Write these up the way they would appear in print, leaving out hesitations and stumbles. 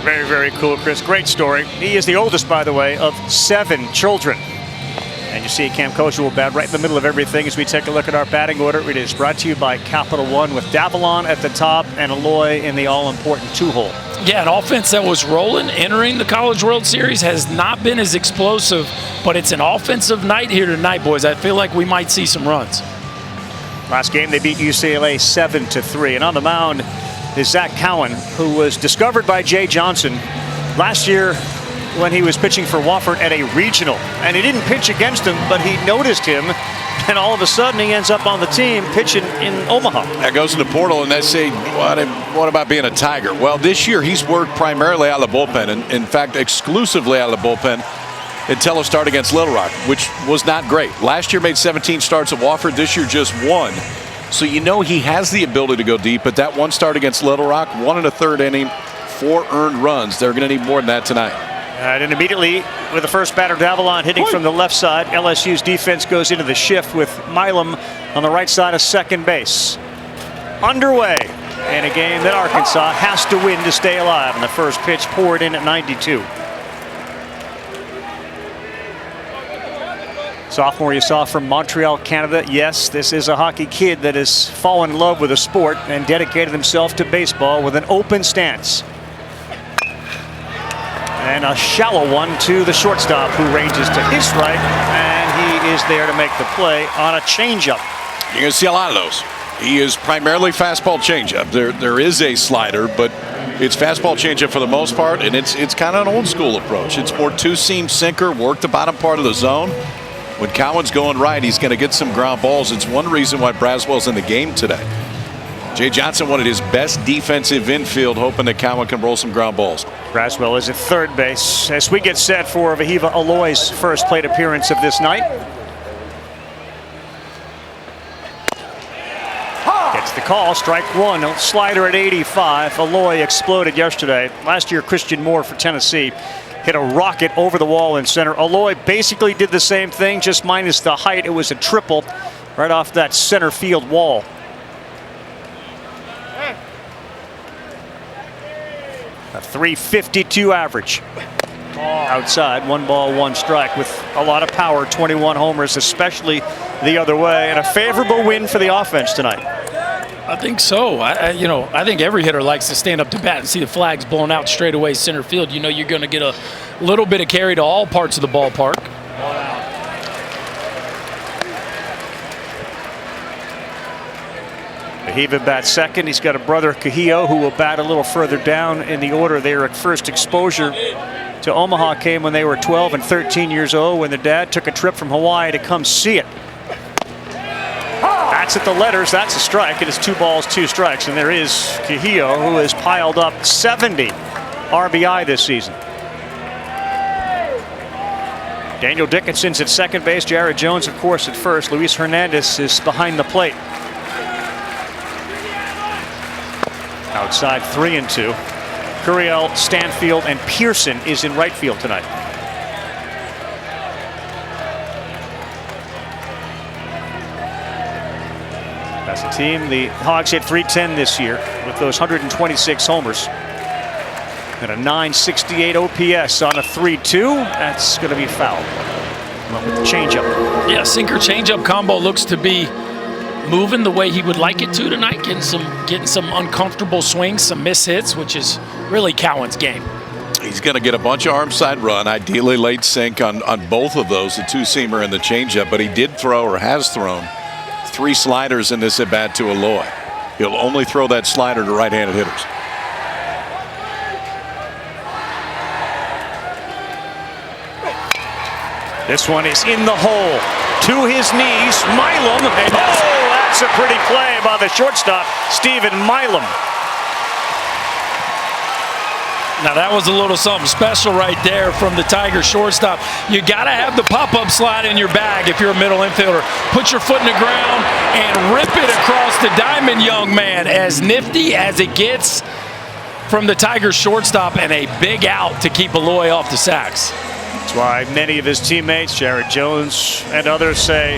Very, very cool, Chris. Great story. He is the oldest, by the way, of 7 children. And you see Cam Koshel bat right in the middle of everything as we take a look at our batting order. It is brought to you by Capital One with Davalon at the top and Aloy in the all-important 2-hole. Yeah, an offense that was rolling, entering the College World Series, has not been as explosive, but it's an offensive night here tonight, boys. I feel like we might see some runs. Last game, they beat UCLA 7-3. And on the mound is Zach Cowan, who was discovered by Jay Johnson last year when he was pitching for Wofford at a regional. And he didn't pitch against him, but he noticed him. And all of a sudden, he ends up on the team pitching in Omaha. That goes in the portal, and they say, what about being a Tiger? Well, this year, he's worked primarily out of the bullpen, and in fact, exclusively out of the bullpen until a start against Little Rock, which was not great. Last year, made 17 starts at Wofford. This year, just 1. So you know he has the ability to go deep, but that 1 start against Little Rock, 1 1/3 inning, 4 earned runs. They're going to need more than that tonight. And immediately, with the first batter, Davalon hitting from the left side, LSU's defense goes into the shift with Milam on the right side of second base. Underway in a game that Arkansas has to win to stay alive. And the first pitch poured in at 92. Sophomore you saw from Montreal, Canada. Yes, this is a hockey kid that has fallen in love with the sport and dedicated himself to baseball with an open stance. And a shallow one to the shortstop, who ranges to his right, and he is there to make the play on a changeup. You're going to see a lot of those. He is primarily fastball changeup. There is a slider, but it's fastball changeup for the most part, and it's kind of an old school approach. It's more 2-seam sinker, work the bottom part of the zone. When Cowan's going right, he's going to get some ground balls. It's one reason why Braswell's in the game today. Jay Johnson wanted his best defensive infield, hoping that Cowan can roll some ground balls. Braswell is at third base as we get set for Vahiva Aloy's first plate appearance of this night. Gets the call, strike 1. A slider at 85. Aloy exploded yesterday. Last year, Christian Moore for Tennessee hit a rocket over the wall in center. Aloy basically did the same thing, just minus the height. It was a triple right off that center field wall. A .352 average. Outside, 1 ball, 1 strike with a lot of power, 21 homers, especially the other way, and a favorable win for the offense tonight. I think so. I think every hitter likes to stand up to bat and see the flags blown out straight away center field. You know you're going to get a little bit of carry to all parts of the ballpark. Vahiva bats second. He's got a brother, Cahillo, who will bat a little further down in the order. Their first exposure to Omaha came when they were 12 and 13 years old, when their dad took a trip from Hawaii to come see it. That's at the letters. That's a strike. It is 2 balls, 2 strikes. And there is Cahillo, who has piled up 70 RBI this season. Daniel Dickinson's at second base. Jared Jones, of course, at first. Luis Hernandez is behind the plate. Outside, 3-2. Curiel, Stanfield, and Pearson is in right field tonight. As a team, the Hogs hit .310 this year with those 126 homers. And a .968 OPS on a 3-2. That's going to be foul. Went with the changeup. Yeah, sinker changeup combo looks to be moving the way he would like it to tonight, getting some uncomfortable swings, some miss hits, which is really Cowan's game. He's going to get a bunch of arm side run, ideally late sink on both of those, the 2-seamer and the changeup, but he did throw, or has thrown, 3 sliders in this at bat to Aloy. He'll only throw that slider to right-handed hitters. This one is in the hole. To his knees, Milam. And that's a pretty play by the shortstop, Stephen Milam. Now that was a little something special right there from the Tiger shortstop. You got to have the pop-up slide in your bag if you're a middle infielder. Put your foot in the ground and rip it across the diamond, young man. As nifty as it gets from the Tiger shortstop, and a big out to keep Aloy off the sacks. That's why many of his teammates, Jared Jones and others, say,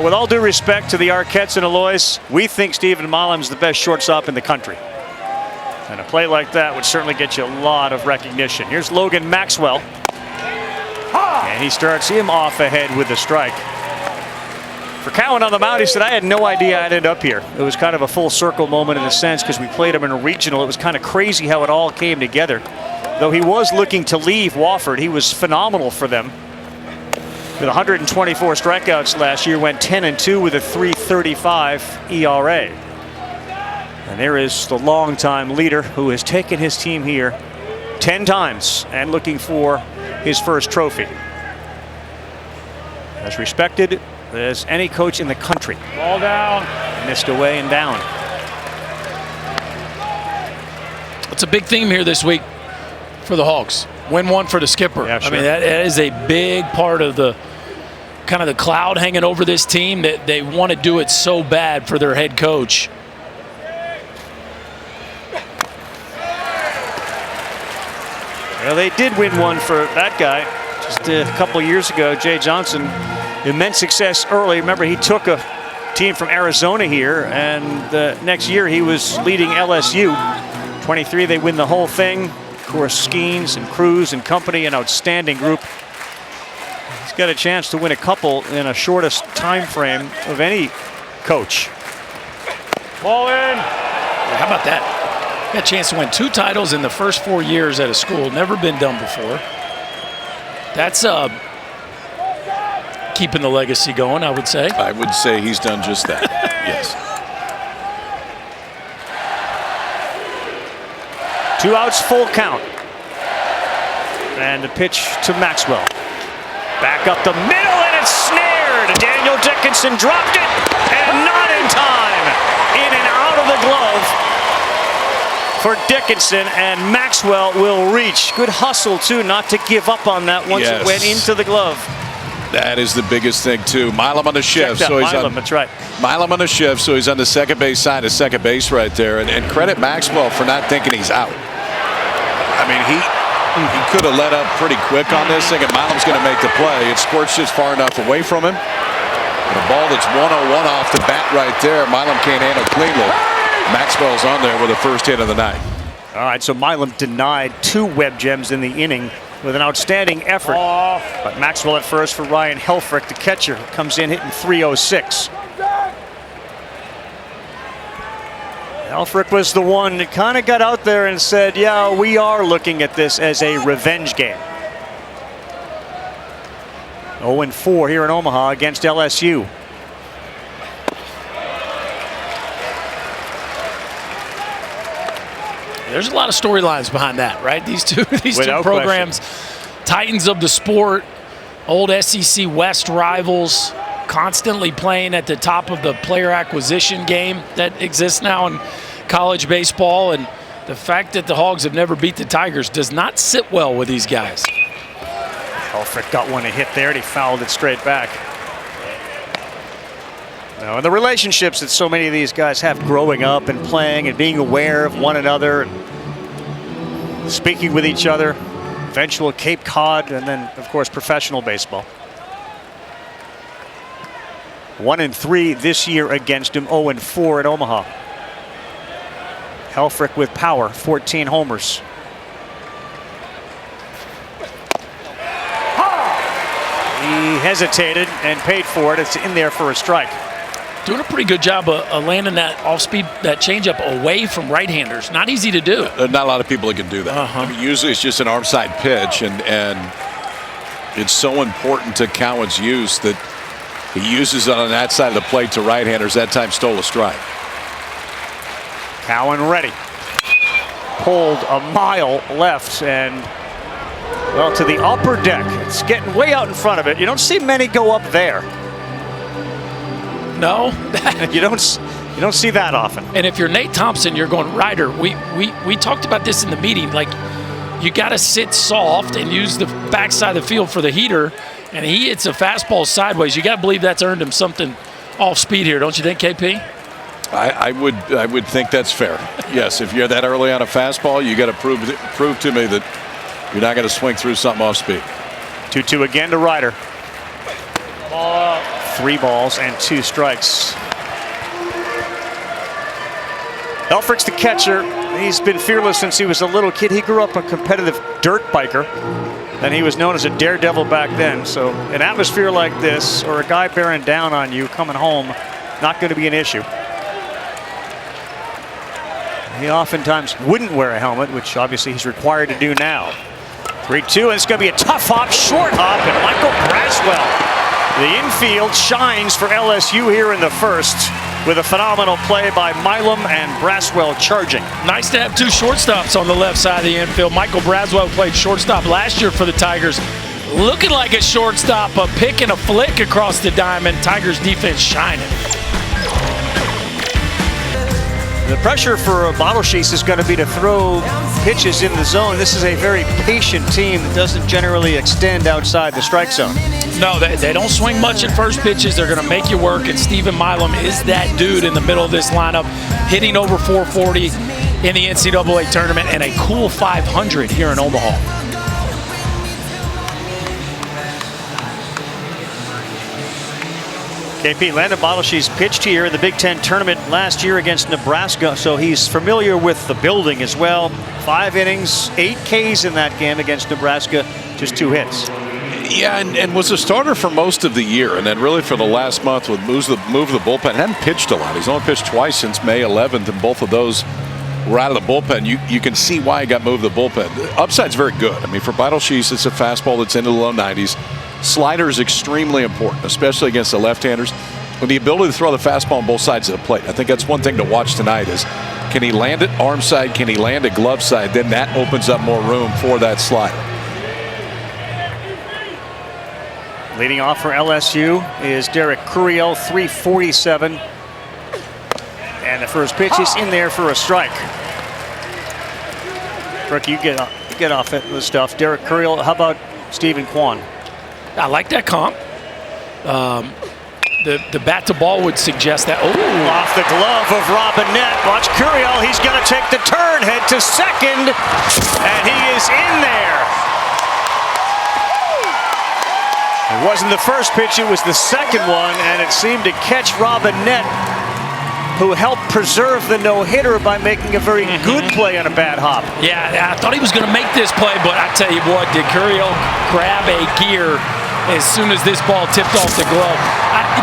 with all due respect to the Arquettes and Aloys, we think Stephen Milam's the best shortstop in the country. And a play like that would certainly get you a lot of recognition. Here's Logan Maxwell. And he starts him off ahead with the strike. For Cowan on the mound, he said, I had no idea I'd end up here. It was kind of a full circle moment in a sense because we played him in a regional. It was kind of crazy how it all came together. Though he was looking to leave Wofford, he was phenomenal for them. With 124 strikeouts last year, went 10-2 with a 3.35 ERA. And there is the longtime leader who has taken his team here 10 times and looking for his first trophy. As respected as any coach in the country. Ball down. Missed away and down. It's a big theme here this week for the Hogs. Win one for the skipper. Yeah, sure. I mean, that is a big part of the kind of the cloud hanging over this team, that they want to do it so bad for their head coach. Well, they did win one for that guy just a couple of years ago, Jay Johnson. Immense success early. Remember, he took a team from Arizona here, and the next year he was leading LSU. 23, they win the whole thing. Of course, Skeens and Cruz and company, an outstanding group. He's got a chance to win a couple in a shortest time frame of any coach. Ball in. How about that? Got a chance to win 2 titles in the first 4 years at a school. Never been done before. That's keeping the legacy going, I would say. I would say he's done just that. Yes. 2 outs, full count. And the pitch to Maxwell. Back up the middle, and it's snared. Daniel Dickinson dropped it, and not in time. In and out of the glove for Dickinson, and Maxwell will reach. Good hustle, too, not to give up on that once it went into the glove. That is the biggest thing, too. Milam on the shift. So he's Milam, that's right. Milam on the shift, so he's on the second base side of second base right there. And credit Maxwell for not thinking he's out. I mean, he could have let up pretty quick on this, thinking Milam's going to make the play. It squirts just far enough away from him. And a ball that's 101 off the bat right there. Milam can't handle cleanly. Maxwell's on there with the first hit of the night. All right, so Milam denied 2 web gems in the inning with an outstanding effort. But Maxwell at first for Ryan Helfrich, the catcher, comes in hitting .306. Helfrich was the one that kind of got out there and said, yeah, we are looking at this as a revenge game. 0-4 here in Omaha against LSU. There's a lot of storylines behind that, right? These two programs, titans of the sport, old SEC West rivals, constantly playing at the top of the player acquisition game that exists now in college baseball. And the fact that the Hogs have never beat the Tigers does not sit well with these guys. Helfrich got one to hit there, and he fouled it straight back. And the relationships that so many of these guys have growing up and playing and being aware of one another and speaking with each other, eventual Cape Cod, and then, of course, professional baseball. 1-3 this year against him, 0-4 at Omaha. Helfrich with power, 14 homers. He hesitated and paid for it. It's in there for a strike. Doing a pretty good job of landing that off-speed, that changeup away from right-handers. Not easy to do. There are not a lot of people that can do that. I mean, usually it's just an arm side pitch, and it's so important to Cowan's use that he uses it on that side of the plate to right-handers. That time stole a strike. Cowan ready. Pulled a mile left and, well, to the upper deck. It's getting way out in front of it. You don't see many go up there. No. You don't see that often. And if you're Nate Thompson, you're going, Ryder, we talked about this in the meeting. Like, you got to sit soft and use the backside of the field for the heater. And he hits a fastball sideways. You got to believe that's earned him something off speed here, don't you think, KP? I would think that's fair. Yes, if you're that early on a fastball, you got to prove to me that you're not going to swing through something off speed. 2-2 again to Ryder. 3 balls and 2 strikes. Helfrich's the catcher. He's been fearless since he was a little kid. He grew up a competitive dirt biker, and he was known as a daredevil back then. So an atmosphere like this, or a guy bearing down on you coming home, not going to be an issue. He oftentimes wouldn't wear a helmet, which obviously he's required to do now. 3-2, and it's going to be a tough hop, short hop, and Michael Braswell. The infield shines for LSU here in the first, with a phenomenal play by Milam and Braswell charging. Nice to have two shortstops on the left side of the infield. Michael Braswell played shortstop last year for the Tigers. Looking like a shortstop, a pick and a flick across the diamond. Tigers defense shining. The pressure for Bottle Sheets is going to be to throw pitches in the zone. This is a very patient team that doesn't generally extend outside the strike zone. No, they don't swing much at first pitches. They're going to make you work, and Stephen Milam is that dude in the middle of this lineup, hitting over 440 in the NCAA tournament and a cool 500 here in Omaha. KP, Landon Bottleshe's pitched here in the Big Ten tournament last year against Nebraska, so he's familiar with the building as well. 5 innings, 8 Ks in that game against Nebraska, just 2 hits. Yeah, and was a starter for most of the year, and then really for the last month with move the bullpen. Hadn't pitched a lot. He's only pitched twice since May 11th, and both of those were out of the bullpen. You can see why he got moved to the bullpen. The upside's very good. I mean, for Bottleshe, it's a fastball that's into the low 90s. Slider is extremely important, especially against the left-handers. With the ability to throw the fastball on both sides of the plate. I think that's one thing to watch tonight is, can he land it arm side, can he land it glove side? Then that opens up more room for that slider. Leading off for LSU is Derek Curiel, 347. And the first pitch is in there for a strike. Brooke, you get off it with stuff. Derek Curiel, how about Stephen Kwan? I like that comp. The bat to ball would suggest that. Oh, off the glove of Robinette. Watch Curiel. He's going to take the turn, head to second, and he is in there. It wasn't the first pitch, it was the second one, and it seemed to catch Robinette, who helped preserve the no-hitter by making a very good play on a bad hop. Yeah, I thought he was going to make this play, but I tell you what, did Curiel grab a gear as soon as this ball tipped off the glove.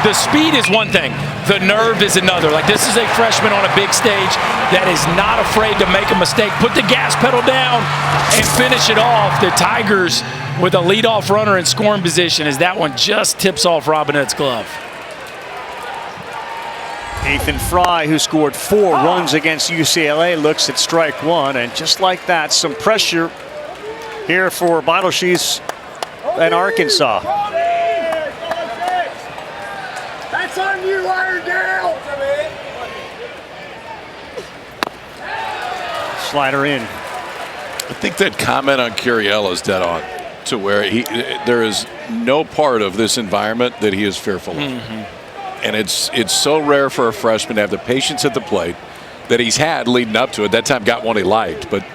The speed is one thing. The nerve is another. Like, this is a freshman on a big stage that is not afraid to make a mistake. Put the gas pedal down and finish it off. The Tigers with a leadoff runner in scoring position as that one just tips off Robinette's glove. Ethan Fry, who scored 4 runs against UCLA, looks at strike 1, and just like that, some pressure here for Bottleshe's and Arkansas. That's on you, Iredale. Slider in. I think that comment on Curiel is dead on, to where there is no part of this environment that he is fearful of. And it's so rare for a freshman to have the patience at the plate that he's had leading up to it. That time got one he liked, but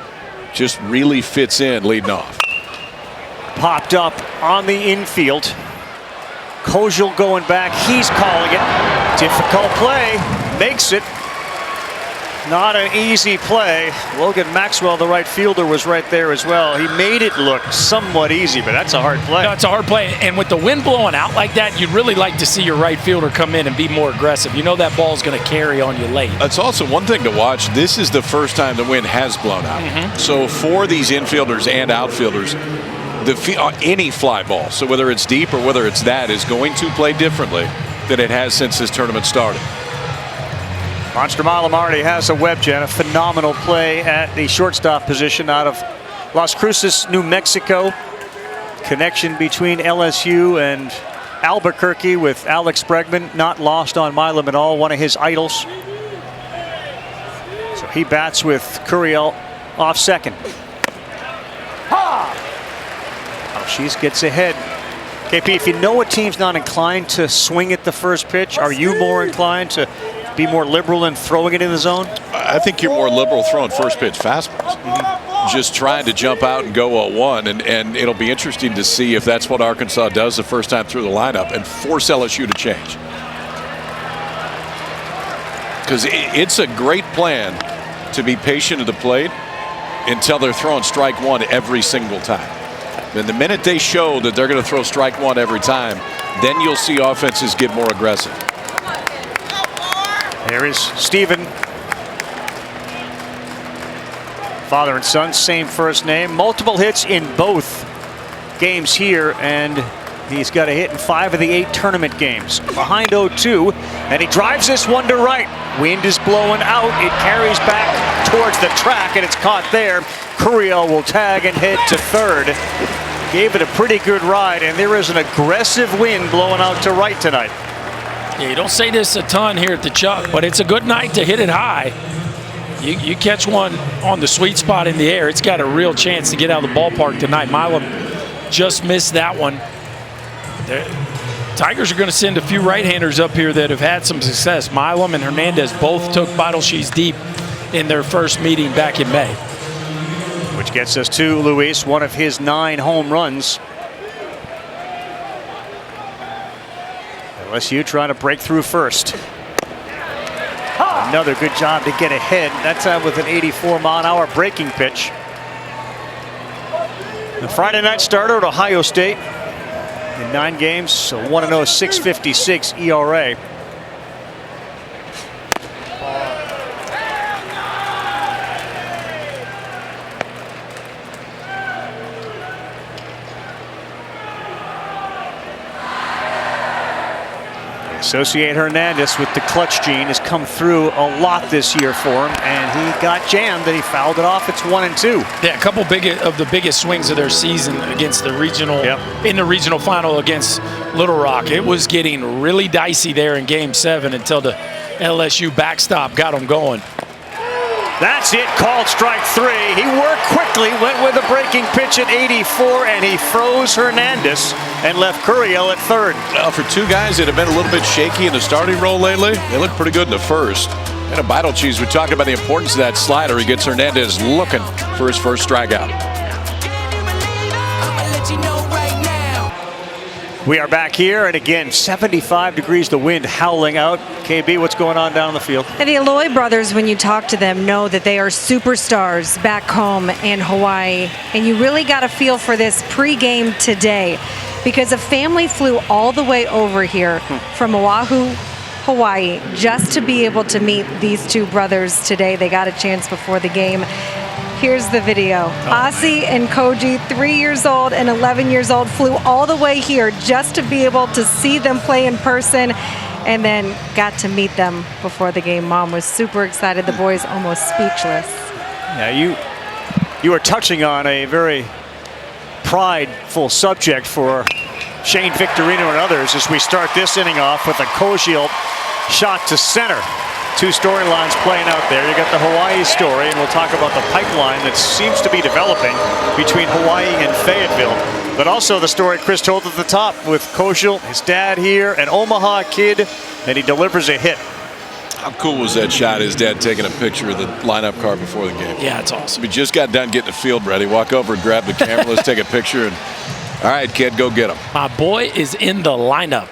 just really fits in leading off. Popped up on the infield. Kojal going back. He's calling it. Difficult play. Makes it. Not an easy play. Logan Maxwell, the right fielder, was right there as well. He made it look somewhat easy, but that's a hard play. No, it's a hard play. And with the wind blowing out like that, you'd really like to see your right fielder come in and be more aggressive. You know that ball's going to carry on you late. It's also one thing to watch. This is the first time the wind has blown out. So for these infielders and outfielders, any fly ball, so whether it's deep or whether it's that, is going to play differently than it has since this tournament started. Monster Milam already has a web jet, a phenomenal play at the shortstop position out of Las Cruces, New Mexico. Connection between LSU and Albuquerque with Alex Bregman, not lost on Milam at all, one of his idols. So he bats with Curiel off second. She gets ahead. KP, if you know a team's not inclined to swing at the first pitch, are you more inclined to be more liberal in throwing it in the zone? I think you're more liberal throwing first pitch fastballs. Just trying to jump out and go 0-1, and it'll be interesting to see if that's what Arkansas does the first time through the lineup and force LSU to change. Because it's a great plan to be patient at the plate until they're throwing strike one every single time. And the minute they show that they're going to throw strike one every time, then you'll see offenses get more aggressive. There is Steven. Father and son, same first name. Multiple hits in both games here, and he's got a hit in 5 of the 8 tournament games. Behind 0-2, and he drives this one to right. Wind is blowing out. It carries back towards the track, and it's caught there. Curiel will tag and head to third. Gave it a pretty good ride, and there is an aggressive wind blowing out to right tonight. Yeah, you don't say this a ton here at the Chuck, but it's a good night to hit it high. You catch one on the sweet spot in the air, it's got a real chance to get out of the ballpark tonight. Milam just missed that one. The Tigers are going to send a few right-handers up here that have had some success. Milam and Hernandez both took Vital She's deep in their first meeting back in May. Which gets us to Luis, one of his 9 home runs. LSU trying to break through first. Another good job to get ahead, that time with an 84-mile-an-hour breaking pitch. The Friday night starter at Ohio State in 9 games, so 1-0, 6.56 ERA. Associate Hernandez with the clutch gene has come through a lot this year for him, and he got jammed and he fouled it off. It's 1-2. Yeah, a couple of the biggest swings of their season against the regional, in the regional final against Little Rock. It was getting really dicey there in Game 7 until the LSU backstop got them going. That's it, called strike 3. He worked quickly, went with a breaking pitch at 84, and he froze Hernandez and left Curiel at third. Well, for 2 guys that have been a little bit shaky in the starting role lately, they look pretty good in the first. And a Vital Cheese, we talked about the importance of that slider. He gets Hernandez looking for his first strikeout. We are back here, and again, 75 degrees, the wind howling out. KB, what's going on down the field? And the Aloy brothers, when you talk to them, know that they are superstars back home in Hawaii. And you really got a feel for this pregame today, because a family flew all the way over here from Oahu, Hawaii, just to be able to meet these 2 brothers today. They got a chance before the game. Here's the video. Asi and Koji, 3 years old and 11 years old, flew all the way here just to be able to see them play in person, and then got to meet them before the game. Mom was super excited. The boys almost speechless. Yeah, you are touching on a very prideful subject for Shane Victorino and others as we start this inning off with a Kojiel shot to center. 2 storylines playing out there. You got the Hawaii story, and we'll talk about the pipeline that seems to be developing between Hawaii and Fayetteville. But also the story Chris told at the top with Kojiel, his dad here, an Omaha kid, and he delivers a hit. How cool was that shot, his dad taking a picture of the lineup card before the game? Yeah, it's awesome. We just got done getting the field ready. Walk over and grab the camera. Let's take a picture. And all right, kid, go get him. My boy is in the lineup.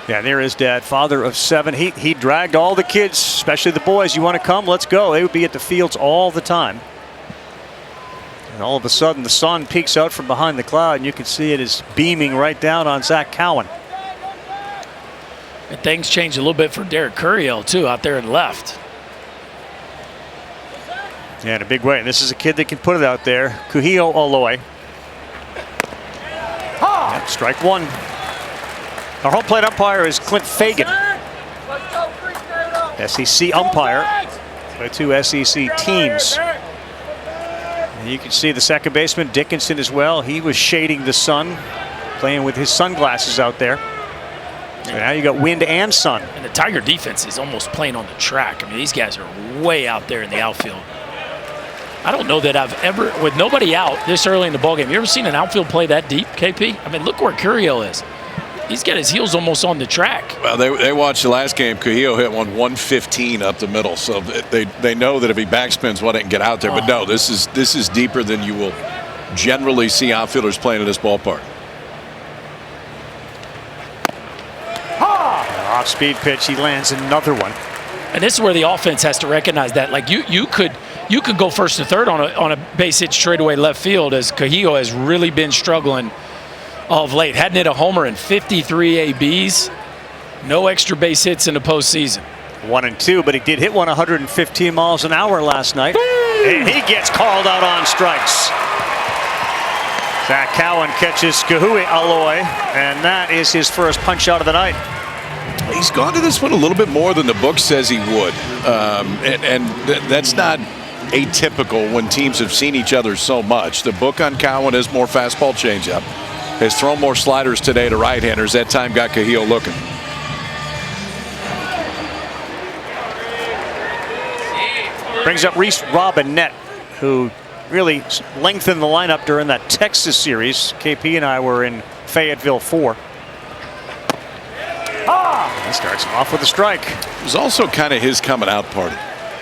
Yeah, there is Dad, father of 7. He dragged all the kids, especially the boys. You want to come? Let's go. They would be at the fields all the time. And all of a sudden, the sun peeks out from behind the cloud, and you can see it is beaming right down on Zach Cowan. And things changed a little bit for Derek Curiel, too, out there in left. Yeah, in a big way. And this is a kid that can put it out there. Kuhio Aloy. Yep, strike 1. Our home plate umpire is Clint Fagan, SEC umpire by 2 SEC teams. And you can see the second baseman, Dickinson, as well. He was shading the sun, playing with his sunglasses out there. So now you got wind and sun. And the Tiger defense is almost playing on the track. I mean, these guys are way out there in the outfield. I don't know that I've ever, with nobody out this early in the ballgame, you ever seen an outfield play that deep, KP? I mean, look where Curiel is. He's got his heels almost on the track. Well, they watched the last game. Kuhio hit one 115 up the middle, so they know that if he backspins, what it can get out there. But no, this is deeper than you will generally see outfielders playing at this ballpark. Off-speed pitch, he lands another one. And this is where the offense has to recognize that. Like you could go first to third on a base hit straightaway left field, as Cahillo has really been struggling of late. Hadn't hit a homer in 53 ABs. No extra base hits in the postseason. 1-2, but he did hit one 115 miles an hour last night. And he gets called out on strikes. Zach Cowan catches Kahui Aloy, and that is his first punch out of the night. He's gone to this one a little bit more than the book says he would. That's not atypical when teams have seen each other so much. The book on Cowan is more fastball changeup. Has thrown more sliders today to right-handers. That time got Cahillo looking. Brings up Reese Robinette, who really lengthened the lineup during that Texas series. KP and I were in Fayetteville 4. He starts off with a strike. It was also kind of his coming out party.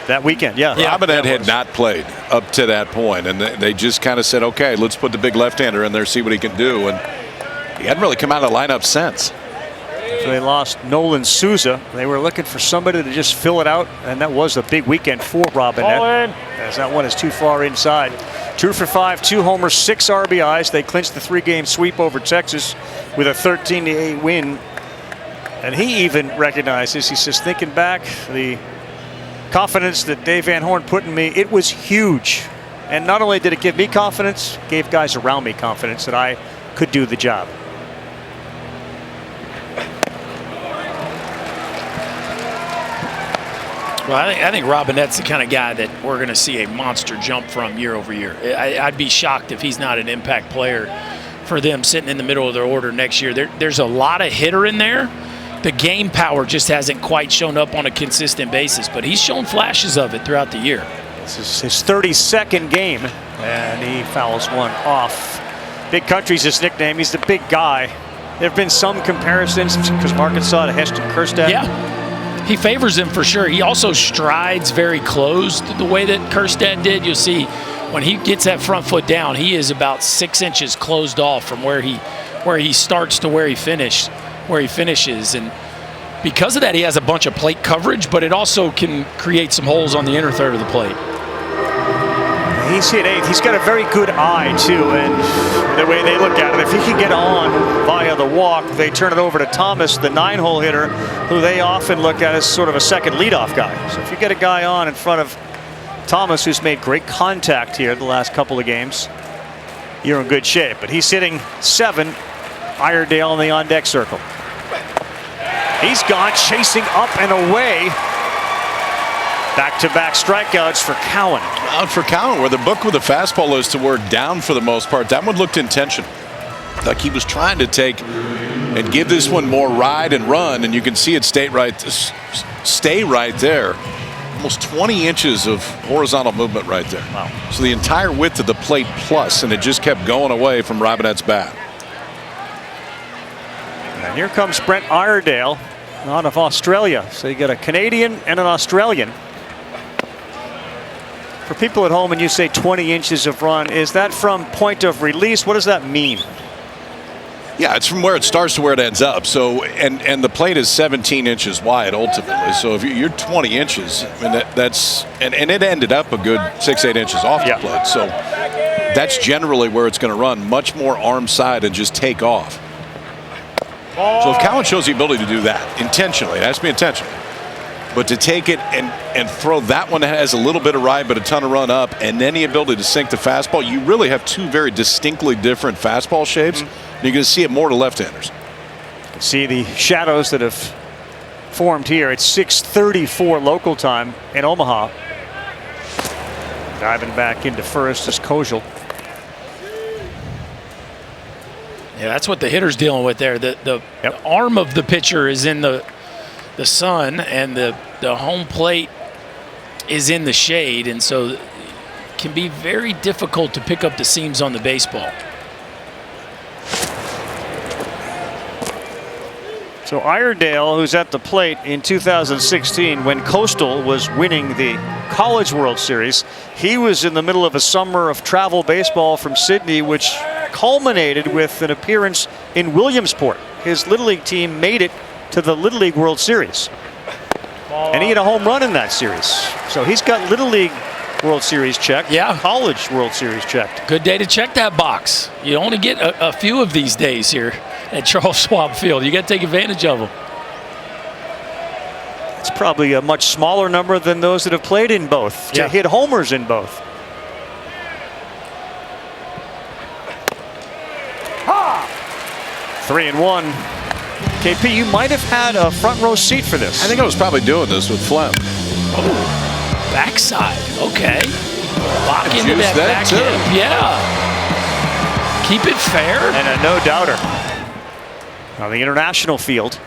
That weekend, yeah. Robinette had not played up to that point, and they just kind of said, okay, let's put the big left-hander in there, see what he can do. And he hadn't really come out of the lineup since. So they lost Nolan Souza. They were looking for somebody to just fill it out, and that was a big weekend for Robinette, as that one is too far inside. 2 for 5, 2 homers, 6 RBIs. They clinched the 3-game sweep over Texas with a 13-8 win. And he even recognizes, he says, thinking back, the confidence that Dave Van Horn put in me, it was huge. And not only did it give me confidence, it gave guys around me confidence that I could do the job. Well, I think Robinette's the kind of guy that we're going to see a monster jump from year over year. I'd be shocked if he's not an impact player for them sitting in the middle of their order next year. There's a lot of hitter in there. The game power just hasn't quite shown up on a consistent basis, but he's shown flashes of it throughout the year. This is his 32nd game, and he fouls one off. Big Country's his nickname. He's the big guy. There have been some comparisons because Arkansas to Heston Kjerstad. Yeah, he favors him for sure. He also strides very closed the way that Kjerstad did. You'll see when he gets that front foot down, he is about 6 inches closed off from where he starts to where he finishes. And because of that, he has a bunch of plate coverage, but it also can create some holes on the inner third of the plate. He's hit 8th. He's got a very good eye, too, and the way they look at it, if he can get on via the walk, they turn it over to Thomas, the 9-hole hitter, who they often look at as sort of a second leadoff guy. So if you get a guy on in front of Thomas, who's made great contact here the last couple of games, you're in good shape. But he's hitting 7, Iredale in the on-deck circle. He's gone chasing up and away. Back-to-back strikeouts for Cowan. Out for Cowan, where the book with the fastball is to work down for the most part. That one looked intentional. Like he was trying to take and give this one more ride and run, and you can see it stay right there. Almost 20 inches of horizontal movement right there. Wow. So the entire width of the plate plus, and it just kept going away from Robinette's bat. And here comes Brent Iredale out of Australia. So you got a Canadian and an Australian. For people at home, when you say 20 inches of run, is that from point of release? What does that mean? Yeah, it's from where it starts to where it ends up. So, and the plate is 17 inches wide ultimately. So if you're 20 inches, I mean that's and it ended up a good 6-8 inches off the plate. So that's generally where it's going to run, much more arm side and just take off. So if Cowan shows the ability to do that intentionally, it has to be intentional. But to take it and throw that one that has a little bit of ride but a ton of run up, and then the ability to sink the fastball, you really have two very distinctly different fastball shapes. You're going to see it more to left-handers. See the shadows that have formed here. It's 6:34 local time in Omaha. Diving back into first is Kojal. Yeah, that's what the hitter's dealing with there. The arm of the pitcher is in the sun, and the home plate is in the shade, and so it can be very difficult to pick up the seams on the baseball. So Iredale, who's at the plate in 2016 when Coastal was winning the College World Series, he was in the middle of a summer of travel baseball from Sydney, which culminated with an appearance in Williamsport. His Little League team made it to the Little League World Series. And he hit a home run in that series. So he's got Little League World Series checked. Yeah. College World Series checked. Good day to check that box. You only get a few of these days here at Charles Schwab Field. You got to take advantage of them. It's probably a much smaller number than those that have played in both. To hit homers in both. 3-1. KP, you might have had a front row seat for this. I think I was probably doing this with Flem. Oh, backside. Okay. Lock into that back too. hip. Yeah. Keep it fair. And a no-doubter on the international field.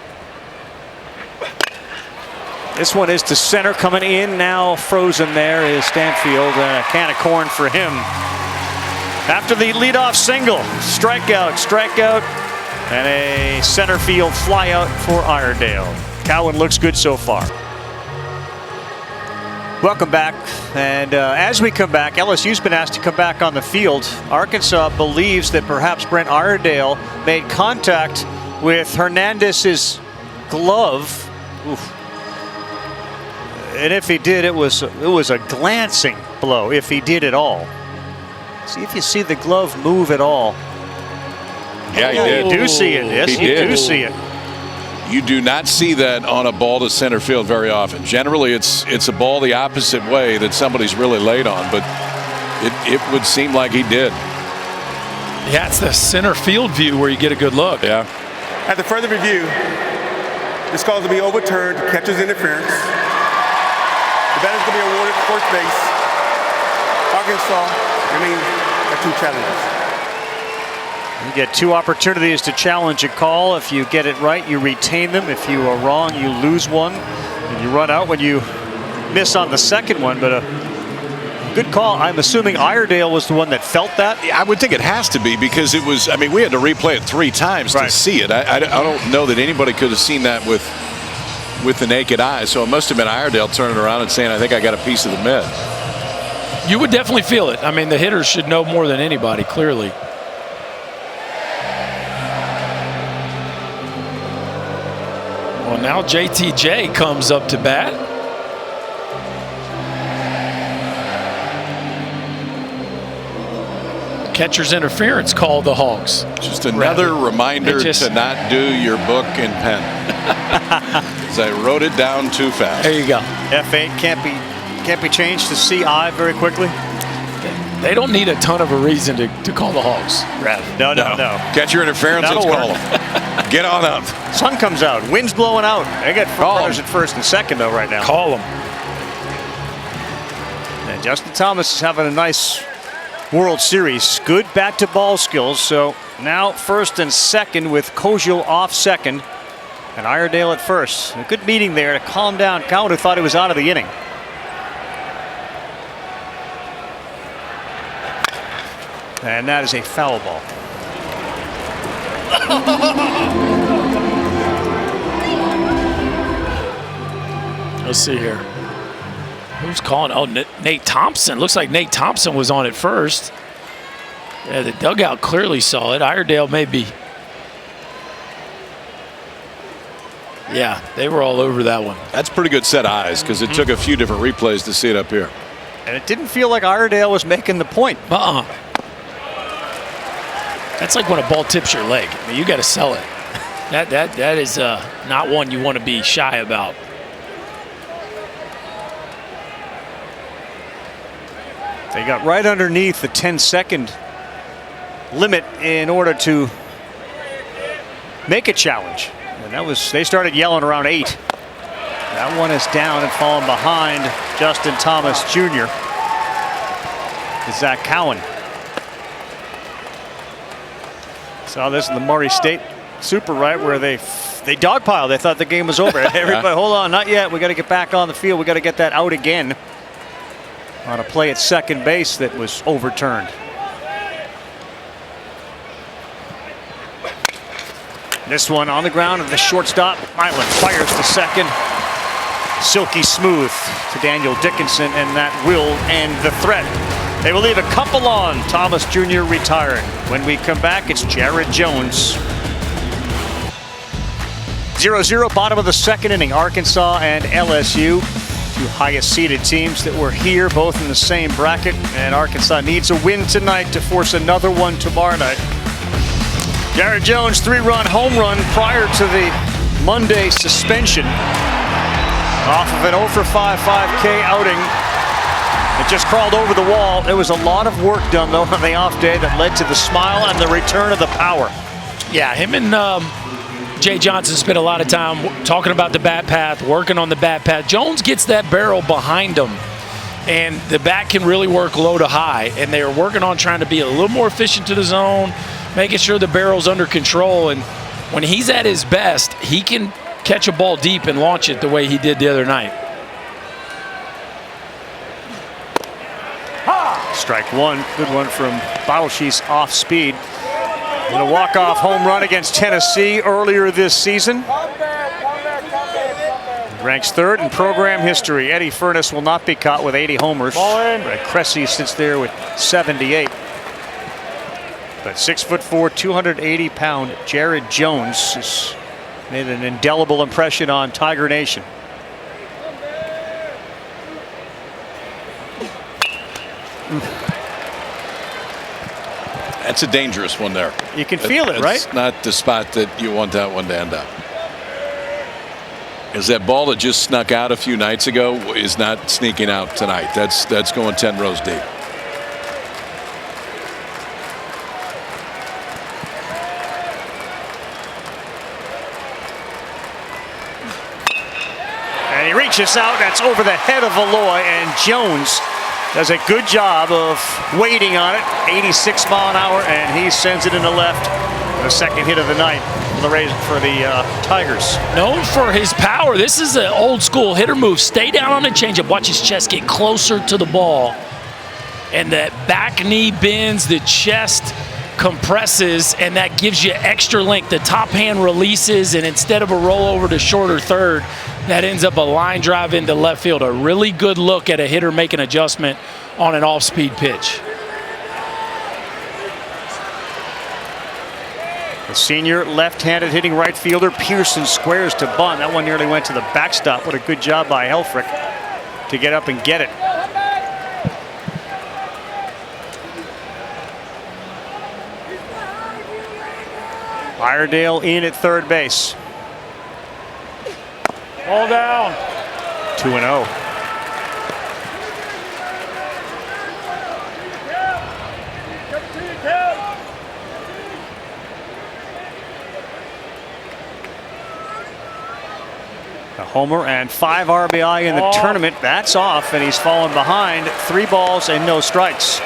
This one is to center, coming in now. Frozen there is Stanfield, and a can of corn for him. After the leadoff single, strikeout, and a center field flyout for Iredale. Cowan looks good so far. Welcome back, and as we come back, LSU's been asked to come back on the field. Arkansas believes that perhaps Brent Iredale made contact with Hernandez's glove. Oof. And if he did, it was a glancing blow, if he did at all. See if you see the glove move at all. Yeah, he did. You do see it. Yes, you do see it. You do not see that on a ball to center field very often. Generally, it's a ball the opposite way that somebody's really late on, but it would seem like he did. Yeah, it's the center field view where you get a good look. Yeah. After further review, this call will be overturned. Catcher's interference. The batter is going to be awarded first base. Arkansas remains at 2 challenges. You get 2 opportunities to challenge a call. If you get it right, you retain them. If you are wrong, you lose one. And you run out when you miss on the second one. But a good call. I'm assuming Iredale was the one that felt that. I would think it has to be, because it was, I mean, we had to replay it 3 times to see it. I don't know that anybody could have seen that with the naked eye. So it must have been Iredale turning around and saying, I think I got a piece of the mid. You would definitely feel it. I mean, the hitters should know more than anybody, clearly. Well, now JTJ comes up to bat. Catcher's interference called the Hogs. Just another reminder to not do your book and pen. Because I wrote it down too fast. There you go. F8 can't be changed to CI very quickly. They don't need a ton of a reason to call the Hogs. No. Catcher interference, let's call them. Get on up. Sun comes out. Wind's blowing out. They got runners at first and second, though, right now. Call them. And Justin Thomas is having a nice World Series. Good bat-to-ball skills. So now first and second with Koziel off second. And Iredale at first. A good meeting there to calm down Cowan, who thought he was out of the inning. And that is a foul ball. Let's see here. Who's calling? Oh, Nate Thompson. Looks like Nate Thompson was on it first. Yeah, the dugout clearly saw it. Iredale maybe. Yeah, they were all over that one. That's pretty good set of eyes, because it took a few different replays to see it up here. And it didn't feel like Iredale was making the point. That's like when a ball tips your leg. I mean, you got to sell it. That is not one you want to be shy about. They got right underneath the 10-second limit in order to make a challenge. And that was, they started yelling around 8. That one is down and falling behind Justin Thomas Jr. Zach Cowan. Saw this in the Murray State Super, right, where they dogpiled. They thought the game was over. Everybody, hold on, not yet. We got to get back on the field. We got to get that out again on a play at second base that was overturned. This one on the ground of the shortstop. Island fires to second. Silky smooth to Daniel Dickinson, and that will end the threat. They will leave a couple on. Thomas Jr. retired. When we come back, it's Jared Jones. 0-0, bottom of the second inning. Arkansas and LSU, two highest seeded teams that were here, both in the same bracket. And Arkansas needs a win tonight to force another one tomorrow night. Jared Jones, 3-run home run prior to the Monday suspension off of an 0 for 5 5K outing. It just crawled over the wall. There was a lot of work done, though, on the off day that led to the smile and the return of the power. Yeah, him and Jay Johnson spent a lot of time talking about the bat path, working on the bat path. Jones gets that barrel behind him, and the bat can really work low to high. And they are working on trying to be a little more efficient to the zone, making sure the barrel's under control. And when he's at his best, he can catch a ball deep and launch it the way he did the other night. Strike one. Good one from Bausch's off speed. And a walk-off home run against Tennessee earlier this season. Ranks third in program history. Eddie Furness will not be caught with 80 homers. Brett Cressy sits there with 78. But 6'4", 280-pound Jared Jones has made an indelible impression on Tiger Nation. That's a dangerous one there. You can feel it, right? It's not the spot that you want that one to end up. Is that ball that just snuck out a few nights ago is not sneaking out tonight. That's going 10 rows deep. And he reaches out. That's over the head of Valois, and Jones does a good job of waiting on it. 86 mile an hour, and he sends it into left. The second hit of the night for the Tigers. Known for his power. This is an old school hitter move. Stay down on the changeup. Watch his chest get closer to the ball. And that back knee bends, the chest compresses, and that gives you extra length. The top hand releases, and instead of a rollover to shorter third, that ends up a line drive into left field. A really good look at a hitter making adjustment on an off-speed pitch. The senior left-handed hitting right fielder Pearson squares to bunt. That one nearly went to the backstop. What a good job by Helfrich to get up and get it. Iredale in at third base. Ball down. 2-0. A homer and 5 RBI in the tournament. That's off, and he's fallen behind. 3 balls and no strikes.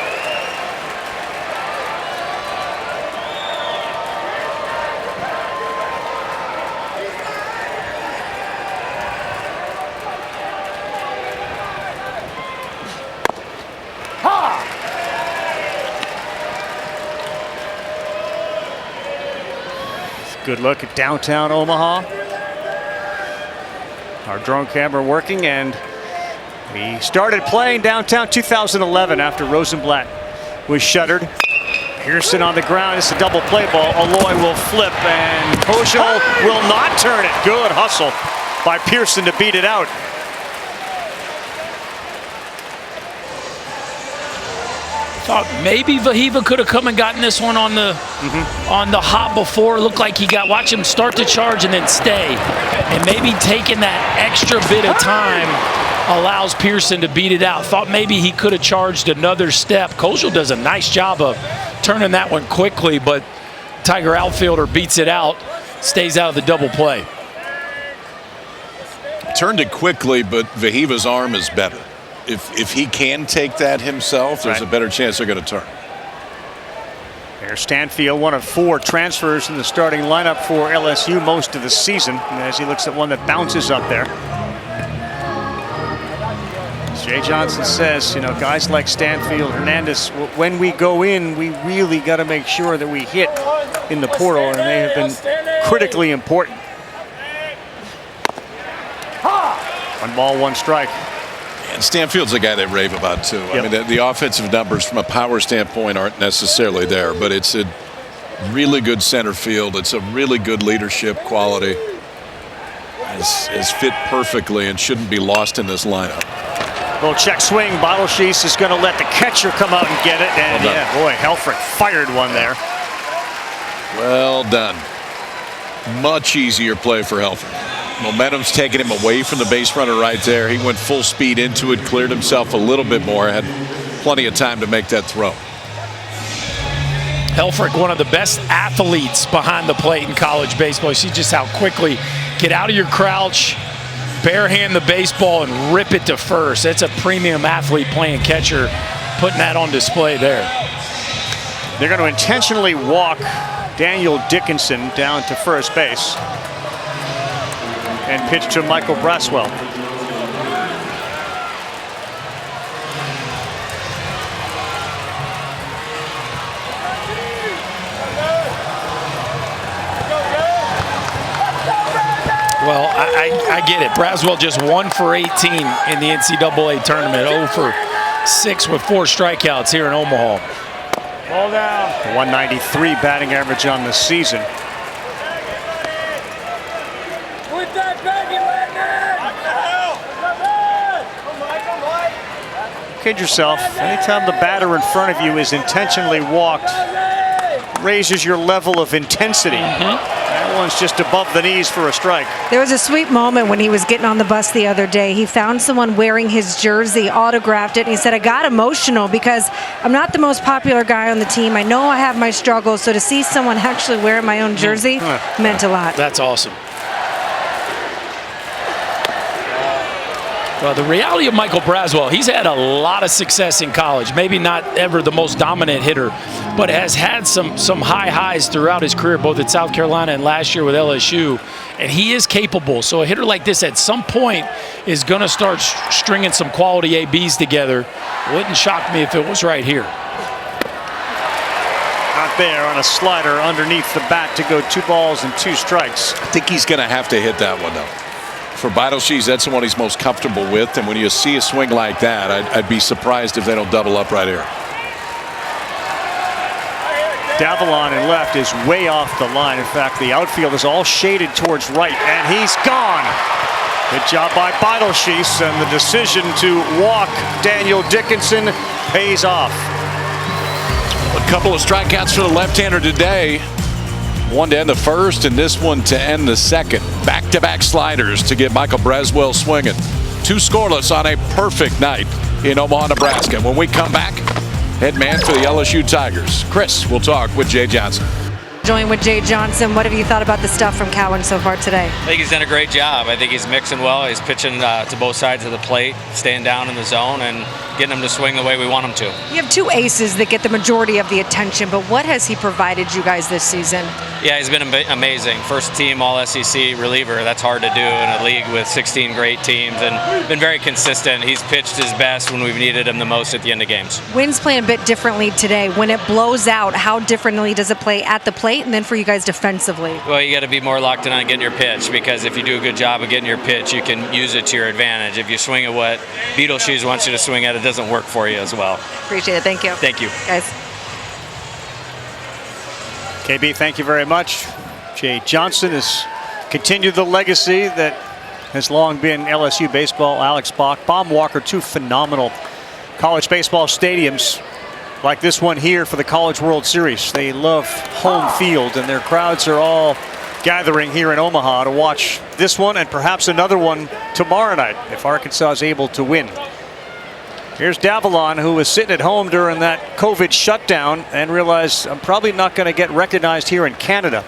Good look at downtown Omaha. Our drone camera working, and we started playing downtown 2011 after Rosenblatt was shuttered. Pearson on the ground. It's a double play ball. Aloy will flip, and Kojal will not turn it. Good hustle by Pearson to beat it out. Thought maybe Vahiva could have come and gotten this one on the hop before. Looked like he got, watch him start to charge and then stay. And maybe taking that extra bit of time allows Pearson to beat it out. Thought maybe he could have charged another step. Kojal does a nice job of turning that one quickly, but Tiger outfielder beats it out, stays out of the double play. Turned it quickly, but Vahiva's arm is better. If he can take that himself, there's a better chance they're going to turn. There's Stanfield, one of 4 transfers in the starting lineup for LSU most of the season, as he looks at one that bounces up there. As Jay Johnson says, you know, guys like Stanfield, Hernandez, when we go in, we really got to make sure that we hit in the portal, and they have been critically important. 1 ball, 1 strike. And Stanfield's a guy they rave about, too. Yep. I mean, the offensive numbers from a power standpoint aren't necessarily there, but it's a really good center field. It's a really good leadership quality. is fit perfectly and shouldn't be lost in this lineup. Little check swing. Bottleshees is going to let the catcher come out and get it. And yeah, boy, Helfrich fired one there. Well done. Much easier play for Helfrich. Momentum's taking him away from the base runner right there. He went full speed into it, cleared himself a little bit more, had plenty of time to make that throw. Helfrich, one of the best athletes behind the plate in college baseball. You see just how quickly get out of your crouch, barehand the baseball, and rip it to first. That's a premium athlete playing catcher, putting that on display there. They're going to intentionally walk Daniel Dickinson down to first base and pitch to Michael Braswell. Well, I get it. Braswell just 1 for 18 in the NCAA tournament, 0 for 6 with 4 strikeouts here in Omaha. Ball down. 193 batting average on the season. With that baby, Landon! Kid yourself. Anytime the batter in front of you is intentionally walked, raises your level of intensity. That one's just above the knees for a strike. There was a sweet moment when he was getting on the bus the other day. He found someone wearing his jersey, autographed it, and he said, I got emotional because I'm not the most popular guy on the team. I know I have my struggles, so to see someone actually wear my own jersey meant a lot. That's awesome. Well, the reality of Michael Braswell, he's had a lot of success in college. Maybe not ever the most dominant hitter, but has had some high highs throughout his career, both at South Carolina and last year with LSU. And he is capable. So a hitter like this at some point is going to start stringing some quality ABs together. It wouldn't shock me if it was right here. Out there on a slider underneath the bat to go 2 balls and 2 strikes. I think he's going to have to hit that one, though. For Bottleshees, that's the one he's most comfortable with. And when you see a swing like that, I'd be surprised if they don't double up right here. Davalon in left is way off the line. In fact, the outfield is all shaded towards right, and he's gone. Good job by Bottleshees, and the decision to walk Daniel Dickinson pays off. A couple of strikeouts for the left-hander today. One to end the first, and this one to end the second. Back-to-back sliders to get Michael Braswell swinging. 2 scoreless on a perfect night in Omaha, Nebraska. When we come back, head man for the LSU Tigers, Chris, will talk with Jay Johnson. Join with Jay Johnson. What have you thought about the stuff from Cowan so far today? I think he's done a great job. I think he's mixing well. He's pitching to both sides of the plate, staying down in the zone, and getting him to swing the way we want him to. You have 2 aces that get the majority of the attention, but what has he provided you guys this season? Yeah, he's been amazing. First team All-SEC reliever. That's hard to do in a league with 16 great teams, and been very consistent. He's pitched his best when we've needed him the most at the end of games. Wind's playing a bit differently today. When it blows out, how differently does it play at the plate and then for you guys defensively? Well, you got to be more locked in on getting your pitch, because if you do a good job of getting your pitch, you can use it to your advantage. If you swing at what Beetleshoes wants you to swing at, it doesn't work for you as well. Appreciate it. Thank you. Thank you. Guys. KB, thank you very much. Jay Johnson has continued the legacy that has long been LSU baseball. Alex Bach, Baum Walker, 2 phenomenal college baseball stadiums like this one here for the College World Series. They love home field, and their crowds are all gathering here in Omaha to watch this one and perhaps another one tomorrow night if Arkansas is able to win. Here's Davalon, who was sitting at home during that COVID shutdown and realized, I'm probably not going to get recognized here in Canada.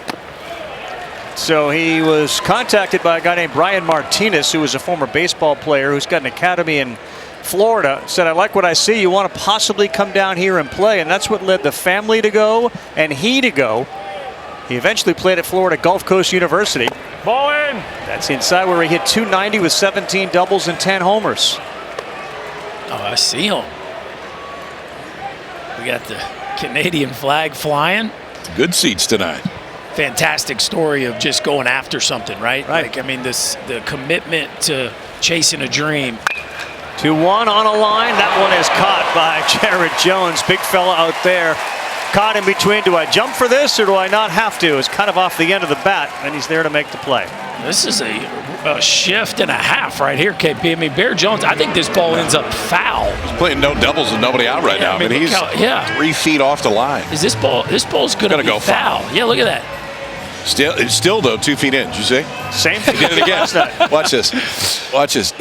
So he was contacted by a guy named Brian Martinez, who is a former baseball player who's got an academy in Florida. Said, I like what I see. You want to possibly come down here and play? And that's what led the family to go and he to go. He eventually played at Florida Gulf Coast University. Ball in. That's inside where he hit .290 with 17 doubles and 10 homers. Oh, I see him. We got the Canadian flag flying. Good seats tonight. Fantastic story of just going after something, right? Like, I mean, the commitment to chasing a dream. 2-1 on a line. That one is caught by Jared Jones. Big fella out there. caught in between. Do I jump for this or do I not have to? It's kind of off the end of the bat, and he's there to make the play. This is a shift and a half right here, KP. I mean, Bear Jones, I think this ball ends up foul. He's playing no doubles and nobody out right now. I mean, he's 3 feet off the line. Is this ball's going to go foul? Yeah, look at that. Still though, 2 feet in. Did you see? Same thing. He did it again. Watch this. Watch this.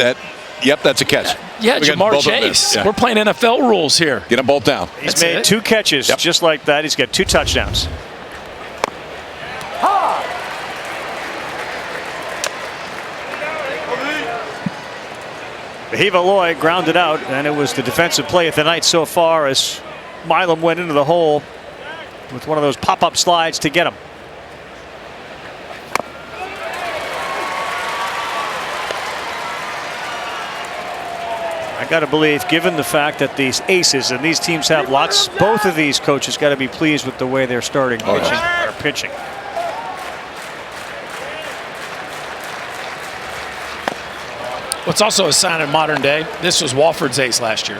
Yep, that's a catch. Yeah, Jamar Chase. Yeah. We're playing NFL rules here. Get them both down. He's made 2 catches just like that. He's got 2 touchdowns. Hiva Loy grounded out, and it was the defensive play of the night so far as Milam went into the hole with one of those pop-up slides to get him. I got to believe, given the fact that these aces and these teams have lots, both of these coaches got to be pleased with the way they're starting pitching. What's also a sign of modern day, this was Wofford's ace last year.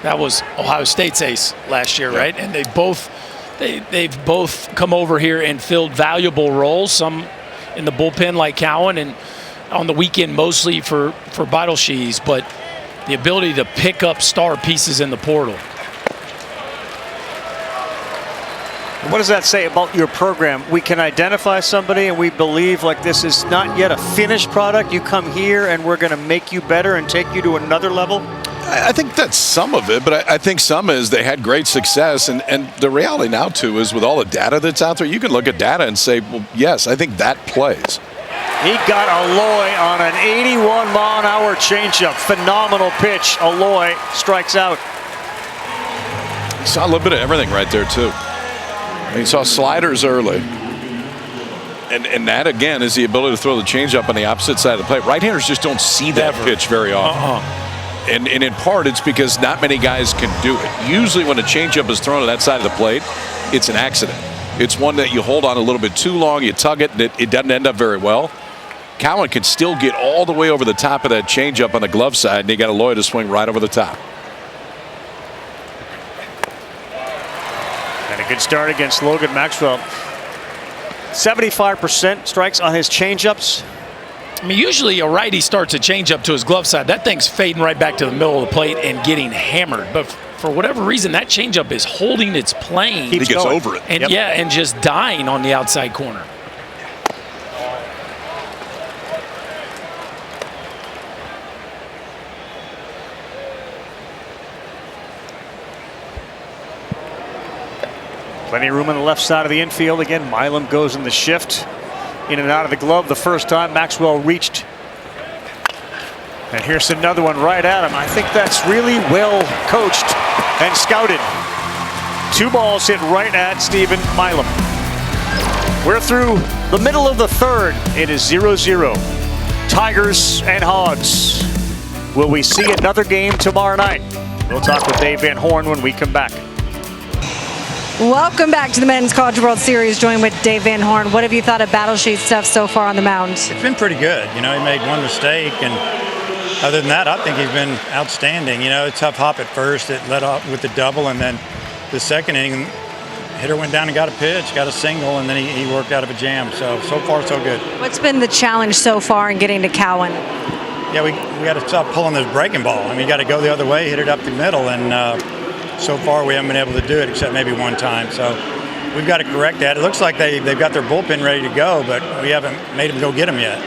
That was Ohio State's ace last year, right? And they've both come over here and filled valuable roles, some in the bullpen like Cowan, and on the weekend mostly for Beidelshees, but the ability to pick up star pieces in the portal. What does that say about your program? We can identify somebody and we believe like this is not yet a finished product. You come here and we're going to make you better and take you to another level? I think that's some of it, but I think some is they had great success. And the reality now, too, is with all the data that's out there, you can look at data and say, well, yes, I think that plays. He got Aloy on an 81-mile-an-hour changeup. Phenomenal pitch. Aloy strikes out. You saw a little bit of everything right there, too. You saw sliders early. And that, again, is the ability to throw the changeup on the opposite side of the plate. Right-handers just don't see that pitch very often. And in part, it's because not many guys can do it. Usually when a changeup is thrown to that side of the plate, it's an accident. It's one that you hold on a little bit too long, you tug it, and it doesn't end up very well. Cowan can still get all the way over the top of that changeup on the glove side, and he got Aloy to swing right over the top. And a good start against Logan Maxwell. 75% strikes on his changeups. I mean, usually a righty starts a changeup to his glove side. That thing's fading right back to the middle of the plate and getting hammered. But for whatever reason, that changeup is holding its plane. He gets over it. And and just dying on the outside corner. Plenty of room on the left side of the infield. Again, Milam goes in the shift. In and out of the glove the first time Maxwell reached. And here's another one right at him. I think that's really well coached and scouted. 2 balls hit right at Stephen Milam. We're through the middle of the third. It is 0-0. Tigers and Hogs. Will we see another game tomorrow night? We'll talk with Dave Van Horn when we come back. Welcome back to the Men's College World Series. Joined with Dave Van Horn. What have you thought of Battlesheet stuff so far on the mound? It's been pretty good. You know, he made one mistake, and other than that, I think he's been outstanding. You know, a tough hop at first. It led off with the double, and then the second inning, hitter went down and got a pitch, got a single, and then he worked out of a jam. So far, so good. What's been the challenge so far in getting to Cowan? Yeah, we got to stop pulling this breaking ball. I mean, you got to go the other way, hit it up the middle, and so far we haven't been able to do it except maybe one time. So we've got to correct that. It looks like they've got their bullpen ready to go, but we haven't made them go get them yet.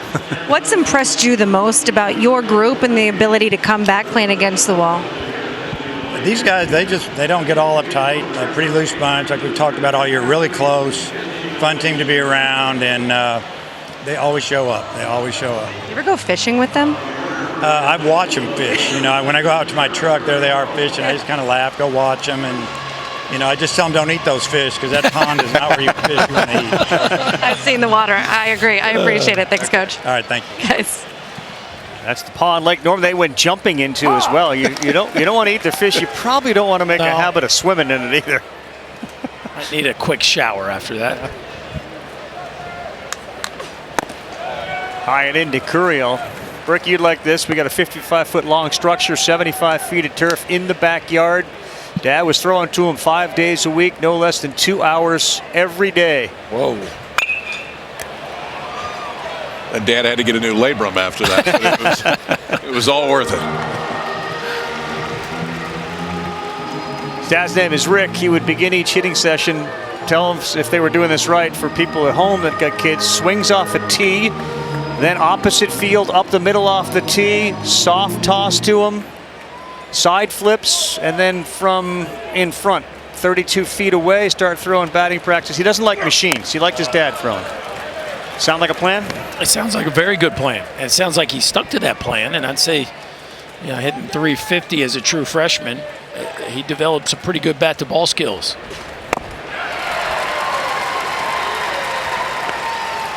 What's impressed you the most about your group and the ability to come back playing against the wall? These guys, they don't get all uptight. They're pretty loose bunch, like we've talked about all year. Really close, fun team to be around, and they always show up. They always show up. You ever go fishing with them? I watch them fish. You know, when I go out to my truck, there they are fishing. I just kind of laugh, go watch them, and you know, I just tell them don't eat those fish because that pond is not where you fish you want to eat. I've seen the water. I agree. I appreciate it. Thanks, Coach. All right, thank you. Guys. That's the pond Lake Norman they went jumping into as well. You don't want to eat the fish. You probably don't want to make a habit of swimming in it either. I need a quick shower after that. High and into Curiel. Rick, you'd like this. We got a 55-foot long structure, 75 feet of turf in the backyard. Dad was throwing to him 5 days a week, no less than 2 hours every day. Whoa. And Dad had to get a new labrum after that. It was all worth it. His dad's name is Rick. He would begin each hitting session, tell them if they were doing this right for people at home that got kids, swings off a tee, then opposite field, up the middle off the tee, soft toss to him, side flips, and then from in front, 32 feet away, start throwing batting practice. He doesn't like machines. He liked his dad throwing. Sound like a plan? It sounds like a very good plan. And it sounds like he stuck to that plan. And I'd say, you know, hitting 350 as a true freshman, he developed some pretty good bat-to-ball skills.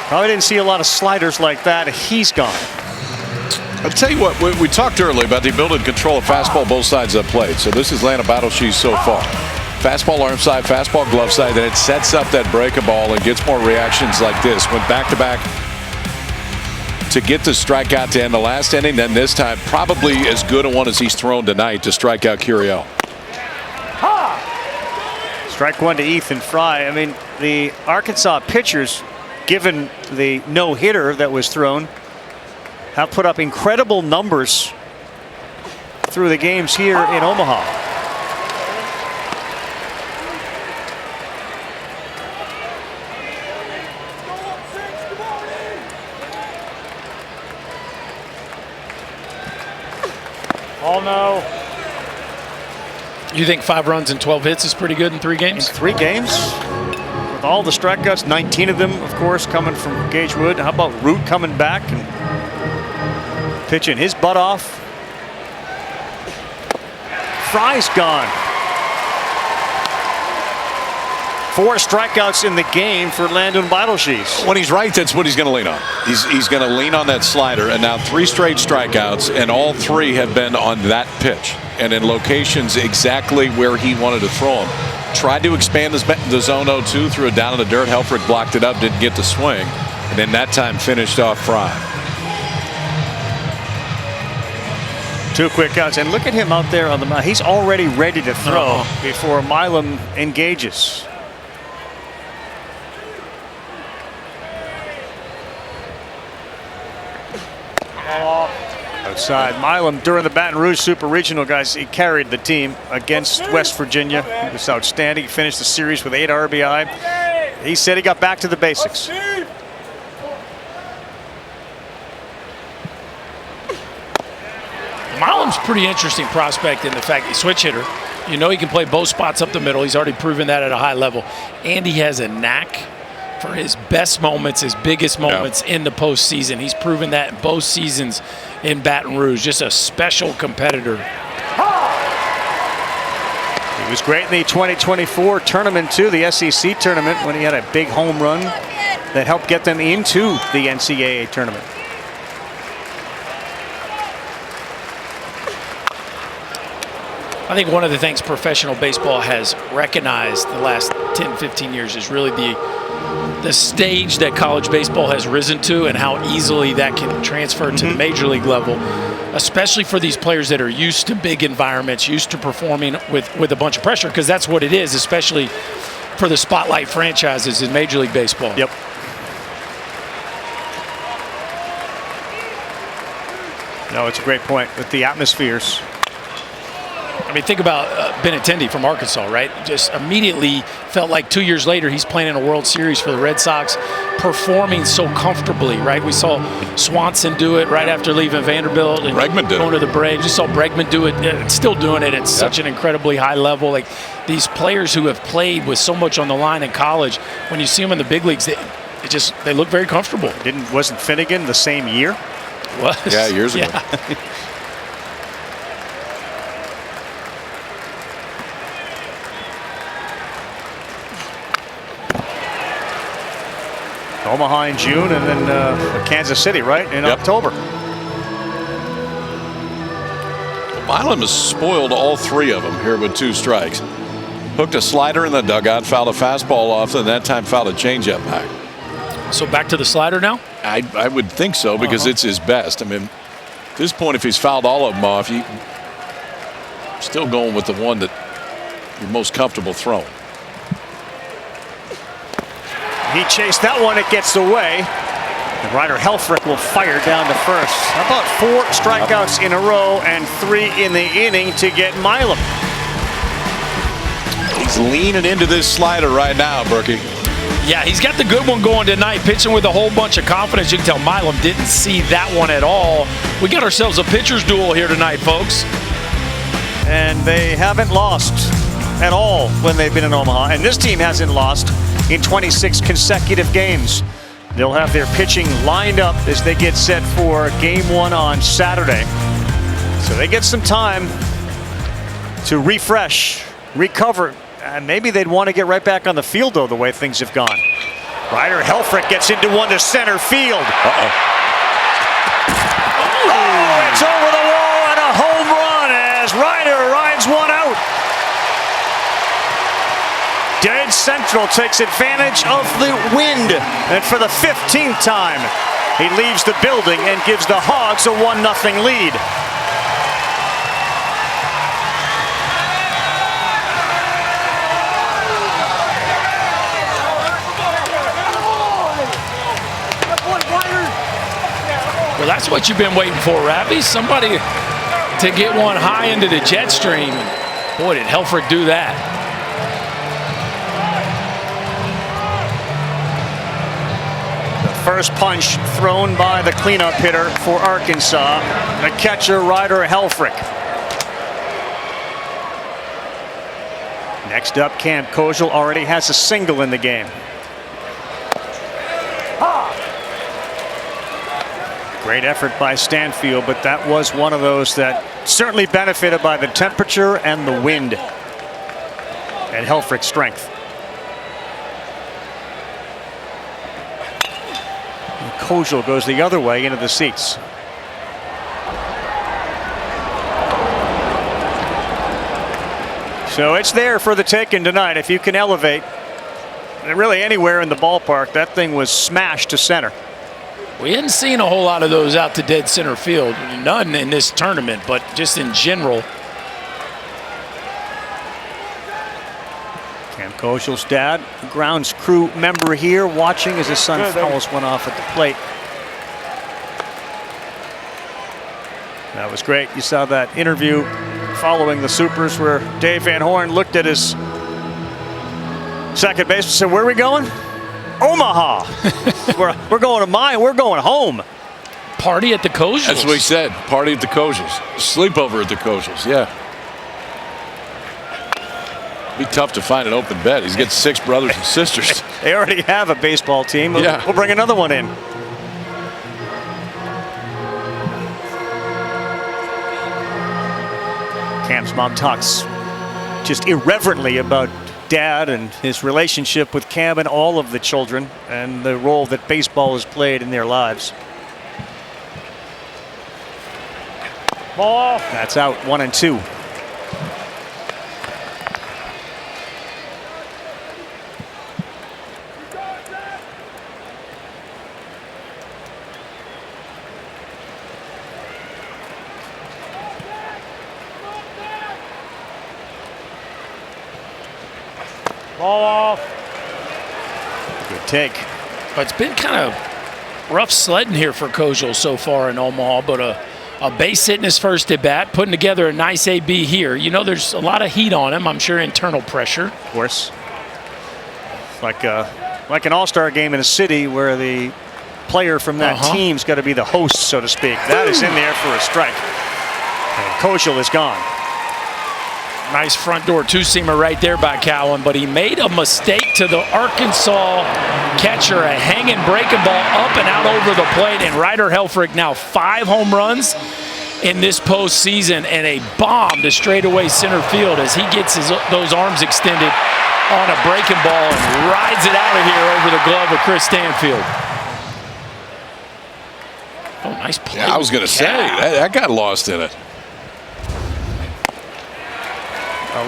Probably didn't see a lot of sliders like that. He's gone. I'll tell you what, we talked earlier about the ability to control a fastball both sides of the plate. So this is Atlanta Battle Shoes so far. Fastball arm side, fastball glove side, then it sets up that breaker ball and gets more reactions like this. Went back-to-back to get the strikeout to end the last inning. Then this time, probably as good a one as he's thrown tonight to strike out Curiel. Strike one to Ethan Fry. I mean, the Arkansas pitchers, given the no-hitter that was thrown, have put up incredible numbers through the games here in Omaha. Oh no. You think 5 runs and 12 hits is pretty good in 3 games? In 3 games? With all the strikeouts, 19 of them, of course, coming from Gage Wood. How about Root coming back and pitching his butt off? Fry's gone. 4 strikeouts in the game for Landon Beidelshees. When he's right, that's what he's going to lean on. He's going to lean on that slider, and now 3 straight strikeouts, and all 3 have been on that pitch and in locations exactly where he wanted to throw them. Tried to expand the zone 0-2, threw it down in the dirt. Helfrich blocked it up, didn't get the swing, and then that time finished off Fry. 2 quick outs, and look at him out there on the mound. He's already ready to throw before Milam engages. Outside. Milam, during the Baton Rouge Super Regional, guys, he carried the team against West Virginia. He was outstanding. He finished the series with 8 RBI. He said he got back to the basics. Milam's a pretty interesting prospect in the fact he's a switch hitter. You know he can play both spots up the middle. He's already proven that at a high level. And he has a knack for his best moments, his biggest moments in the postseason. He's proven that in both seasons in Baton Rouge. Just a special competitor. He was great in the 2024 tournament too, the SEC tournament, when he had a big home run that helped get them into the NCAA tournament. I think one of the things professional baseball has recognized the last 10, 15 years is really the stage that college baseball has risen to and how easily that can transfer to the major league level, especially for these players that are used to big environments, used to performing with a bunch of pressure, because that's what it is, especially for the spotlight franchises in Major League Baseball. Yep. No, it's a great point with the atmospheres. I mean, think about Benintendi from Arkansas, right? Just immediately felt like 2 years later he's playing in a World Series for the Red Sox, performing so comfortably, right? We saw Swanson do it right after leaving Vanderbilt and Bregman did going to the Braves. Just saw Bregman do it, still doing it at such an incredibly high level. Like these players who have played with so much on the line in college, when you see them in the big leagues, they look very comfortable. Wasn't Finnegan the same year? Was. Yeah, years ago. Omaha in June, and then Kansas City, right, in October. Milam has spoiled all 3 of them here with 2 strikes. Hooked a slider in the dugout, fouled a fastball off, and that time fouled a changeup back. So back to the slider now? I would think so, because it's his best. I mean, at this point, if he's fouled all of them off, you still going with the one that your most comfortable throwing. He chased that one. It gets away. And Ryder Helfrich will fire down to first. How about 4 strikeouts in a row and 3 in the inning to get Milam? He's leaning into this slider right now, Berkey. Yeah, he's got the good one going tonight, pitching with a whole bunch of confidence. You can tell Milam didn't see that one at all. We got ourselves a pitcher's duel here tonight, folks. And they haven't lost at all when they've been in Omaha. And this team hasn't lost in 26 consecutive games. They'll have their pitching lined up as they get set for game 1 on Saturday. So they get some time to refresh, recover. And maybe they'd want to get right back on the field, though, the way things have gone. Ryder Helfrich gets into one to center field. Oh, it's over the wall and a home run as Ryder rides one out. Dead Central takes advantage of the wind. And for the 15th time, he leaves the building and gives the Hogs a 1-0 lead. Well, that's what you've been waiting for, Rappy. Somebody to get one high into the jet stream. Boy, did Helfrich do that. The first punch thrown by the cleanup hitter for Arkansas, the catcher Ryder Helfrich. Next up, Cam Kojal already has a single in the game. Great effort by Stanfield, but that was one of those that certainly benefited by the temperature and the wind and Helfrich's strength. And Kojal goes the other way into the seats. So it's there for the taking tonight. If you can elevate really anywhere in the ballpark, that thing was smashed to center. We hadn't seen a whole lot of those out to dead center field. None in this tournament, but just in general. Cam Kojal's dad, grounds crew member here, watching as his son fouls one off at the plate. That was great. You saw that interview following the Supers where Dave Van Horn looked at his second baseman and said, "Where are we going?" Omaha. we're going to mine. We're going home. Party at the Kojals. That's what he said. Party at the Kojals. Sleepover at the Kojals. Yeah. Be tough to find an open bed. He's got 6 brothers and sisters. They already have a baseball team. Yeah. We'll bring another one in. Cam's mom talks just irreverently about Dad and his relationship with Cam and all of the children and the role that baseball has played in their lives. Ball. That's out, 1-2. Ball off. Good take. But it's been kind of rough sledding here for Kojal so far in Omaha, but a base hit in his first at bat, putting together a nice AB here. You know, there's a lot of heat on him. I'm sure internal pressure. Of course. Like an all-star game in a city where the player from that team's got to be the host, so to speak. That is in there for a strike. And Kojal is gone. Nice front door two-seamer right there by Cowan, but he made a mistake to the Arkansas catcher, a hanging breaking ball up and out over the plate, and Ryder Helfrich now 5 home runs in this postseason and a bomb to straightaway center field as he gets those arms extended on a breaking ball and rides it out of here over the glove of Chris Stanfield. Oh, nice play. Yeah, I was going to say, that got lost in it.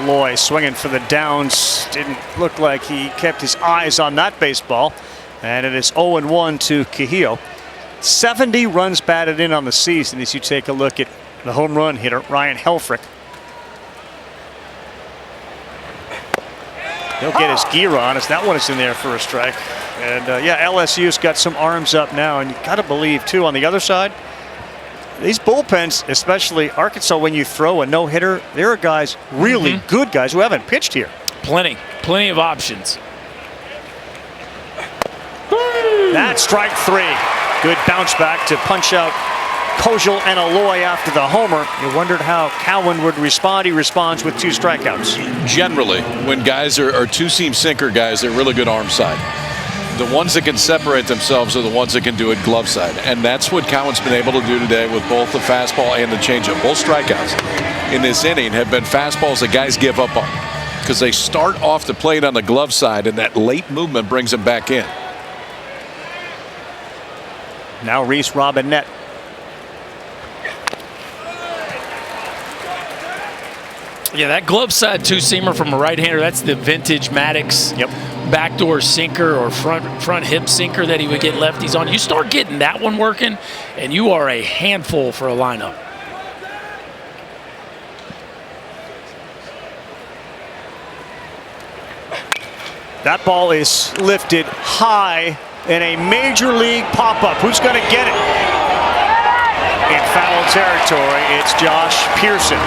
Loy swinging for the downs. Didn't look like he kept his eyes on that baseball. And it is 0-1 to Cahillo. 70 runs batted in on the season as you take a look at the home run hitter, Ryan Helfrich. He'll get his gear on as that one is in there for a strike. And yeah, LSU's got some arms up now, and you got to believe too on the other side, these bullpens, especially Arkansas, when you throw a no-hitter, there are guys, really good guys who haven't pitched here. Plenty of options. That's strike 3. Good bounce back to punch out Kojal and Aloy after the homer. You wondered how Cowan would respond. He responds with 2 strikeouts. Generally, when guys are two-seam sinker guys, they're really good arm side. The ones that can separate themselves are the ones that can do it glove side. And that's what Cowan's been able to do today with both the fastball and the changeup. Both strikeouts in this inning have been fastballs that guys give up on because they start off the plate on the glove side, and that late movement brings them back in. Now Reese Robinette. Yeah, that glove side two-seamer from a right-hander, that's the vintage Maddox backdoor sinker or front hip sinker that he would get lefties on. You start getting that one working, and you are a handful for a lineup. That ball is lifted high in a major league pop-up. Who's going to get it? In foul territory, it's Josh Pearson.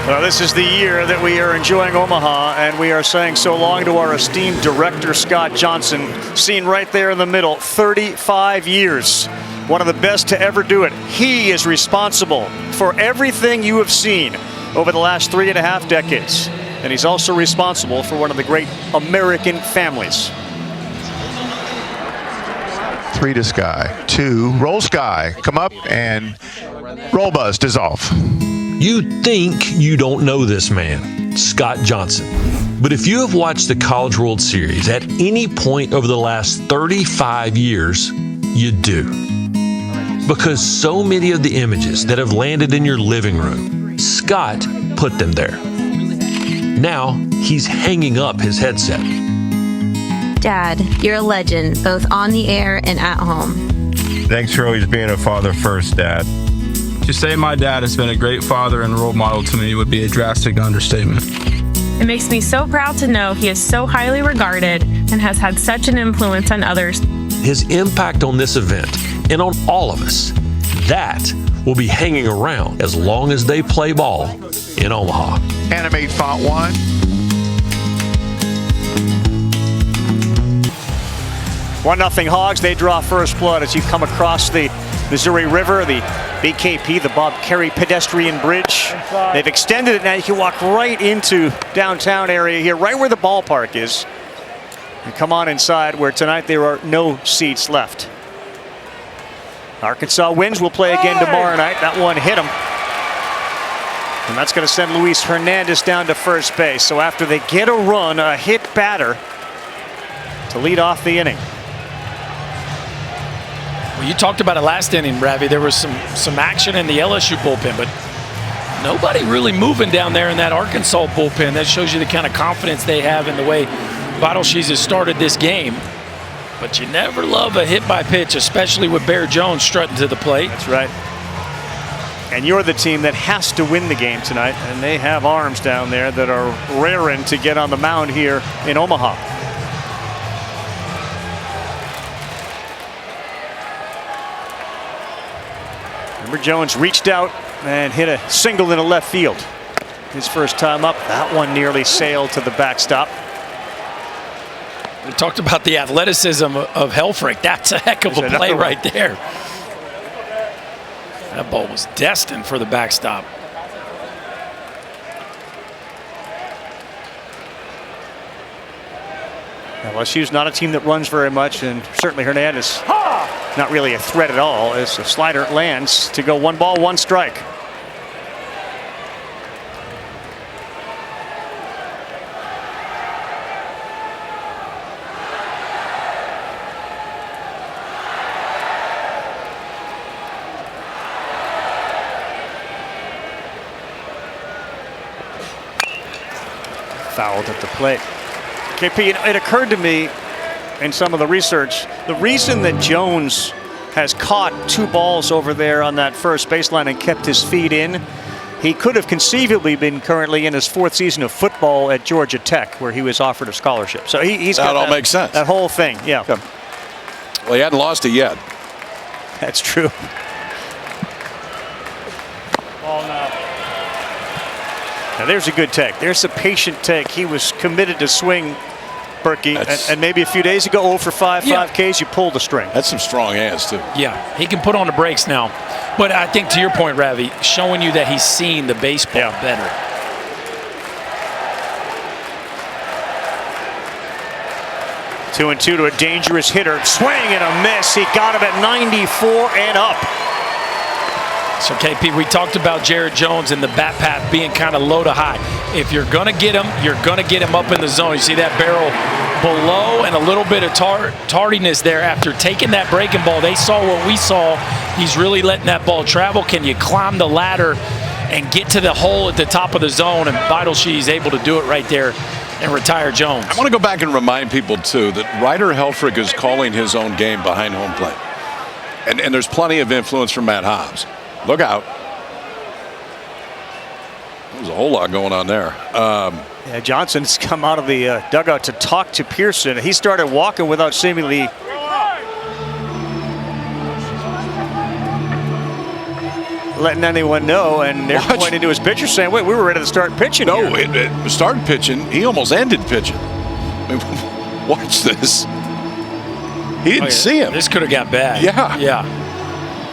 Well, this is the year that we are enjoying Omaha, and we are saying so long to our esteemed director, Scott Johnson, seen right there in the middle, 35 years. One of the best to ever do it. He is responsible for everything you have seen over the last 3.5 decades. And he's also responsible for one of the great American families. 3 to Sky, 2, roll Sky, come up, and roll bust is off. You think you don't know this man, Scott Johnson. But if you have watched the College World Series at any point over the last 35 years, you do. Because so many of the images that have landed in your living room, Scott put them there. Now, he's hanging up his headset. Dad, you're a legend, both on the air and at home. Thanks for always being a father first, Dad. To say my dad has been a great father and role model to me would be a drastic understatement. It makes me so proud to know he is so highly regarded and has had such an influence on others. His impact on this event and on all of us, that will be hanging around as long as they play ball in Omaha. Animate font 1. One 0 Hogs. They draw first blood as you come across the Missouri River, the BKP, the Bob Carey Pedestrian Bridge. They've extended it now. You can walk right into downtown area here, right where the ballpark is. And come on inside where tonight there are no seats left. Arkansas wins. Will play again tomorrow night. That one hit him. And that's going to send Luis Hernandez down to first base. So after they get a run, a hit batter to lead off the inning. Well, you talked about it last inning, Ravi. There was some action in the LSU bullpen, but nobody really moving down there in that Arkansas bullpen. That shows you the kind of confidence they have in the way Vital-Shees has started this game. But you never love a hit by pitch, especially with Bear Jones strutting to the plate. That's right. And you're the team that has to win the game tonight, and they have arms down there that are raring to get on the mound here in Omaha. Remember, Jones reached out and hit a single into left field. His first time up, that one nearly sailed to the backstop. We talked about the athleticism of Helfrich. That's a heck of a play right there. That ball was destined for the backstop. LSU's not a team that runs very much, and certainly Hernandez not really a threat at all as the slider lands to go 1 ball, 1 strike. Fouled at the plate. KP, it occurred to me in some of the research, the reason that Jones has caught 2 balls over there on that first baseline and kept his feet in he could have conceivably been currently in his 4th season of football at Georgia Tech, where he was offered a scholarship. So he's got that all makes sense. That whole thing, yeah. Well, he hadn't lost it yet. That's true. Ball now. Now there's a good take. There's a patient take. He was committed to swing, Berkey, and maybe a few days ago, 0 for 5, 5Ks, you pulled the string. That's some strong hands, too. Yeah, he can put on the brakes now. But I think, to your point, Ravi, showing you that he's seen the baseball better. Two and two to a dangerous hitter. Swing and a miss. He got him at 94 and up. So, KP, we talked about Jared Jones and the bat path being kind of low to high. If you're going to get him, you're going to get him up in the zone. You see that barrel below and a little bit of tardiness there after taking that breaking ball. They saw what we saw. He's really letting that ball travel. Can you climb the ladder and get to the hole at the top of the zone? And Vitalshi is able to do it right there and retire Jones. I want to go back and remind people, too, that Ryder Helfrich is calling his own game behind home plate. And there's plenty of influence from Matt Hobbs. Look out. There's a whole lot going on there. Yeah, Johnson's come out of the dugout to talk to Pearson. He started walking without seemingly letting anyone know, and they're pointing to his pitcher saying, wait, we were ready to start pitching. No, it started pitching. He almost ended pitching. I mean, watch this. He didn't see him. This could have got bad. Yeah. Yeah.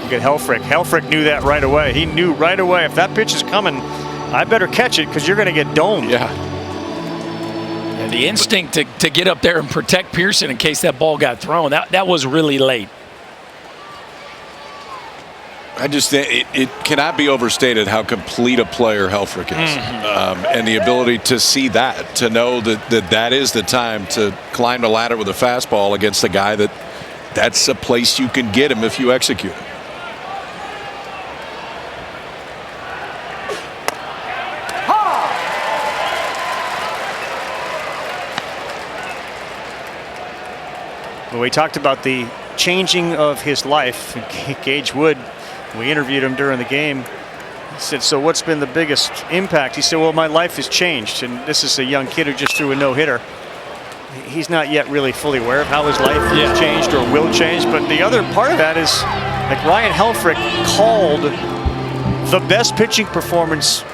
Look at Helfrich. Helfrich knew that right away. He knew right away, if that pitch is coming, I better catch it because you're going to get domed. Yeah. And the instinct to get up there and protect Pearson in case that ball got thrown, that was really late. I just think it cannot be overstated how complete a player Helfrich is. And the ability to see that, to know that is the time to climb the ladder with a fastball against a guy that's a place you can get him if you execute it. Well, we talked about the changing of his life. Gage Wood, we interviewed him during the game. He said, so what's been the biggest impact? He said, well, my life has changed. And this is a young kid who just threw a no-hitter. He's not yet really fully aware of how his life has changed or will change. But the other part of that is, like, Ryan Helfrich called the best pitching performance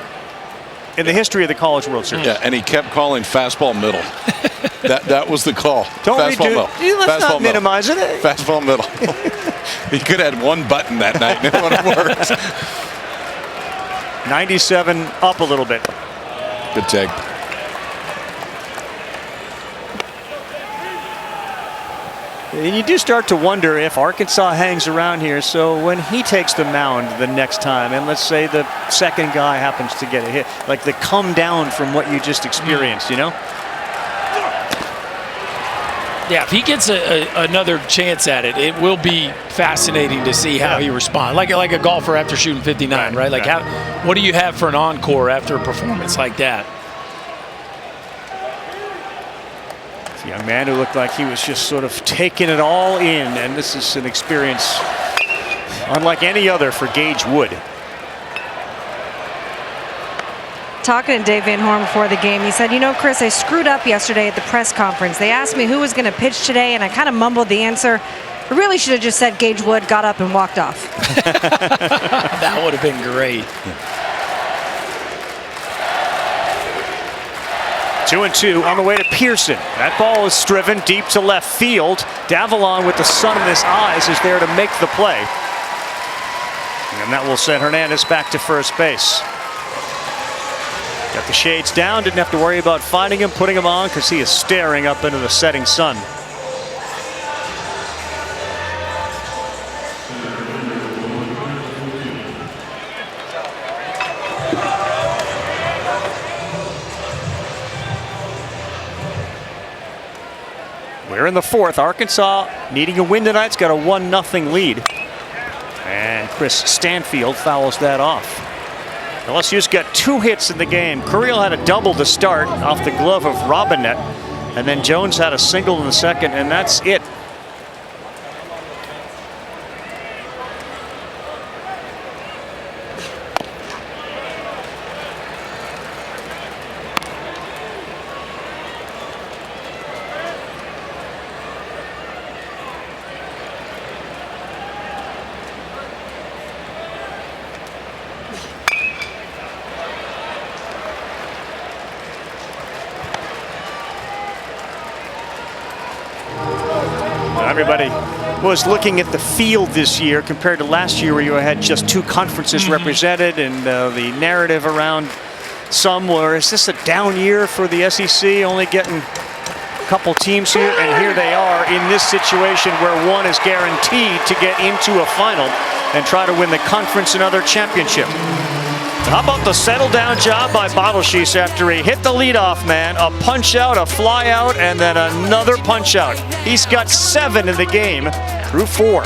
in the history of the College World Series. Yeah, and he kept calling fastball middle. that was the call. Let's not minimize it. Fastball middle. He could have had one button that night and it would have worked. 97 up a little bit. Good take. And you do start to wonder if Arkansas hangs around here. So when he takes the mound the next time, and let's say the second guy happens to get a hit, like the come down from what you just experienced, you know? Yeah, if he gets another chance at it, it will be fascinating to see how he responds. Like a golfer after shooting 59, right? Like, what do you have for an encore after a performance like that? A young man who looked like he was just sort of taking it all in, and this is an experience unlike any other for Gage Wood. Talking to Dave Van Horn before the game, he said, you know, Chris, I screwed up yesterday at the press conference. They asked me who was going to pitch today, and I kind of mumbled the answer. I really should have just said Gage Wood, got up and walked off. That would have been great. 2-2 on the way to Pearson. That ball is driven deep to left field. Davalon, with the sun in his eyes, is there to make the play. And that will send Hernandez back to first base. Got the shades down, didn't have to worry about finding him, putting him on, because he is staring up into the setting sun. We're in the fourth. Arkansas needing a win tonight. It's got a 1-0 lead. And Chris Stanfield fouls that off. LSU's got 2 hits in the game. Curiel had a double to start off the glove of Robinette. And then Jones had a single in the second, and that's it. Everybody was looking at the field this year compared to last year where you had just 2 conferences represented, and the narrative around some were, is this a down year for the SEC, only getting a couple teams here? And here they are in this situation where one is guaranteed to get into a final and try to win the conference and other championship. How about the settle down job by Bottleshees after he hit the leadoff man, a punch out, a fly out, and then another punch out. He's got 7 in the game through 4.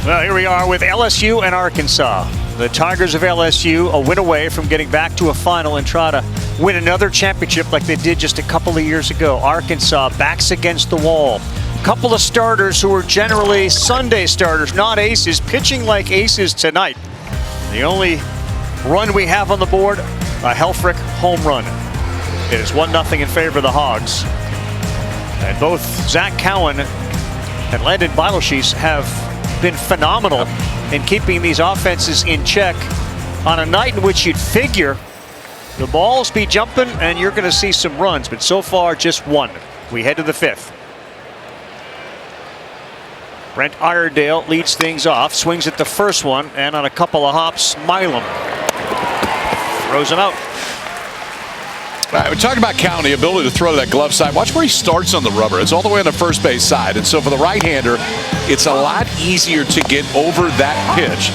Well, here we are with LSU and Arkansas. The Tigers of LSU a win away from getting back to a final and try to win another championship like they did just a couple of years ago. Arkansas backs against the wall. A couple of starters who are generally Sunday starters, not aces, pitching like aces tonight. The only run we have on the board, a Helfrich home run. It is 1-0 in favor of the Hogs. And both Zach Cowan and Landon Bottleshees have been phenomenal in keeping these offenses in check on a night in which you'd figure the balls be jumping and you're going to see some runs, but so far just 1. We head to the 5th. Brent Iredale leads things off, swings at the first one, and on a couple of hops, Milam throws him out. We talked about Cowan, the ability to throw that glove side. Watch where he starts on the rubber. It's all the way on the first base side. And so for the right-hander, it's a lot easier to get over that pitch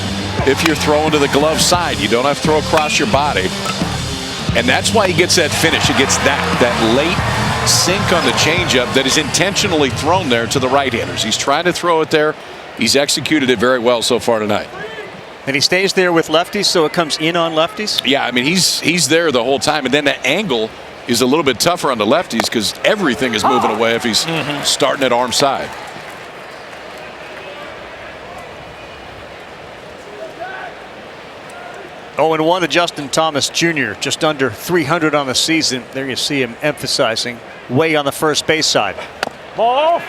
if you're throwing to the glove side. You don't have to throw across your body. And that's why he gets that finish. He gets that late sink on the changeup that is intentionally thrown there to the right-handers. He's trying to throw it there. He's executed it very well so far tonight. And he stays there with lefties, so it comes in on lefties? Yeah, I mean, he's there the whole time. And then the angle is a little bit tougher on the lefties because everything is moving away if he's starting at arm side. Oh, and 1 to Justin Thomas Jr., just under 300 on the season. There you see him emphasizing way on the first base side. Ball.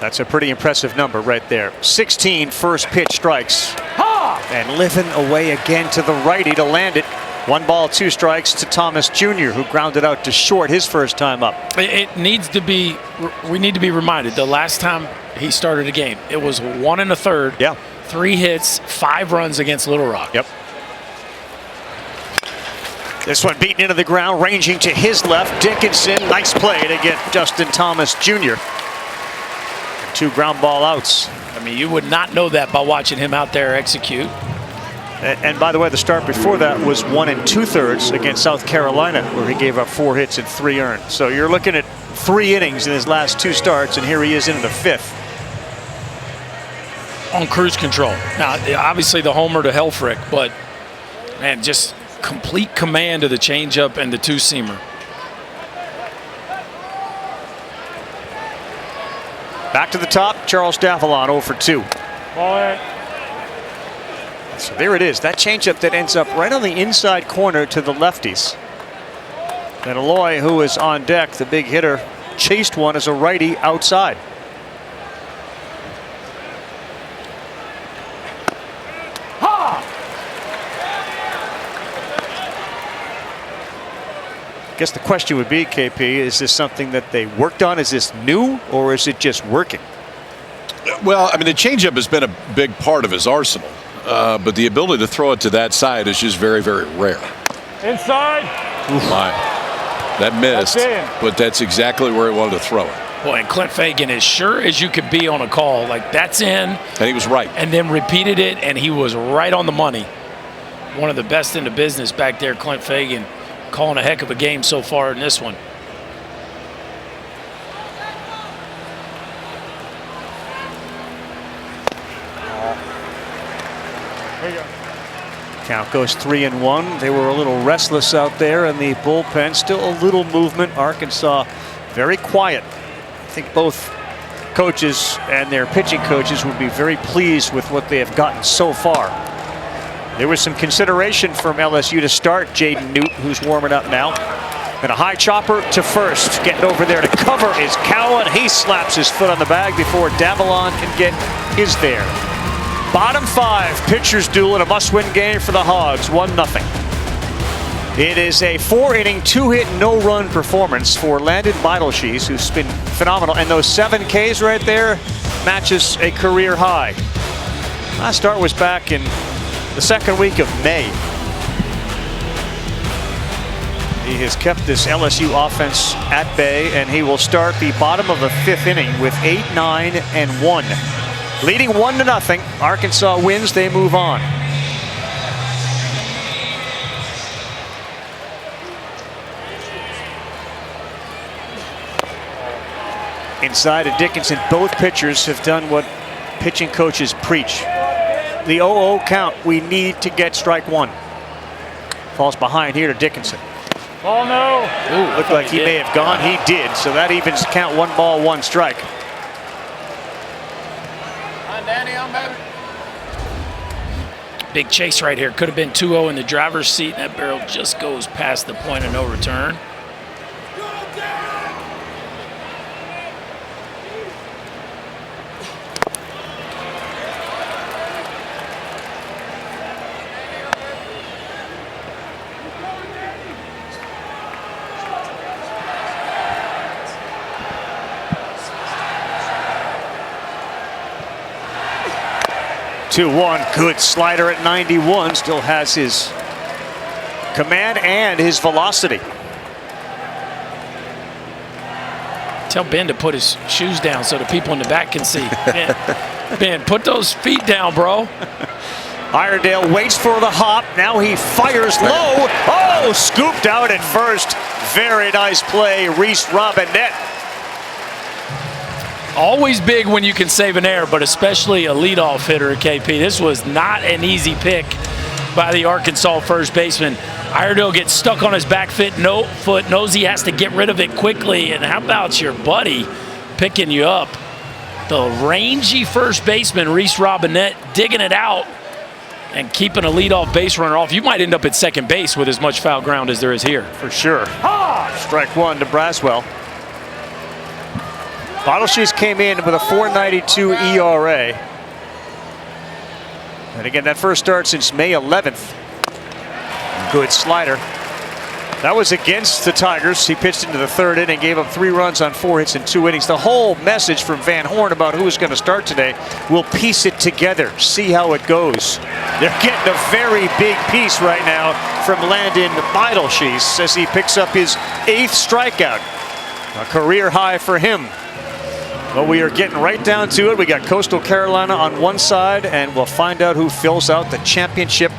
That's a pretty impressive number right there. 16 first pitch strikes. And living away again to the righty to land it. 1 ball, 2 strikes to Thomas Jr., who grounded out to short his first time up. It needs to be, we need to be reminded, the last time he started a game, it was 1 1/3. Yeah. 3 hits, 5 runs against Little Rock. Yep. This one beaten into the ground, ranging to his left. Dickinson, nice play to get Justin Thomas Jr. 2 ground ball outs. I mean, you would not know that by watching him out there execute. And by the way, the start before that was 1 2/3 against South Carolina, where he gave up 4 hits and 3 earned. So you're looking at 3 innings in his last 2 starts, and here he is in the 5th. On cruise control. Now, obviously the homer to Helfrich, but man, just complete command of the changeup and the 2-seamer. Back to the top, Charles Davalon 0 for 2. Ball. So there it is, that changeup that ends up right on the inside corner to the lefties. And Aloy, who is on deck, the big hitter, chased one as a righty outside. I guess the question would be, KP, is this something that they worked on? Is this new, or is it just working? Well, I mean, the changeup has been a big part of his arsenal, but the ability to throw it to that side is just very, very rare. Inside. My, that missed, but that's exactly where he wanted to throw it. Boy, and Clint Fagan, as sure as you could be on a call, like that's in. And he was right. And then repeated it, and he was right on the money. One of the best in the business back there, Clint Fagan, calling a heck of a game so far in this one. Count goes 3-1. They were a little restless out there in the bullpen. Still a little movement. Arkansas very quiet. I think both coaches and their pitching coaches would be very pleased with what they have gotten so far. There was some consideration from LSU to start Jaden Newt, who's warming up now. And a high chopper to first. Getting over there to cover is Cowan. He slaps his foot on the bag before Davalon can get his there. Bottom 5, pitchers duel in a must-win game for the Hogs, 1-0. It is a 4-inning, 2-hit, no-run performance for Landon Beidelshees, who's been phenomenal. And those 7 Ks right there matches a career high. Last start was back in the second week of May. He has kept this LSU offense at bay, and he will start the bottom of the 5th inning with 8, 9, and 1. Leading 1-0. Arkansas wins, they move on. Inside to Dickinson, both pitchers have done what pitching coaches preach. The 0-0 count, we need to get strike 1. Falls behind here to Dickinson. Oh no! Ooh, looked like he may have gone. He did, so that evens count 1 ball, 1 strike. Big chase right here. Could have been 2-0 in the driver's seat. That barrel just goes past the point of no return. Good slider at 91. Still has his command and his velocity. Tell Ben to put his shoes down so the people in the back can see. Ben, put those feet down, bro. Iredale waits for the hop. Now he fires low. Oh, scooped out at first. Very nice play, Reese Robinette. Always big when you can save an error, but especially a leadoff hitter at KP. This was not an easy pick by the Arkansas first baseman. Iredale gets stuck on his back foot, knows he has to get rid of it quickly. And how about your buddy picking you up? The rangy first baseman, Reese Robinette, digging it out and keeping a leadoff base runner off. You might end up at second base with as much foul ground as there is here. For sure. Strike 1 to Braswell. Beidelshees came in with a 4.92 ERA. And again, that first start since May 11th. Good slider. That was against the Tigers. He pitched into the 3rd inning, gave up 3 runs on 4 hits in 2 innings. The whole message from Van Horn about who is going to start today, we'll piece it together, see how it goes. They're getting a very big piece right now from Landon Beidelshees as he picks up his 8th strikeout. A career high for him. Well, we are getting right down to it. We got Coastal Carolina on one side, and we'll find out who fills out the championship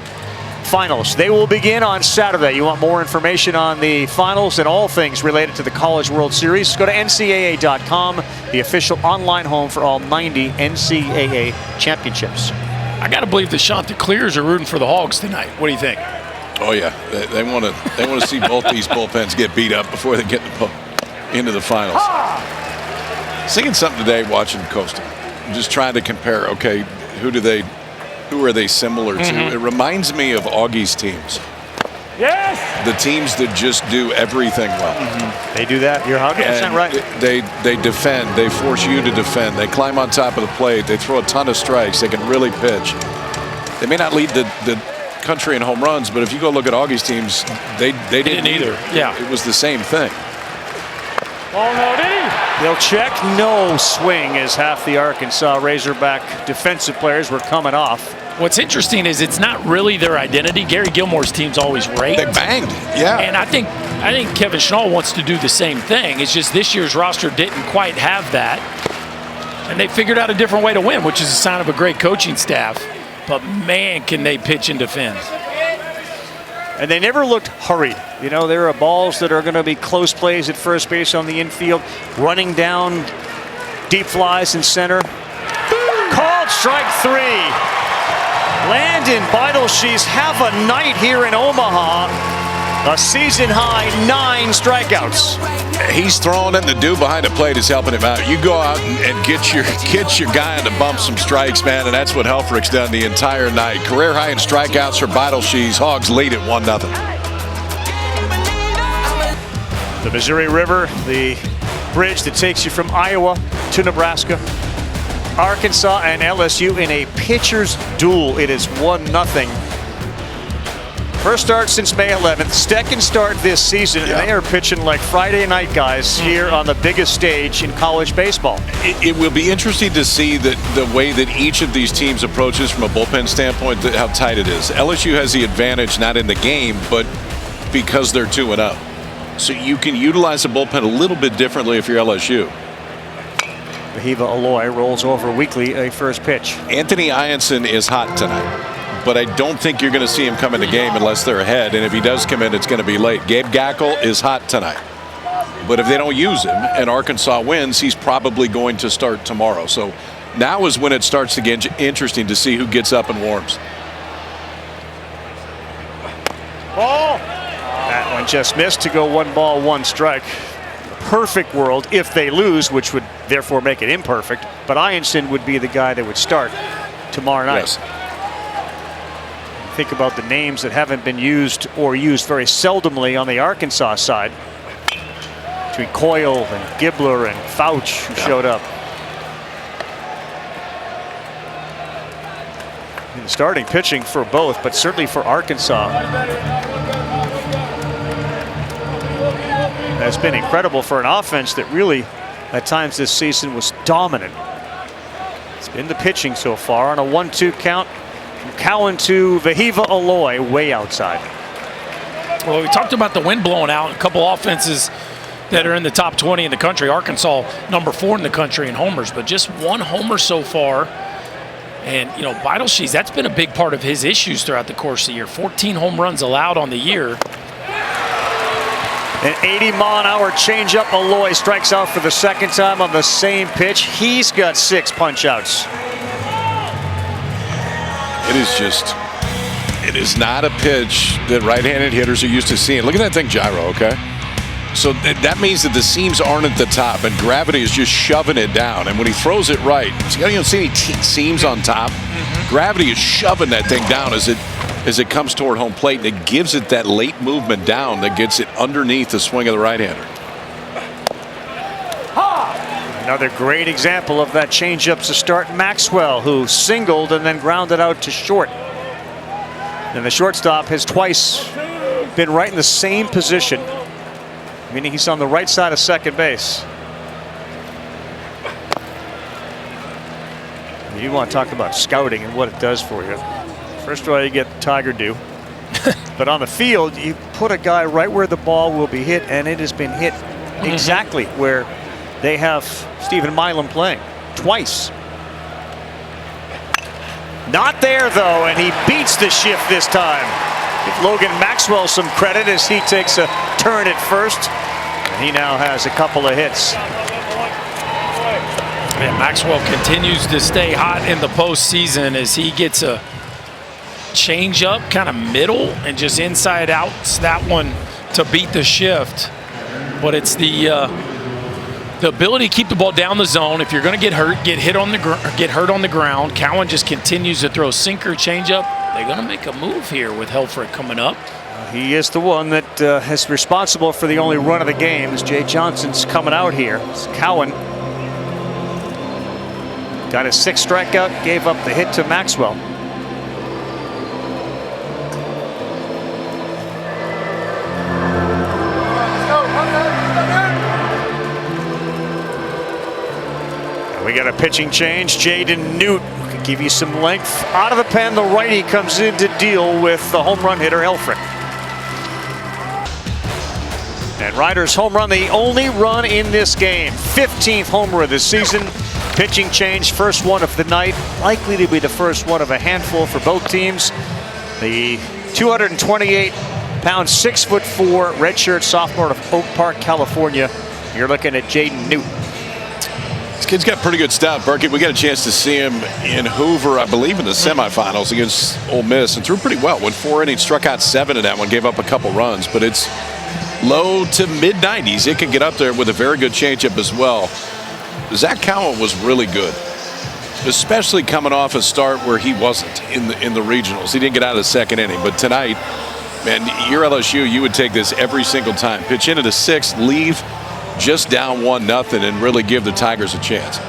finals. They will begin on Saturday. You want more information on the finals and all things related to the College World Series? Go to NCAA.com, the official online home for all 90 NCAA championships. I got to believe the Chanticleers are rooting for the Hogs tonight. What do you think? Oh yeah, they want to see both these bullpens get beat up before they get into the finals. Seeing something today watching Coastal, just trying to compare. Okay, who are they similar to? It reminds me of Augie's teams. Yes. The teams that just do everything well. They do that. You're 100% right. They defend. They force you to defend. They climb on top of the plate. They throw a ton of strikes. They can really pitch. They may not lead the country in home runs, but if you go look at Augie's teams, they didn't either. Yeah, it was the same thing. Oh no, did he? They'll check. No swing as half the Arkansas Razorback defensive players were coming off. What's interesting is it's not really their identity. Gary Gilmore's team's always raked. They banged, yeah. And I think Kevin Schnall wants to do the same thing. It's just this year's roster didn't quite have that. And they figured out a different way to win, which is a sign of a great coaching staff. But man, can they pitch and defend. And they never looked hurried. You know, there are balls that are going to be close plays at first base on the infield, running down deep flies in center. Called strike 3. Landon Beidelshees have a night here in Omaha. A season high 9 strikeouts. He's throwing it, and the dude behind the plate is helping him out. You go out and get your guy to bump some strikes, man, and that's what Helfrich's done the entire night. Career high in strikeouts for Beidelshees. Hogs lead at 1-0. The Missouri River, the bridge that takes you from Iowa to Nebraska. Arkansas and LSU in a pitcher's duel. It is 1-0. First start since May 11th, second start this season, and they are pitching like Friday night guys here on the biggest stage in college baseball. It will be interesting to see the way that each of these teams approaches from a bullpen standpoint, how tight it is. LSU has the advantage not in the game, but because they're 2-0. So you can utilize the bullpen a little bit differently if you're LSU. Vahiva Aloy rolls over weakly, a first pitch. Anthony Ianson is hot tonight, but I don't think you're going to see him come in the game unless they're ahead, and if he does come in, it's going to be late. Gabe Gackle is hot tonight, but if they don't use him and Arkansas wins, he's probably going to start tomorrow. So now is when it starts to get interesting to see who gets up and warms. Ball. That one just missed to go 1 ball, 1 strike. Perfect world if they lose, which would therefore make it imperfect, but Ianson would be the guy that would start tomorrow night. Yes. Think about the names that haven't been used or used very seldomly on the Arkansas side, between Coyle and Gibbler and Fouch, who showed up. And starting pitching for both, but certainly for Arkansas has been incredible for an offense that really at times this season was dominant. It's been the pitching so far on a 1-2 count from Cowan to Vahiva Aloy, way outside. Well, we talked about the wind blowing out, a couple offenses that are in the top 20 in the country. Arkansas number 4 in the country in homers, but just 1 homer so far. And you know, Beidelshees, that's been a big part of his issues throughout the course of the year. 14 home runs allowed on the year. An 80-mile-an-hour changeup. Aloy strikes out for the second time on the same pitch. He's got 6 punch-outs. It is not a pitch that right-handed hitters are used to seeing. Look at that thing gyro, okay? So that means that the seams aren't at the top, and gravity is just shoving it down. And when he throws it right, you don't see any seams on top. Gravity is shoving that thing down as it comes toward home plate, and it gives it that late movement down that gets it underneath the swing of the right-hander. Another great example of that changeup to start Maxwell, who singled and then grounded out to short. And the shortstop has twice been right in the same position, meaning he's on the right side of second base. You want to talk about scouting and what it does for you. First of all, you get Tiger Dew. But on the field, you put a guy right where the ball will be hit, and it has been hit exactly where they have Stephen Milam playing, twice. Not there, though, and he beats the shift this time. Give Logan Maxwell some credit as he takes a turn at first. And he now has a couple of hits. Man, Maxwell continues to stay hot in the postseason as he gets a change up kind of middle and just inside out that one to beat the shift. But it's the ability to keep the ball down the zone. If you're going to get hurt, get hurt on the ground. Cowan just continues to throw sinker, change up. They're going to make a move here with Helfrich coming up. He is the one that is responsible for the only run of the game as Jay Johnson's coming out here. It's Cowan got his 6th strikeout, gave up the hit to Maxwell. We got a pitching change. Jaden Newt can give you some length out of the pen. The righty comes in to deal with the home run hitter Helfrich. And Ryder's home run, the only run in this game. 15th homer of the season. Pitching change, first one of the night. Likely to be the first one of a handful for both teams. The 228-pound, 6'4" redshirt sophomore of Oak Park, California. You're looking at Jaden Newt. This kid's got pretty good stuff, Berkey. We got a chance to see him in Hoover, I believe, in the semifinals against Ole Miss, and threw pretty well. Went 4 innings, struck out 7 in that one, gave up a couple runs, but it's low to mid-90s. It can get up there with a very good changeup as well. Zach Cowan was really good, especially coming off a start where he wasn't in the regionals. He didn't get out of the 2nd inning, but tonight Man, you're LSU, you would take this every single time. Pitch into the 6th, leave just down 1-0, and really give the Tigers a chance.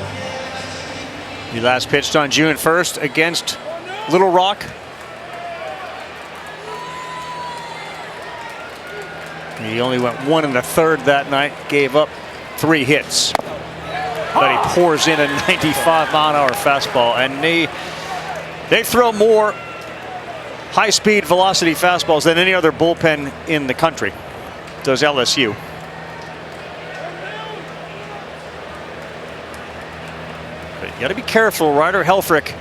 He last pitched on June 1st against Little Rock. He only went 1 1/3 that night, gave up 3 hits. But he pours in a 95-mile-an-hour fastball, and they throw more high-speed velocity fastballs than any other bullpen in the country. Does LSU. But you got to be careful. Ryder Helfrich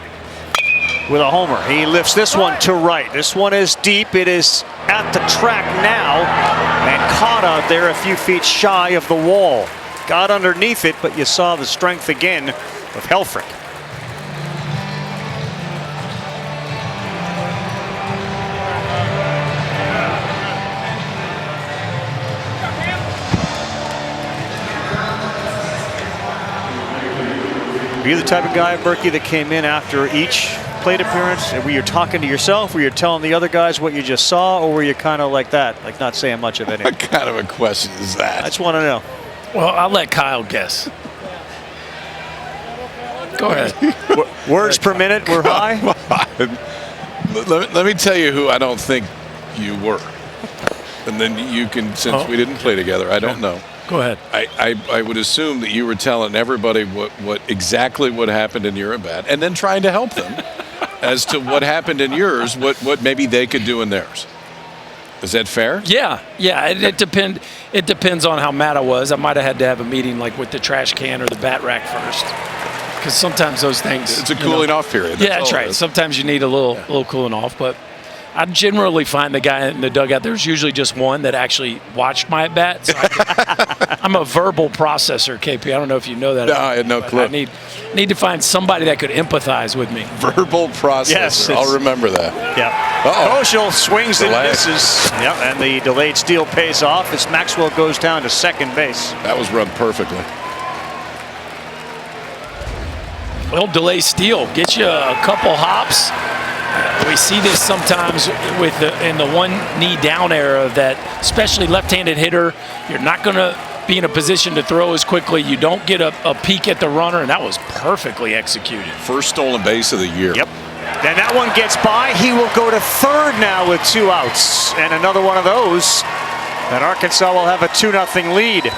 with a homer. He lifts this one to right. This one is deep. It is at the track now and caught out there a few feet shy of the wall. Got underneath it, but you saw the strength again of Helfrich. Are you the type of guy, Berkey, that came in after each plate appearance? Were you talking to yourself? Were you telling the other guys what you just saw? Or were you kind of like that, like not saying much of anything? What kind of a question is that? I just want to know. Well, I'll let Kyle guess. Go ahead. Words per minute were high? Let me tell you who I don't think you were. And then you can, since we didn't play together, I don't know. Go ahead. I would assume that you were telling everybody what exactly what happened in your at-bat, and then trying to help them as to what happened in yours, what maybe they could do in theirs. Is that fair? Yeah. It depends on how mad I was. I might have had to have a meeting like with the trash can or the bat rack first, because sometimes those things. It's a cooling off period. That's right. Sometimes you need a little cooling off, but I generally find the guy in the dugout, there's usually just one that actually watched my at-bat. So I'm a verbal processor, KP. I don't know if you know that. No, I had no clue. I need to find somebody that could empathize with me. Verbal processor. Yes, I'll remember that. Yeah. Koschel swings and misses. Yep, and the delayed steal pays off as Maxwell goes down to second base. That was run perfectly. Well, delay steal. Get you a couple hops. We see this sometimes in the one knee down era, that especially left-handed hitter, you're not going to be in a position to throw as quickly. You don't get a peek at the runner, and that was perfectly executed. First stolen base of the year. Yep. Then that one gets by. He will go to third now with 2 outs. And another one of those. And Arkansas will have a 2-0 lead.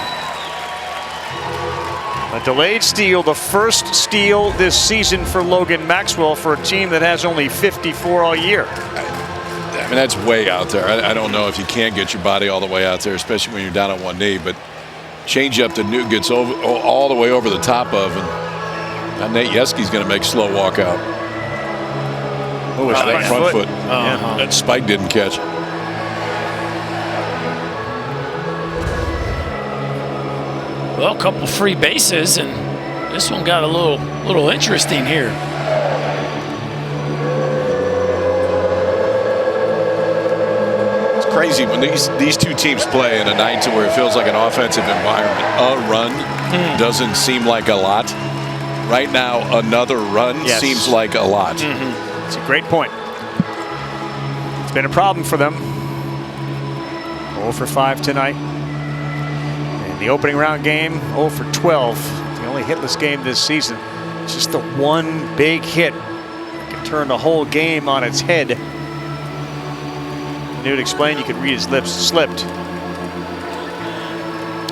A delayed steal, the first steal this season for Logan Maxwell for a team that has only 54 all year. I mean, that's way out there. I don't know if you can get your body all the way out there, especially when you're down on one knee. But change up that Newt gets all the way over the top of, and Nate Yeski's going to make slow walk out. Oh, that front foot. That spike didn't catch. Well, a couple free bases, and this one got a little interesting here. It's crazy when these two teams play in a night to where it feels like an offensive environment. A run doesn't seem like a lot. Right now, another run seems like a lot. It's a great point. It's been a problem for them. 0 for 5 tonight. The opening round game, 0 for 12. The only hitless game this season. It's just the one big hit that can turn the whole game on its head. Newt explained, you could read his lips, slipped.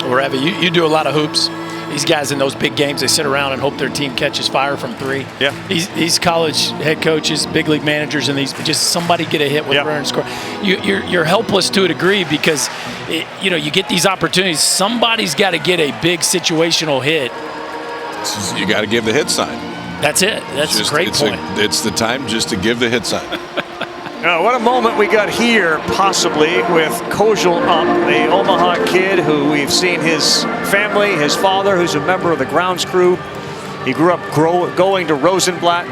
Well, Ravi, you do a lot of hoops. These guys in those big games, they sit around and hope their team catches fire from 3. Yeah. These college head coaches, big league managers, and these just somebody get a hit with a runner and score. You're helpless to a degree because you get these opportunities. Somebody's got to get a big situational hit. You got to give the hit sign. That's it. That's a great point. It's the time just to give the hit sign. What a moment we got here, possibly, with Koschel up, the Omaha kid who we've seen his family, his father, who's a member of the grounds crew. He grew up going to Rosenblatt,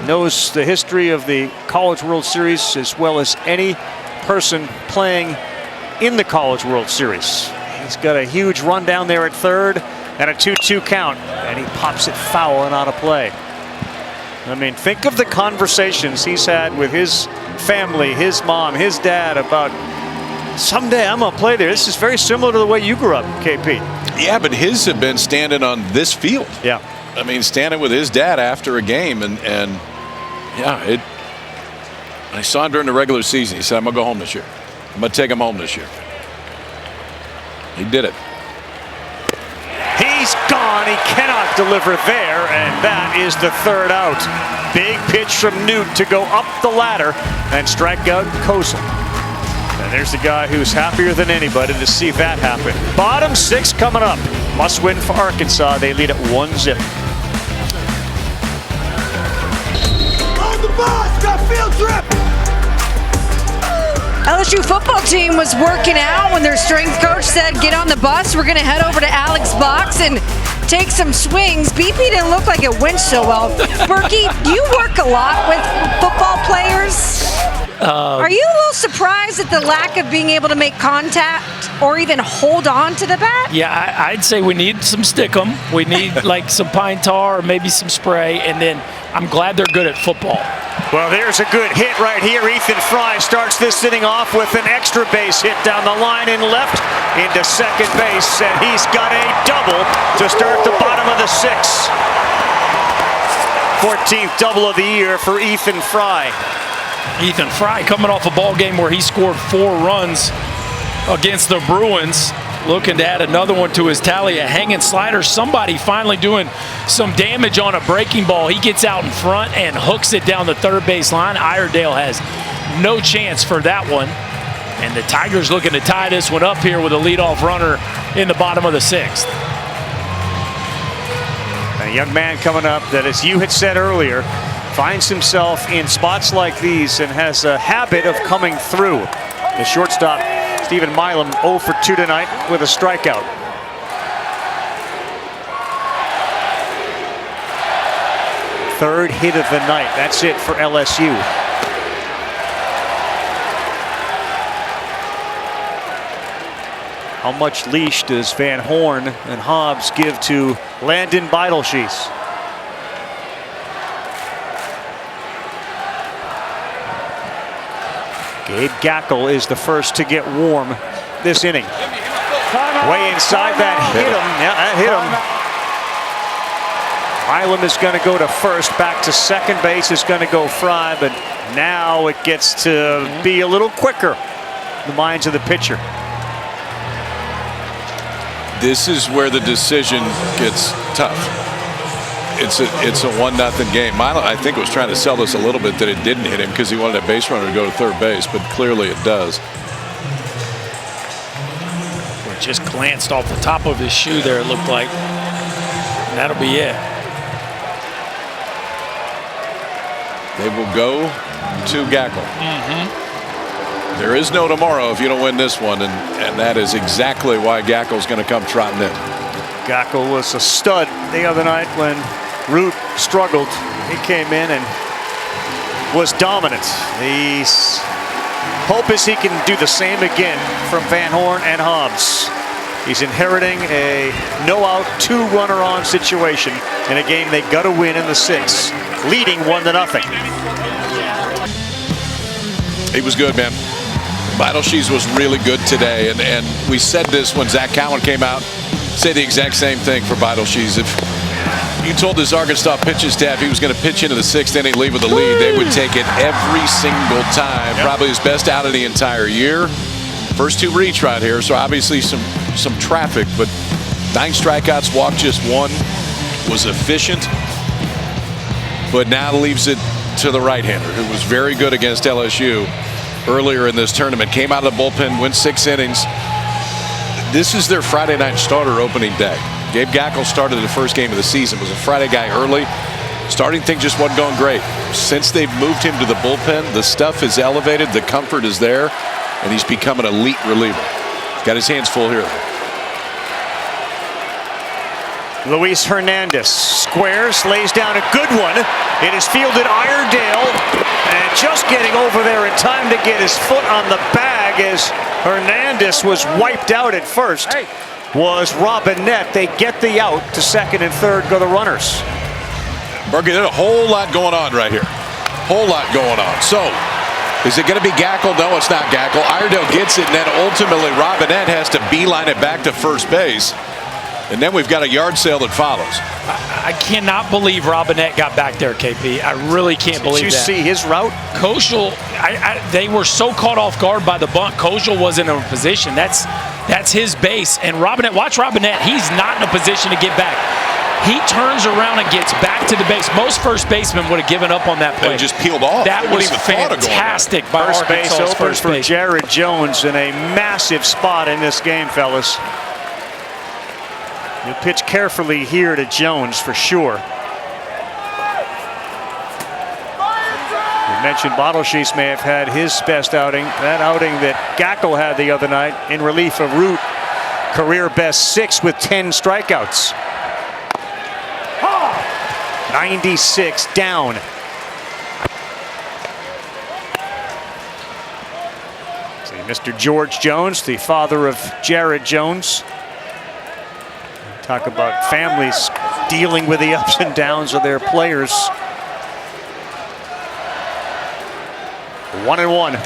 knows the history of the College World Series as well as any person playing in the College World Series. He's got a huge run down there at third and a 2-2 count, and he pops it foul and out of play. I mean, think of the conversations he's had with his family, his mom, his dad, about someday I'm going to play there. This is very similar to the way you grew up, KP. Yeah, but his have been standing on this field. Yeah. I mean, standing with his dad after a game, and yeah, I saw him during the regular season. He said, I'm going to go home this year. I'm going to take him home this year. He did it. He's gone. He cannot deliver there, and that is the third out. Big pitch from Newt to go up the ladder and strike out Kosel. And there's the guy who's happier than anybody to see that happen. Bottom 6 coming up. Must win for Arkansas. They lead at 1-0. On the bus, got field trip. LSU football team was working out when their strength coach said, get on the bus, we're going to head over to Alex Box and take some swings. BP didn't look like it went so well. Berkey, do you work a lot with football players? Are you a little surprised at the lack of being able to make contact or even hold on to the bat? Yeah, I'd say we need some stickum. We need like some pine tar or maybe some spray, and then I'm glad they're good at football. Well, there's a good hit right here. Ethan Fry starts this inning off with an extra base hit down the line in left into second base, and he's got a double to start the bottom of the 6th. 14th double of the year for Ethan Fry. Ethan Fry coming off a ball game where he scored 4 runs against the Bruins, looking to add another one to his tally. A hanging slider, somebody finally doing some damage on a breaking ball. He gets out in front and hooks it down the third base line. Iredale has no chance for that one, and the Tigers looking to tie this one up here with a leadoff runner in the bottom of the 6th. A young man coming up that, as you had said earlier, finds himself in spots like these and has a habit of coming through. The shortstop, Stephen Milam, 0 for 2 tonight with a strikeout. Third hit of the night. That's it for LSU. How much leash does Van Horn and Hobbs give to Landon Beidelshees? Gabe Gackel is the first to get warm this inning. Way inside, that hit him. Yeah, that hit him. Milam is going to go to first. Back to second base is going to go Fry, but now it gets to be a little quicker in the minds of the pitcher. This is where the decision gets tough. It's a 1-0 game. Milo, I think, was trying to sell us a little bit that it didn't hit him because he wanted a base runner to go to third base, but clearly it does. Well, it just glanced off the top of his shoe there, it looked like. And that'll be it. They will go to Gackel. There is no tomorrow if you don't win this one, and that is exactly why Gackel's going to come trotting in. Gackel was a stud the other night when Root struggled. He came in and was dominant. The hope is he can do the same again from Van Horn and Hobbs. He's inheriting a no-out, 2-runner-on situation in a game they got to win in the 6th, leading 1-0. He was good, man. Beidelshees was really good today, and we said this when Zach Cowan came out. Say the exact same thing for Beidelshees. If you told this Arkansas pitching staff he was going to pitch into the 6th inning, leave with the lead, they would take it every single time. Yep. Probably his best out of the entire year. First 2 reach right here, so obviously some traffic, but 9 strikeouts, walked just 1, was efficient, but now leaves it to the right-hander, who was very good against LSU earlier in this tournament. Came out of the bullpen, went 6 innings. This is their Friday night starter opening day. Gabe Gackel started the first game of the season, was a Friday guy early. Starting thing just wasn't going great. Since they've moved him to the bullpen, the stuff is elevated, the comfort is there, and he's become an elite reliever. Got his hands full here. Luis Hernandez squares, lays down a good one. It is fielded Iredale, and just getting over there in time to get his foot on the bag as Hernandez was wiped out at first. Was Robinette. They get the out. To second and third go the runners. Berkey, there's a whole lot going on right here. Whole lot going on. So Is it going to be Gackle? No, it's not Gackle. Iredale gets it, and then ultimately Robinette has to beeline it back to first base. And then we've got a yard sale that follows. I cannot believe Robinette got back there, KP. I really can't believe that. Did you see his route? Koschel, they were so caught off guard by the bunt. Koschel wasn't in a position. That's his base. And Robinette, watch Robinette. He's not in a position to get back. He turns around and gets back to the base. Most first basemen would have given up on that play. They just peeled off. That was fantastic by first base Arkansas. open for Jared Jones in a massive spot in this game, fellas. You'll pitch carefully here to Jones for sure. You mentioned Bottlesheets may have had his best outing. That outing that Gackle had the other night in relief of Root. Career best 6 with 10 strikeouts. 96 down. See Mr. George Jones, the father of Jared Jones. Talk about families dealing with the ups and downs of their players. 1-1.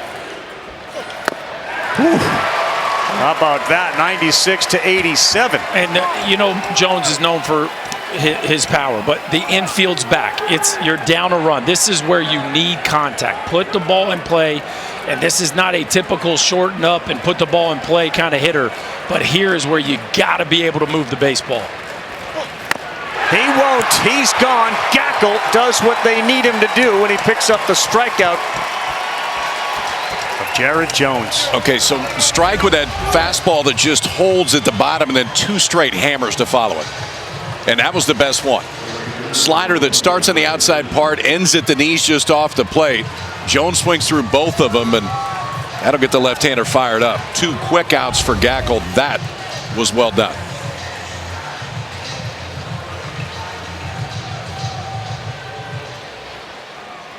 How about that? 96 to 87. And you know, Jones is known for his power, but the infield's back. You're down a run. This is where you need contact. Put the ball in play, and this is not a typical shorten up and put the ball in play kind of hitter, but here is where you got to be able to move the baseball. He won't. He's gone. Gackle does what they need him to do when he picks up the strikeout of Jared Jones. Okay, so strike with that fastball that just holds at the bottom and then 2 straight hammers to follow it. And that was the best one. Slider that starts on the outside part, ends at the knees just off the plate. Jones swings through both of them, and that'll get the left-hander fired up. 2 quick outs for Gackle. That was well done.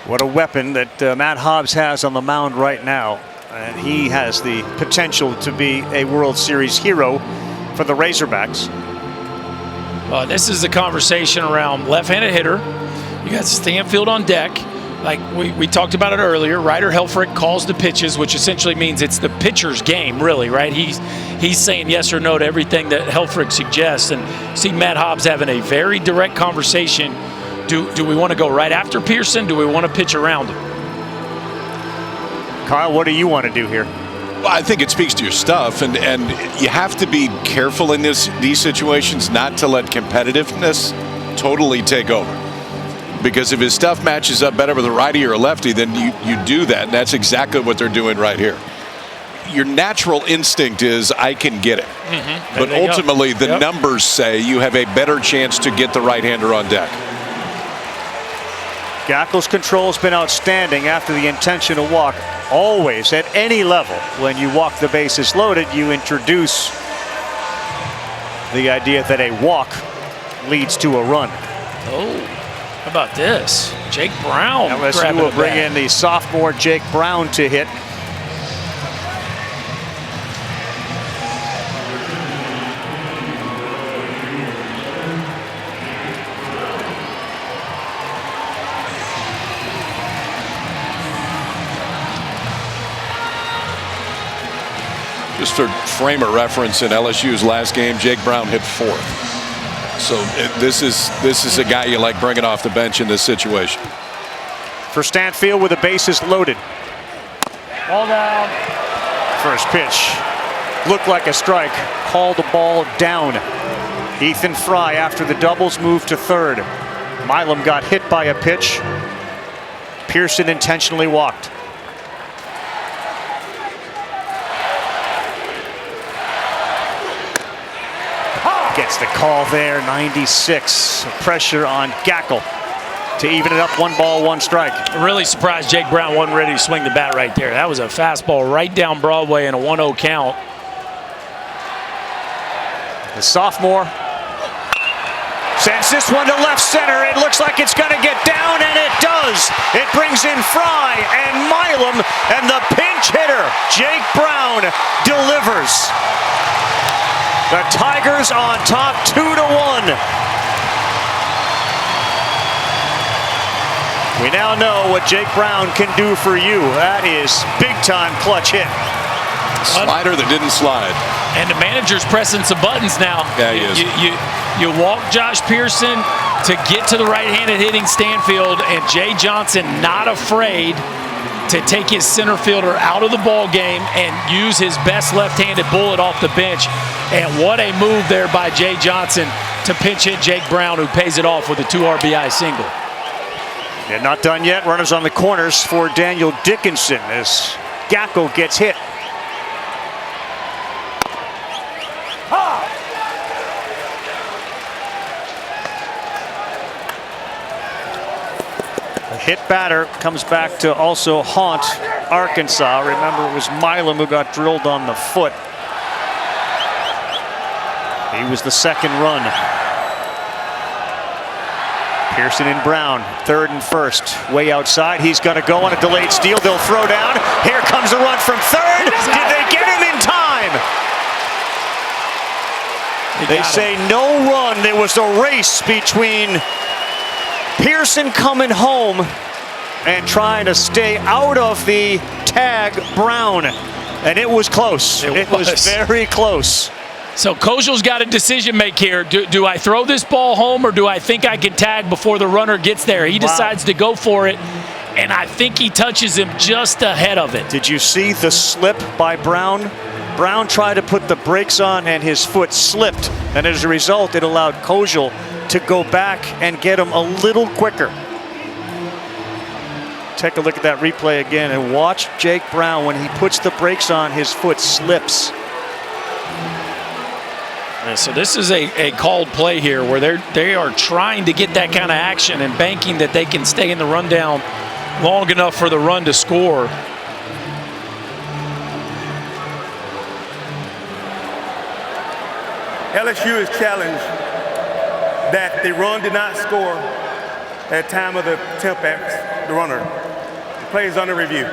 What a weapon that Matt Hobbs has on the mound right now. And he has the potential to be a World Series hero for the Razorbacks. This is the conversation around left-handed hitter. You got Stanfield on deck. Like we talked about it earlier, Ryder Helfrich calls the pitches, which essentially means it's the pitcher's game, really, right? He's saying yes or no to everything that Helfrich suggests. And see Matt Hobbs having a very direct conversation. Do we want to go right after Pearson? Do we want to pitch around him? Kyle, what do you want to do here? Well, I think it speaks to your stuff, and you have to be careful in these situations not to let competitiveness totally take over. Because if his stuff matches up better with a righty or a lefty, then you do that, and that's exactly what they're doing right here. Your natural instinct is, I can get it. Mm-hmm. But ultimately, the numbers say you have a better chance to get the right-hander on deck. Gackle's control has been outstanding after the intentional walk. Always, at any level, when you walk the bases loaded, you introduce the idea that a walk leads to a run. Oh, how about this? Jake Brown. LSU will bring in the sophomore Jake Brown to hit. Just for frame of reference, in LSU's last game, Jake Brown hit 4th. So this is a guy you like bringing off the bench in this situation. For Stanfield with the bases loaded. Ball down. First pitch looked like a strike. Called the ball down. Ethan Fry, after the doubles, moved to third. Milam got hit by a pitch. Pearson intentionally walked. Gets the call there. 96. Pressure on Gackle to even it up. 1 ball, 1 strike. Really surprised Jake Brown wasn't ready to swing the bat right there. That was a fastball right down Broadway in a 1-0 count. The sophomore sends this one to left center. It looks like it's going to get down, and it does. It brings in Fry and Milam, and the pinch hitter, Jake Brown, delivers. The Tigers on top 2-1. We now know what Jake Brown can do for you. That is big-time clutch hit. Slider that didn't slide. And the manager's pressing some buttons now. Yeah, he is. You walk Josh Pearson to get to the right-handed hitting Stanfield, and Jay Johnson not afraid to take his center fielder out of the ball game and use his best left-handed bullet off the bench. And what a move there by Jay Johnson to pinch hit Jake Brown, who pays it off with a 2 RBI single. Yeah, not done yet. Runners on the corners for Daniel Dickinson as Gacko gets hit. A hit batter comes back to also haunt Arkansas. Remember, it was Milam who got drilled on the foot. He was the second run. Pearson and Brown, third and first, way outside. He's going to go on a delayed steal. They'll throw down. Here comes a run from third. Did they get him in time? They say no run. There was a race between Pearson coming home and trying to stay out of the tag Brown. And it was close. It was very close. So Kojal's got a decision make here. Do I throw this ball home, or do I think I can tag before the runner gets there? He decides to go for it, and I think he touches him just ahead of it. Did you see the slip by Brown? Brown tried to put the brakes on, and his foot slipped. And as a result, it allowed Kojal to go back and get him a little quicker. Take a look at that replay again and watch Jake Brown. When he puts the brakes on, his foot slips. So this is a called play here where they are trying to get that kind of action and banking that they can stay in the rundown long enough for the run to score. LSU is challenged that the run did not score at the time of the attempt at the runner. The play is under review.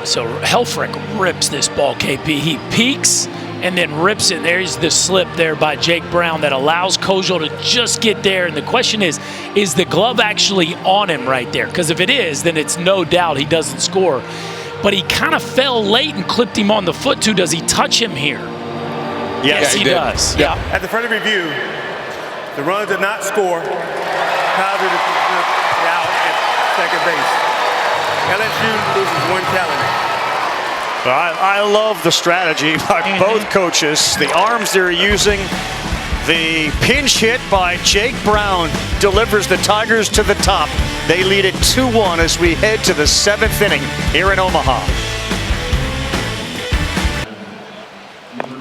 So Helfrich rips this ball, KP. He peeks and then rips it. There's the slip there by Jake Brown that allows Kojal to just get there. And the question is the glove actually on him right there? Because if it is, then it's no doubt he doesn't score. But he kind of fell late and clipped him on the foot too. Does he touch him here? Yes, he does. Yeah. At the further review, the run did not score. Positive out at second base. LSU loses one challenge. I love the strategy by both coaches. The arms they're using. The pinch hit by Jake Brown delivers the Tigers to the top. They lead it 2-1 as we head to the 7th inning here in Omaha.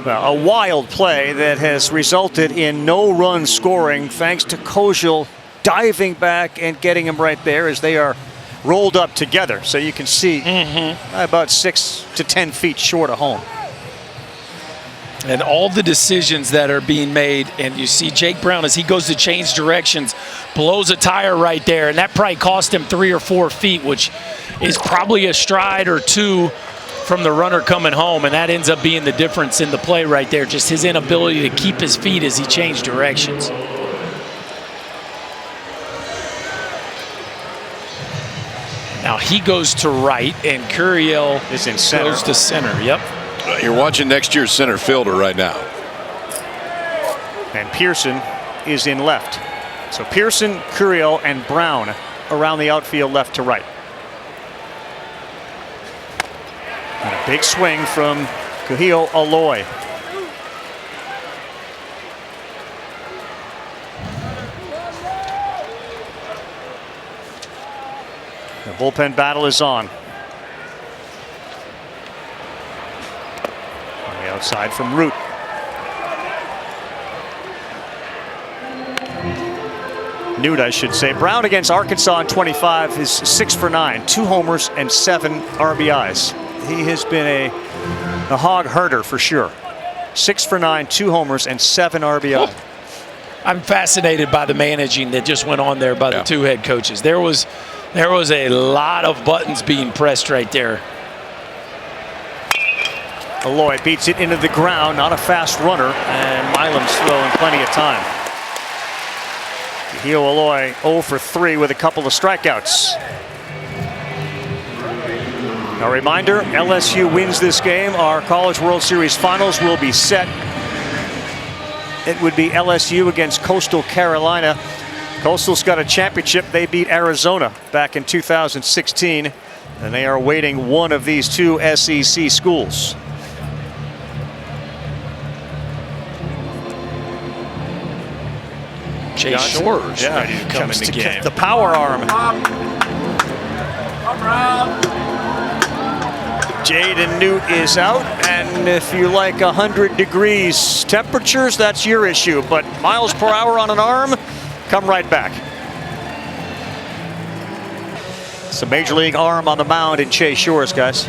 Well, a wild play that has resulted in no run scoring thanks to Kojal diving back and getting him right there as they are rolled up together, so you can see about 6 to 10 feet short of home. And all the decisions that are being made, and you see Jake Brown as he goes to change directions, blows a tire right there, and that probably cost him 3 or 4 feet, which is probably a stride or two from the runner coming home, and that ends up being the difference in the play right there, just his inability to keep his feet as he changed directions. Now he goes to right, and Curiel is in center. Goes to center. Yep. You're watching next year's center fielder right now. And Pearson is in left. So Pearson, Curiel, and Brown around the outfield left to right. And a big swing from Kuhio Aloy. The bullpen battle is on. On the outside from Root. Newt, I should say. Brown against Arkansas in 25 is 6 for 9, 2 homers and 7 RBIs. He has been a hog herder for sure. 6 for 9, 2 homers and 7 RBIs. I'm fascinated by the managing that just went on there by the two head coaches. There was a lot of buttons being pressed right there. Aloy beats it into the ground, not a fast runner, and Milam's throwing plenty of time. Hio Aloy 0 for 3 with a couple of strikeouts. A reminder, LSU wins this game, our College World Series finals will be set. It would be LSU against Coastal Carolina. Coastal's got a championship. They beat Arizona back in 2016, and they are awaiting one of these two SEC schools. Chase Shores ready to come in the game. The power arm. Jaden Newt is out, and if you like 100 degrees temperatures, that's your issue. But miles per hour on an arm, come right back. It's a major league arm on the mound in Chase Shores, guys.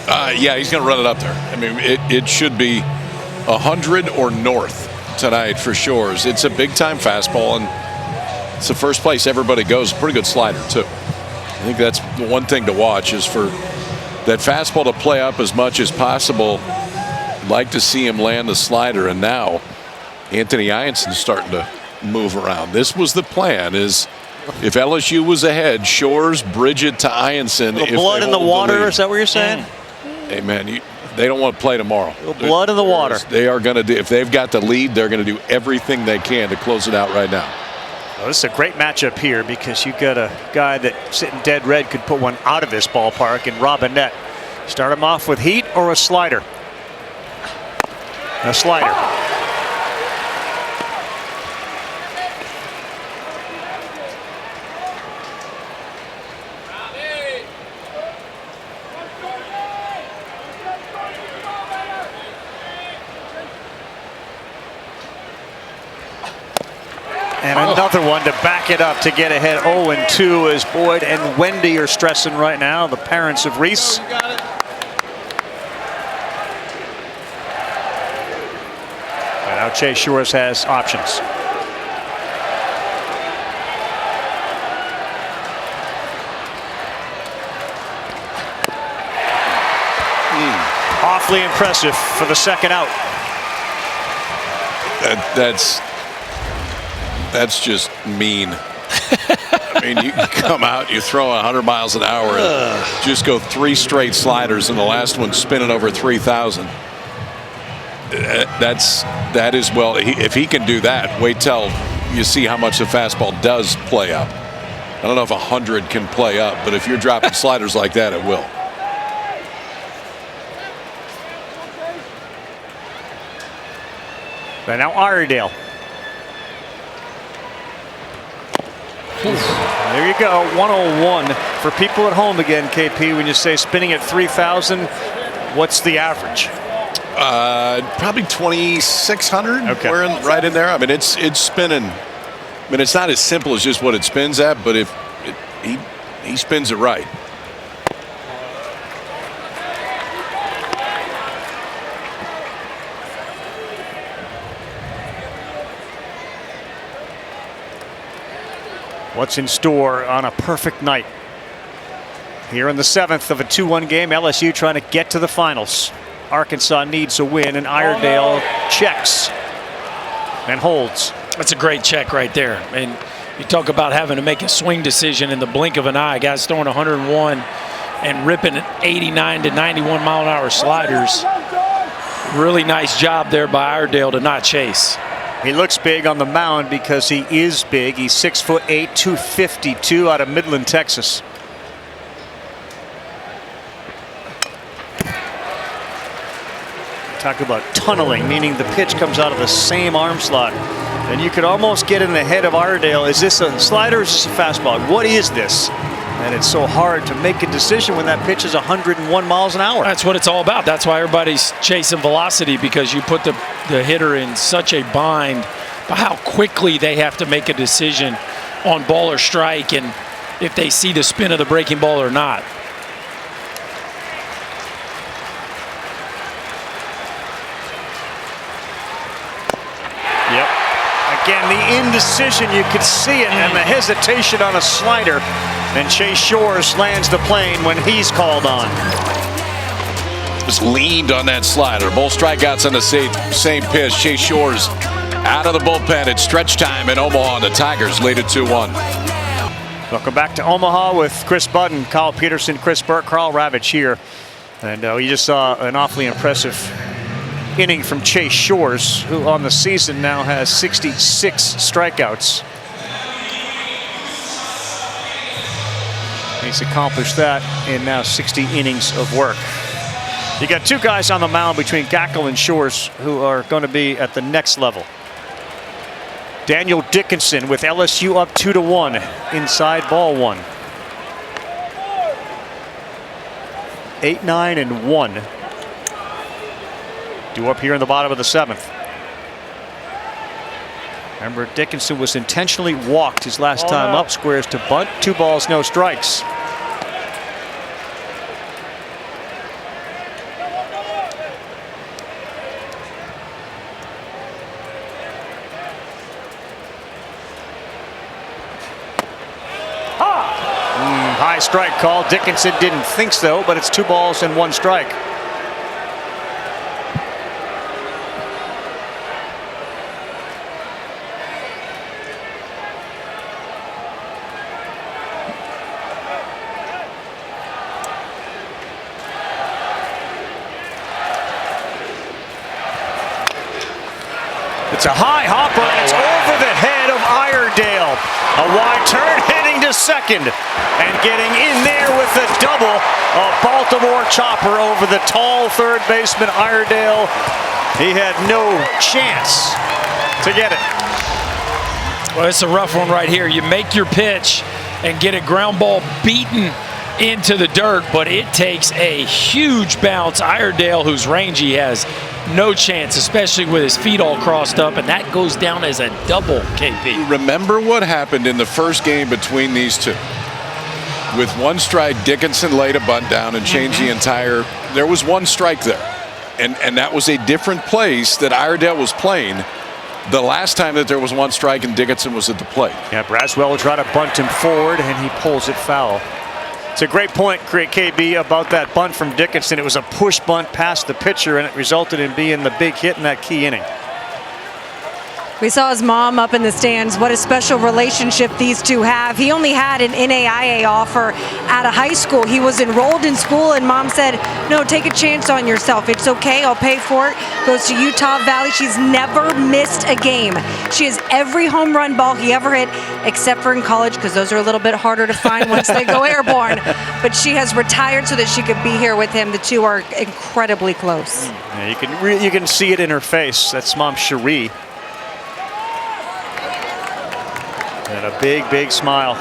Yeah, he's going to run it up there. I mean, it should be 100 or north tonight for Shores. It's a big-time fastball, and it's the first place everybody goes. Pretty good slider, too. I think that's the one thing to watch is for that fastball to play up as much as possible. I'd like to see him land the slider, and now Anthony Ionson's starting to move around. This was the plan, is if LSU was ahead, Shores, Bridget to Ionson. The blood in the water, is that what you're saying? Hey, man, they don't want to play tomorrow. Blood in the water. They are going to do, if they've got the lead, they're going to do everything they can to close it out right now. Well, this is a great matchup here because you've got a guy that sitting dead red could put one out of this ballpark in Robinette. Start him off with heat or a slider? A slider. And another one to back it up to get ahead 0-2 as Boyd and Wendy are stressing right now, the parents of Reese. And now Chase Shores has options. Awfully impressive for the second out. That's just mean. I mean, you come out, you throw 100 miles an hour, and just go 3 straight sliders, and the last one spinning over 3,000. That is, well, if he can do that, wait till you see how much the fastball does play up. I don't know if 100 can play up, but if you're dropping sliders like that, it will. But now Iredale. There you go, 101 for people at home again, KP. When you say spinning at 3,000, what's the average? Probably 2,600. Okay. We're right in there. I mean, it's spinning. I mean, it's not as simple as just what it spins at, but if he spins it right. What's in store on a perfect night? Here in the 7th of a 2-1 game, LSU trying to get to the finals. Arkansas needs a win, and Iredale checks and holds. That's a great check right there. And you talk about having to make a swing decision in the blink of an eye. Guys throwing 101 and ripping 89 to 91 mile an hour sliders. Really nice job there by Iredale to not chase. He looks big on the mound because he is big. He's 6'8", 252 out of Midland, Texas. Talk about tunneling, meaning the pitch comes out of the same arm slot. And you could almost get in the head of Iredale. Is this a slider or is this a fastball? What is this? And it's so hard to make a decision when that pitch is 101 miles an hour. That's what it's all about. That's why everybody's chasing velocity, because you put the hitter in such a bind by how quickly they have to make a decision on ball or strike, and if they see the spin of the breaking ball or not. Yep. and the indecision, you could see it, and the hesitation on a slider. And Chase Shores lands the plane when he's called on. Just leaned on that slider. Both strikeouts on the same pitch. Chase Shores out of the bullpen. It's stretch time in Omaha, and the Tigers lead it 2-1. Welcome back to Omaha with Chris Budden, Kyle Peterson, Chris Burke, Carl Ravitch here. And you just saw an awfully impressive inning from Chase Shores, who on the season now has 66 strikeouts. He's accomplished that in now 60 innings of work. You got two guys on the mound between Gackle and Shores who are going to be at the next level. Daniel Dickinson with LSU up 2-1 inside ball one. 8-9-1. Due up here in the bottom of the seventh. Remember, Dickinson was intentionally walked his last time up. Squares to bunt. 2 balls, no strikes. High strike call. Dickinson didn't think so, but it's 2 balls and 1 strike. It's a high hopper, and it's over the head of Iredale. A wide turn, heading to second, and getting in there with the double. A Baltimore chopper over the tall third baseman Iredale. He had no chance to get it. Well, it's a rough one right here. You make your pitch and get a ground ball beaten into the dirt, but it takes a huge bounce. Iredale, whose range he has, no chance, especially with his feet all crossed up, and that goes down as a double, KP. Remember what happened in the first game between these two. With 1 strike, Dickinson laid a bunt down and changed the entire. There was 1 strike there, and that was a different place that Iredale was playing the last time that there was 1 strike and Dickinson was at the plate. Yeah, Braswell will try to bunt him forward, and he pulls it foul. It's a great point, KB, about that bunt from Dickinson. It was a push bunt past the pitcher, and it resulted in being the big hit in that key inning. We saw his mom up in the stands. What a special relationship these two have. He only had an NAIA offer out of high school. He was enrolled in school, and mom said, no, take a chance on yourself. It's okay, I'll pay for it. Goes to Utah Valley. She's never missed a game. She has every home run ball he ever hit, except for in college, because those are a little bit harder to find once they go airborne. But she has retired so that she could be here with him. The two are incredibly close. Yeah, you can see it in her face. That's Mom Cherie. And a big, big smile.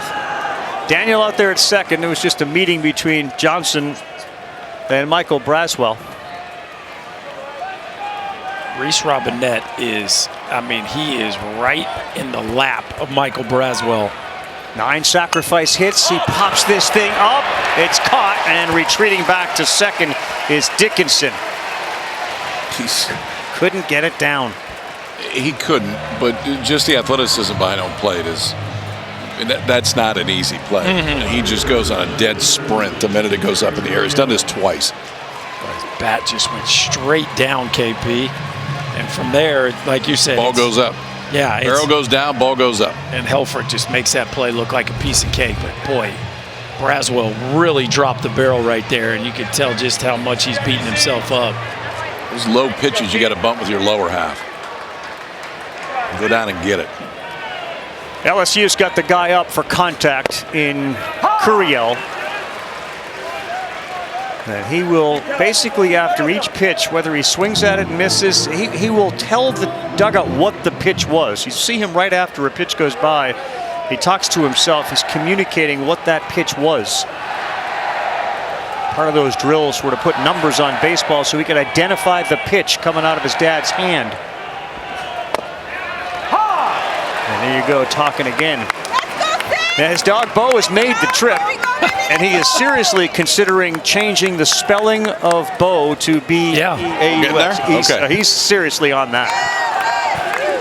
Daniel out there at second. It was just a meeting between Johnson and Michael Braswell. Reese Robinette is, he is right in the lap of Michael Braswell. 9 sacrifice hits. He pops this thing up. It's caught, and retreating back to second is Dickinson. He couldn't get it down. He couldn't, but just the athleticism behind home plate is. That's not an easy play. He just goes on a dead sprint the minute it goes up in the air. He's done this twice. His bat just went straight down, KP. And from there, like you said, ball goes up. Yeah. Barrel goes down, ball goes up. And Helfrich just makes that play look like a piece of cake. But boy, Braswell really dropped the barrel right there, and you could tell just how much he's beating himself up. Those low pitches, you got to bump with your lower half. Go down and get it. LSU's got the guy up for contact in Curiel. And he will basically, after each pitch, whether he swings at it and misses, he will tell the dugout what the pitch was. You see him right after a pitch goes by. He talks to himself. He's communicating what that pitch was. Part of those drills were to put numbers on baseball so he could identify the pitch coming out of his dad's hand. And there you go, talking again. Now his dog Bo has made the trip, and he is seriously considering changing the spelling of Bo to B-E-A-U-S. Okay. He's seriously on that.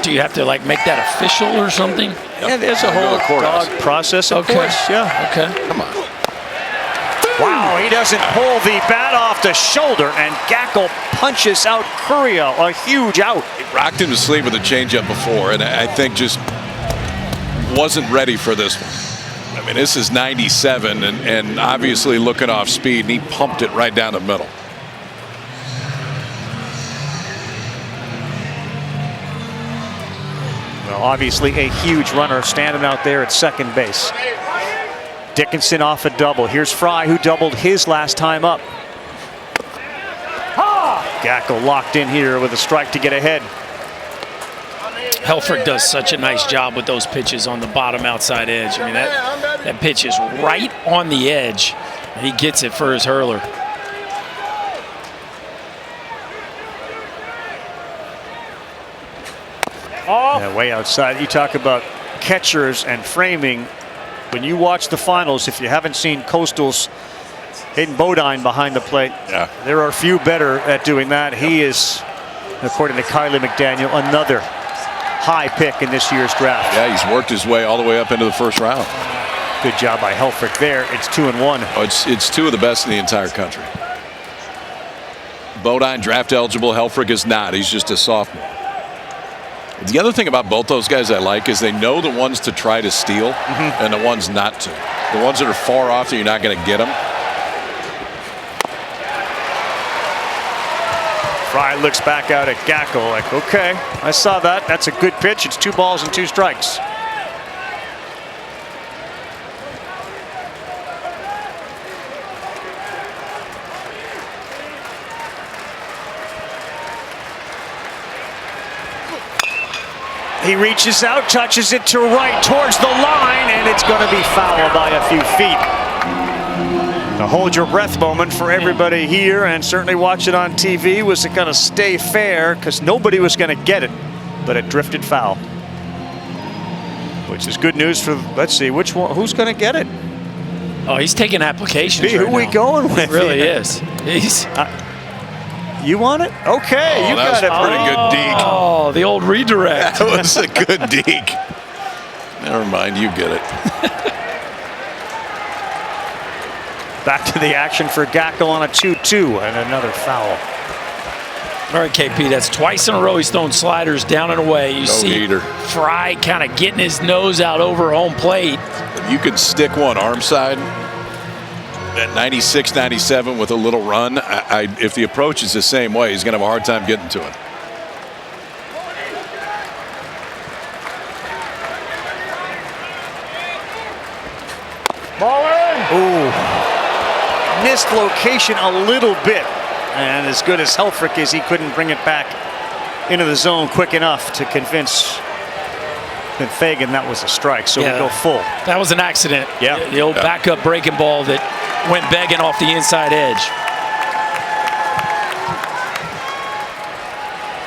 Do you have to like make that official or something? Yeah, there's a whole dog process, of course. Yeah. Okay. Come on. Wow, he doesn't pull the bat off the shoulder, and Gackel punches out Curriel, a huge out. He rocked him to sleep with a changeup before, and I think just wasn't ready for this one. I mean, this is 97, and obviously looking off speed, and he pumped it right down the middle. Well, obviously a huge runner standing out there at second base. Dickinson off a double. Here's Fry, who doubled his last time up. Gackel locked in here with a strike to get ahead. Helfrich does such a nice job with those pitches on the bottom outside edge. I mean, that pitch is right on the edge. He gets it for his hurler. Yeah, way outside. You talk about catchers and framing. When you watch the finals, if you haven't seen Coastal's Hayden Bodine behind the plate, there are few better at doing that. He is, according to Kylie McDaniel, another high pick in this year's draft. Yeah, he's worked his way all the way up into the first round. Good job by Helfrich there. It's 2-1. Oh, it's two of the best in the entire country. Bodine draft eligible. Helfrich is not. He's just a sophomore. The other thing about both those guys I like is they know the ones to try to steal and the ones not to. The ones that are far off that you're not going to get them. Fry looks back out at Gackel like, okay, I saw that. That's a good pitch. It's 2 balls and 2 strikes. He reaches out, touches it to right towards the line, and it's going to be foul by a few feet. The hold your breath moment for everybody here and certainly watching on TV was to kind of stay fair because nobody was going to get it, but it drifted foul. Which is good news for, let's see, which one, who's going to get it? Oh, he's taking applications. Who right we now. going with? It really is. He's. You want it? Okay, you got it. Pretty good deke. Oh, the old redirect. That was a good deke. Never mind, you get it. Back to the action for Gackel on a 2-2 and another foul. All right, KP, that's twice in a row he's thrown sliders down and away. You see Fry kind of getting his nose out over home plate. You could stick one arm side at 96, 97 with a little run. If the approach is the same way, he's going to have a hard time getting to it. Ball in. Ooh. Missed location a little bit. And as good as Helfrich is, he couldn't bring it back into the zone quick enough to convince Fagan that was a strike. So we go full. That was an accident. Yeah. The old backup breaking ball that went begging off the inside edge.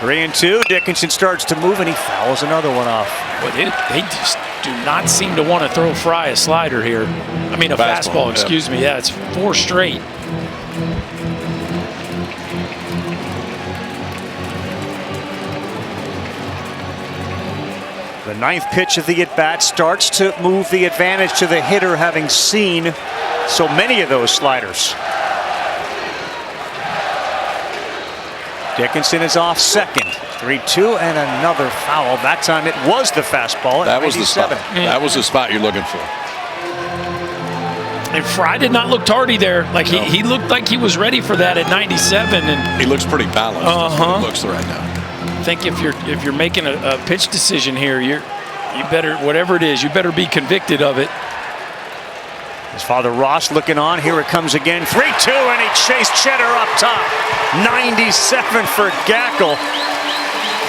3-2. Dickinson starts to move and he fouls another one off. Well, they just do not seem to want to throw Fry a slider here. I mean, a fastball, excuse me. Yeah, it's 4 straight. The 9th pitch of the at-bat starts to move the advantage to the hitter, having seen so many of those sliders. Dickinson is off second. 3-2 and another foul. That time it was the fastball. That was the spot. That was the spot you're looking for. And Fry did not look tardy there. Like he looked like he was ready for that at 97. And he looks pretty balanced. He looks right now. I think if you're making a pitch decision here, you better, whatever it is, you better be convicted of it. His father Ross looking on. Here it comes again. 3-2 and he chased Cheddar up top. 97 for Gackel.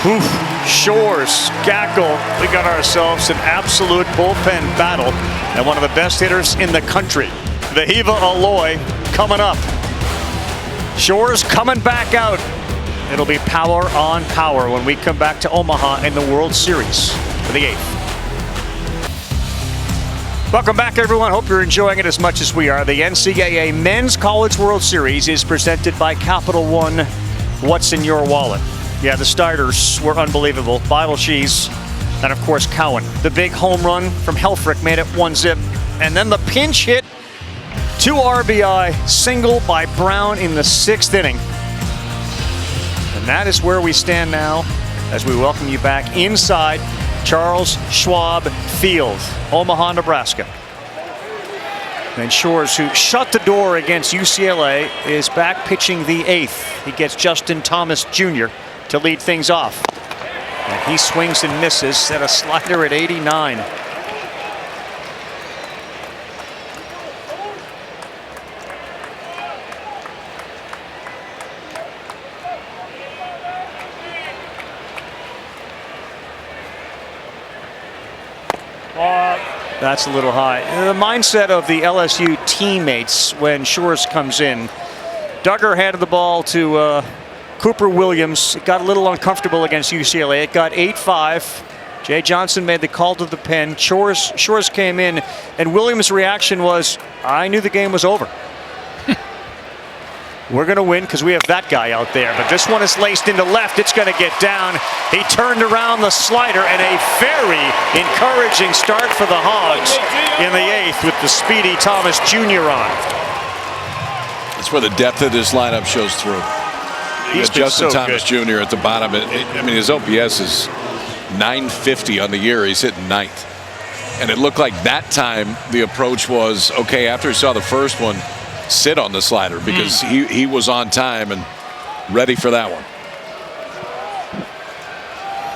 Oof. Shores, Gackel. We got ourselves an absolute bullpen battle and one of the best hitters in the country. Vahiva Aloy coming up. Shores coming back out. It'll be power on power when we come back to Omaha in the World Series for the 8th. Welcome back, everyone. Hope you're enjoying it as much as we are. The NCAA Men's College World Series is presented by Capital One. What's in your wallet? Yeah, the starters were unbelievable. Bible Shees and, of course, Cowan. The big home run from Helfrich made it 1-zip. And then the pinch hit, 2 RBI, single by Brown in the 6th inning. And that is where we stand now as we welcome you back inside Charles Schwab Field, Omaha, Nebraska. And Shores, who shut the door against UCLA, is back pitching the 8th. He gets Justin Thomas Jr. to lead things off. And he swings and misses, set a slider at 89. That's a little high. The mindset of the LSU teammates when Shores comes in. Duggar handed the ball to Cooper Williams. It got a little uncomfortable against UCLA. It got 8-5. Jay Johnson made the call to the pen. Shores came in, and Williams' reaction was, I knew the game was over. We're going to win because we have that guy out there. But this one is laced into left. It's going to get down. He turned around the slider, and a very encouraging start for the Hogs in the 8th with the speedy Thomas Jr. on. That's where the depth of this lineup shows through. He's Justin so Thomas good. Jr. at the bottom. I mean, his OPS is 950 on the year. He's hitting 9th. And it looked like that time the approach was, okay, after he saw the first one, sit on the slider because he was on time and ready for that one.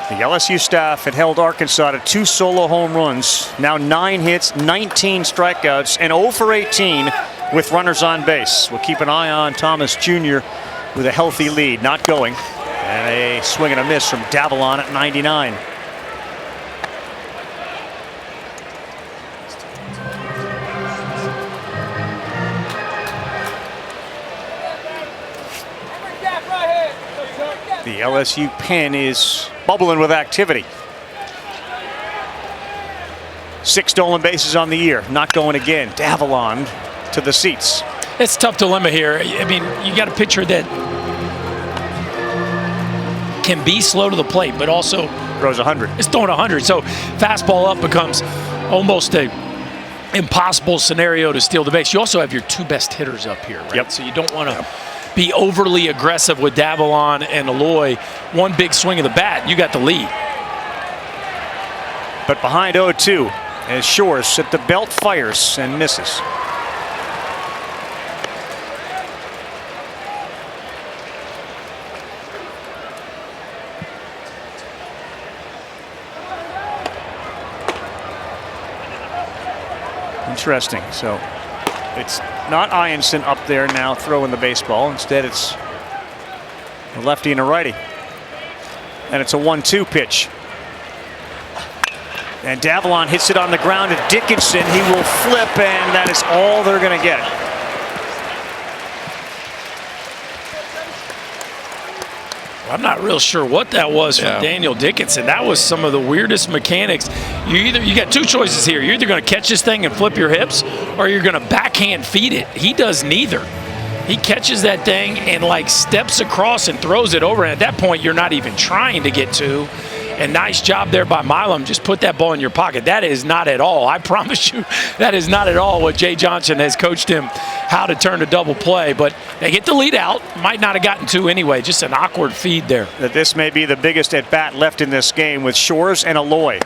The LSU staff had held Arkansas to 2 solo home runs. Now 9 hits, 19 strikeouts, and 0 for 18 with runners on base. We'll keep an eye on Thomas Jr. with a healthy lead, not going. And a swing and a miss from Davalon at 99. The LSU pen is bubbling with activity. 6 stolen bases on the year, not going again. Davalon to the seats. It's a tough dilemma here. I mean, you got a pitcher that can be slow to the plate, but also throws 100. It's throwing 100. So fastball up becomes almost a impossible scenario to steal the base. You also have your 2 best hitters up here, right? Yep. So you don't want to be overly aggressive with Davalon and Aloy. One big swing of the bat, you got the lead. But behind 0-2 as Shores at the belt fires and misses. Interesting. So it's not Ianson up there now throwing the baseball. Instead, it's a lefty and a righty. And it's a 1-2 pitch. And Davalon hits it on the ground to Dickinson. He will flip, and that is all they're going to get. I'm not real sure what that was from Daniel Dickinson. That was some of the weirdest mechanics. You got 2 choices here. You're either going to catch this thing and flip your hips, or you're going to backhand feed it. He does neither. He catches that thing and like steps across and throws it over. And at that point, you're not even trying to get to. And nice job there by Milam. Just put that ball in your pocket. That is not at all, I promise you, that is not at all what Jay Johnson has coached him how to turn a double play. But they get the lead out. Might not have gotten 2 anyway. Just an awkward feed there. That this may be the biggest at bat left in this game with Shores and Aloy.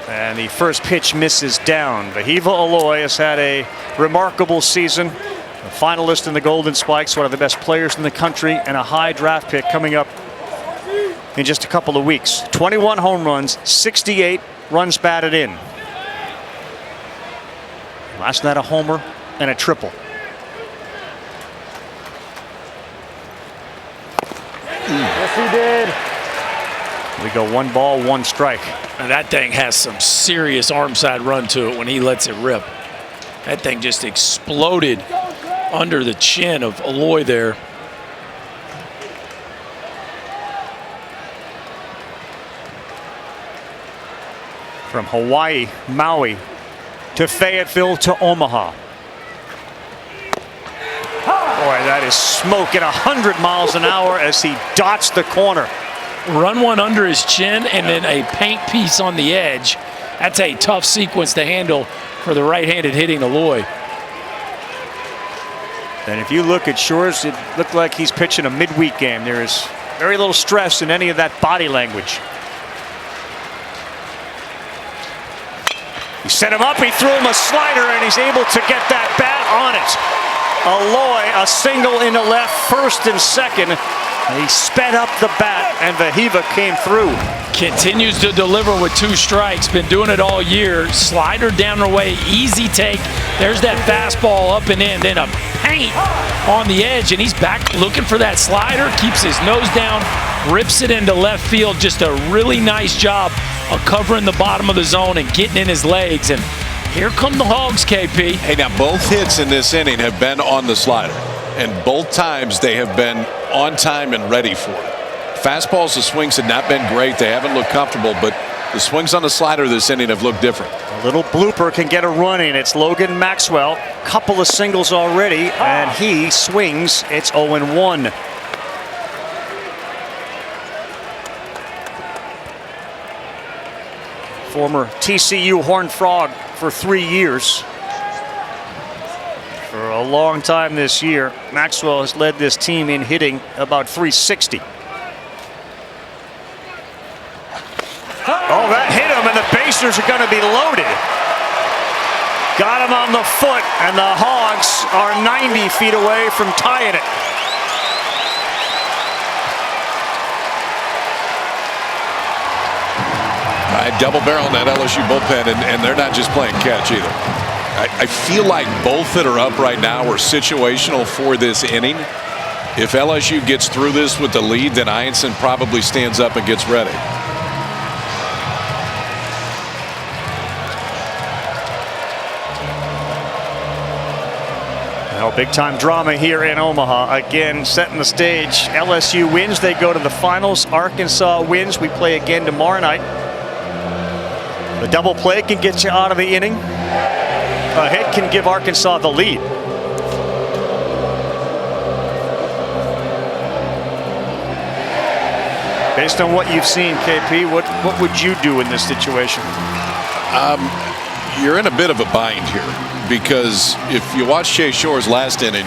And the first pitch misses down. Vahiva Aloy has had a remarkable season. A finalist in the Golden Spikes, one of the best players in the country, and a high draft pick coming up in just a couple of weeks. 21 home runs, 68 runs batted in. Last night a homer and a triple. Yes, he did. We go 1 ball, 1 strike. And that thing has some serious arm side run to it when he lets it rip. That thing just exploded under the chin of Aloy there. From Hawaii, Maui, to Fayetteville, to Omaha. Boy, that is smoke at 100 miles an hour as he dots the corner. Run one under his chin and then a paint piece on the edge. That's a tough sequence to handle for the right-handed hitting Aloy. And if you look at Shores, it looked like he's pitching a midweek game. There is very little stress in any of that body language. He set him up, he threw him a slider, and he's able to get that bat on it. Aloy, a single into left, first and second. He sped up the bat, and Vahiva came through. Continues to deliver with 2 strikes. Been doing it all year. Slider down the way, easy take. There's that fastball up and in. Then a paint on the edge, and he's back looking for that slider. Keeps his nose down, rips it into left field. Just a really nice job of covering the bottom of the zone and getting in his legs. And here come the Hogs, KP. Hey, now both hits in this inning have been on the slider, and both times they have been on time and ready for it. Fastballs, the swings have not been great. They haven't looked comfortable, but the swings on the slider this inning have looked different. A little blooper can get a run in. It's Logan Maxwell. Couple of singles already, and he swings. It's 0-1. Former TCU Horned Frog for 3 years. For a long time this year, Maxwell has led this team in hitting about .360. Oh, that hit him, and the basers are going to be loaded. Got him on the foot, and the Hogs are 90 feet away from tying it. I double barrel in that LSU bullpen, and they're not just playing catch either. I feel like both that are up right now are situational for this inning. If LSU gets through this with the lead, then Ianson probably stands up and gets ready. Well, big time drama here in Omaha. Again, setting the stage. LSU wins, they go to the finals. Arkansas wins, we play again tomorrow night. The double play can get you out of the inning. A hit can give Arkansas the lead. Based on what you've seen, KP, what would you do in this situation? You're in a bit of a bind here, because if you watch Chase Shore's last inning,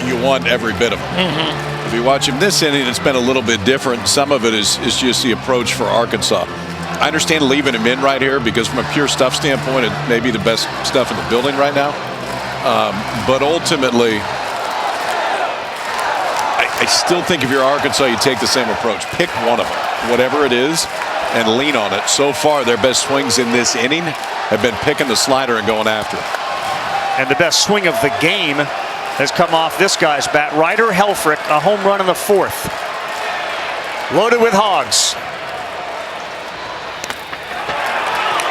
you want every bit of it. If you watch him this inning, it's been a little bit different. Some of it is just the approach for Arkansas. I understand leaving him in right here because from a pure stuff standpoint, it may be the best stuff in the building right now. But ultimately, I still think if you're Arkansas, you take the same approach. Pick one of them, whatever it is, and lean on it. So far, their best swings in this inning have been picking the slider and going after it. And the best swing of the game has come off this guy's bat. Ryder Helfrich, a home run in the 4th. Loaded with Hogs.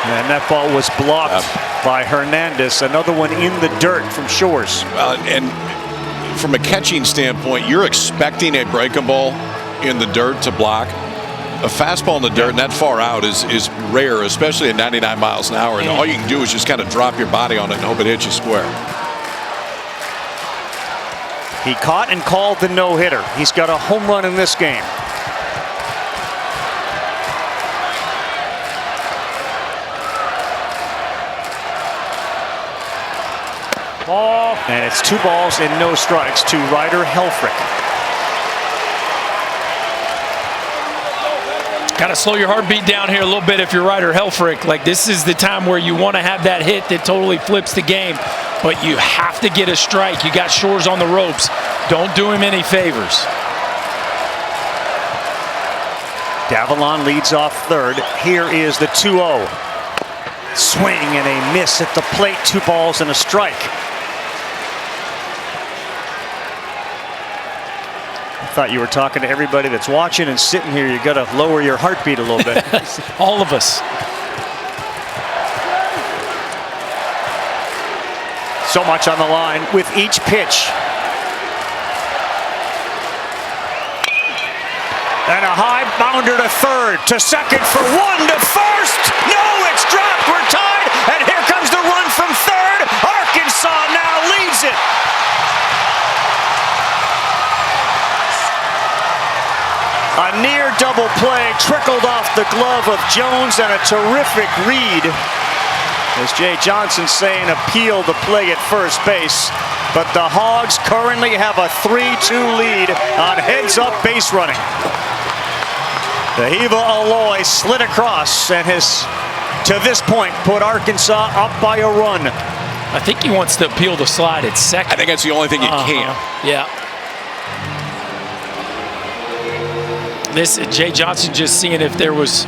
And that ball was blocked by Hernandez. Another one in the dirt from Shores. And from a catching standpoint, you're expecting a breaking ball in the dirt to block. A fastball in the dirt and that far out is rare, especially at 99 miles an hour. And all you can do is just kind of drop your body on it and hope it hits you square. He caught and called the no-hitter. He's got a home run in this game. And it's 2 balls and no strikes to Ryder Helfrich. Got to slow your heartbeat down here a little bit if you're Ryder Helfrich. Like, this is the time where you want to have that hit that totally flips the game, but you have to get a strike. You got Shores on the ropes. Don't do him any favors. Davalon leads off 3rd. Here is the 2-0. Swing and a miss at the plate. 2 balls and a strike. I thought you were talking to everybody that's watching and sitting here. You got to lower your heartbeat a little bit. All of us. So much on the line with each pitch. And a high bounder to 3rd, to 2nd for 1, to 1st. No, it's dropped. We're tied. And here comes the run from 3rd. Arkansas now leads it. A near double play trickled off the glove of Jones, and a terrific read. As Jay Johnson saying, appeal the play at first base. But the Hogs currently have a 3-2 lead on heads-up base running. Vahiva Aloy slid across and has, to this point, put Arkansas up by a run. I think he wants to appeal the slide at second. I think that's the only thing you can. Yeah. This Jay Johnson just seeing if there was.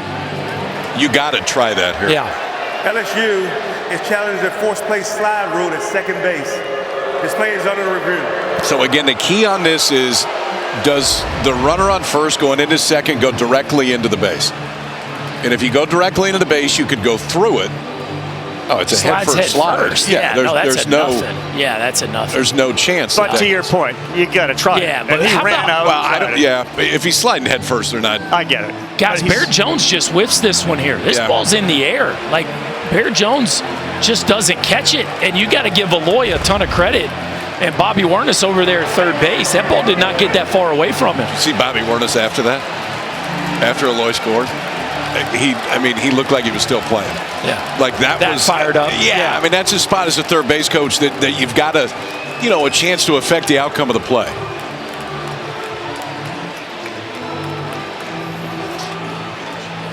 You got to try that here. Yeah. LSU is challenging the forced play slide rule at second base. This play is under review. So again, the key on this is, does the runner on first going into second go directly into the base? And if you go directly into the base, you could go through it. Oh, it's a head-first slider. Yeah, there's that's a nothing. There's no chance. But to your point, you got to try it. Yeah, but and he how ran about, out. Well, I don't. Yeah, if he's sliding head first or not. I get it. Guys, Bear Jones just whiffs this one here. This ball's in the air. Like, Bear Jones just doesn't catch it, and you got to give Aloy a ton of credit. And Bobby Wernes over there at third base, that ball did not get that far away from him. See Bobby Wernes after that? After Aloy scored? He looked like he was still playing. Yeah. Like that was fired up. Yeah, I mean, that's his spot as a third base coach that you've got a chance to affect the outcome of the play.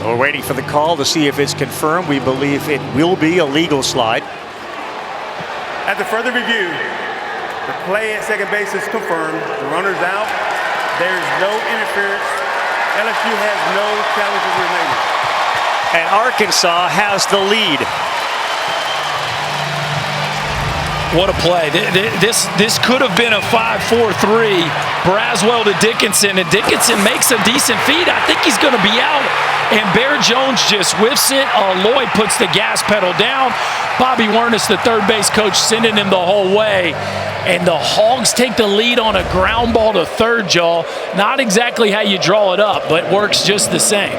We're waiting for the call to see if it's confirmed. We believe it will be a legal slide. After further review, the play at second base is confirmed. The runner's out. There's no interference. LSU has no challenges remaining. And Arkansas has the lead. What a play. This could have been a 5-4-3. Braswell to Dickinson, and Dickinson makes a decent feed. I think he's going to be out. And Bear Jones just whiffs it. Lloyd puts the gas pedal down. Bobby Wernes, the third base coach, sending him the whole way. And the Hogs take the lead on a ground ball to third, Jaw. Not exactly how you draw it up, but works just the same.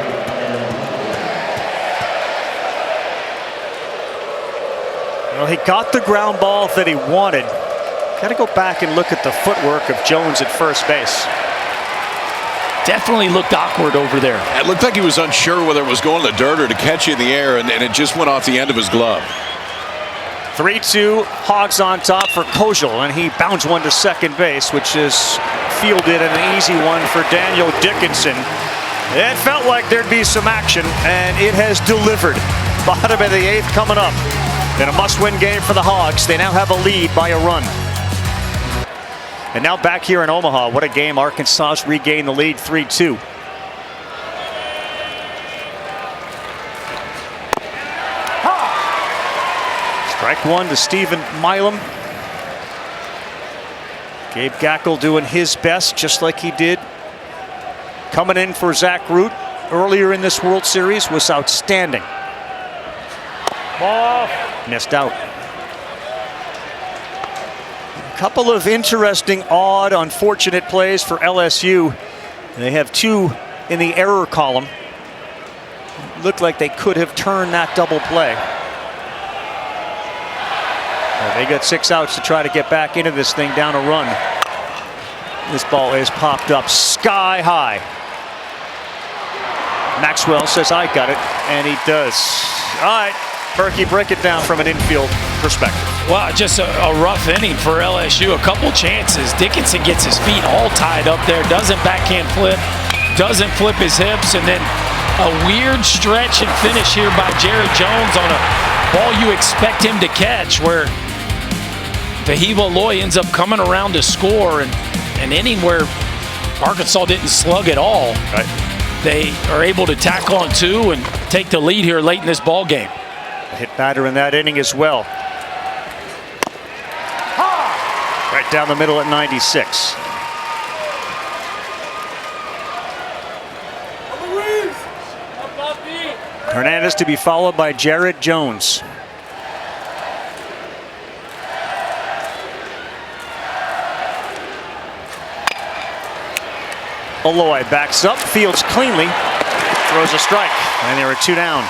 Well, he got the ground ball that he wanted. Got to go back and look at the footwork of Jones at first base. Definitely looked awkward over there. It looked like he was unsure whether it was going to the dirt or to catch you in the air, and it just went off the end of his glove. 3-2, Hogs on top for Kojal, and he bounds one to second base, which is fielded an easy one for Daniel Dickinson. It felt like there'd be some action, and it has delivered. Bottom of the eighth coming up. In a must-win game for the Hogs, they now have a lead by a run. And now back here in Omaha, what a game. Arkansas's regained the lead 3-2. Strike one to Stephen Milam. Gabe Gackel doing his best, just like he did coming in for Zach Root earlier in this World Series, was outstanding. Ball. Missed out. A couple of interesting, odd, unfortunate plays for LSU. They have two in the error column. Looked like they could have turned that double play. Well, they got 6 outs to try to get back into this thing, down a run. This ball is popped up sky high. Maxwell says, I got it, and he does. All right, Berkey, break it down from an infield perspective. Well, just a rough inning for LSU. A couple chances. Dickinson gets his feet all tied up there, doesn't backhand flip, doesn't flip his hips, and then a weird stretch and finish here by Jared Jones on a ball you expect him to catch, where Vahiva Aloy ends up coming around to score, and an inning where Arkansas didn't slug at all. Right. They are able to tack on 2 and take the lead here late in this ball game. A hit batter in that inning as well. Right down the middle at 96. Hernandez to be followed by Jared Jones. Aloy backs up, fields cleanly, throws a strike, and there are 2 down.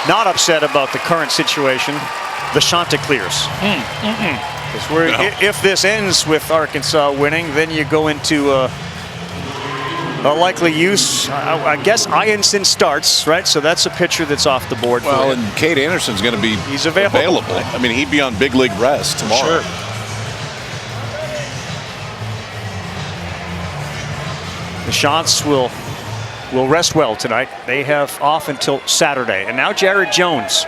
Not upset about the current situation, the Chanticleers. If this ends with Arkansas winning, then you go into A likely use, I guess Ianson starts, right? So that's a pitcher that's off the board. Well, for him. and Cade Anderson's going to be available. I mean, he'd be on big league rest tomorrow. Sure. The Chants will rest well tonight. They have off until Saturday. And now Jared Jones.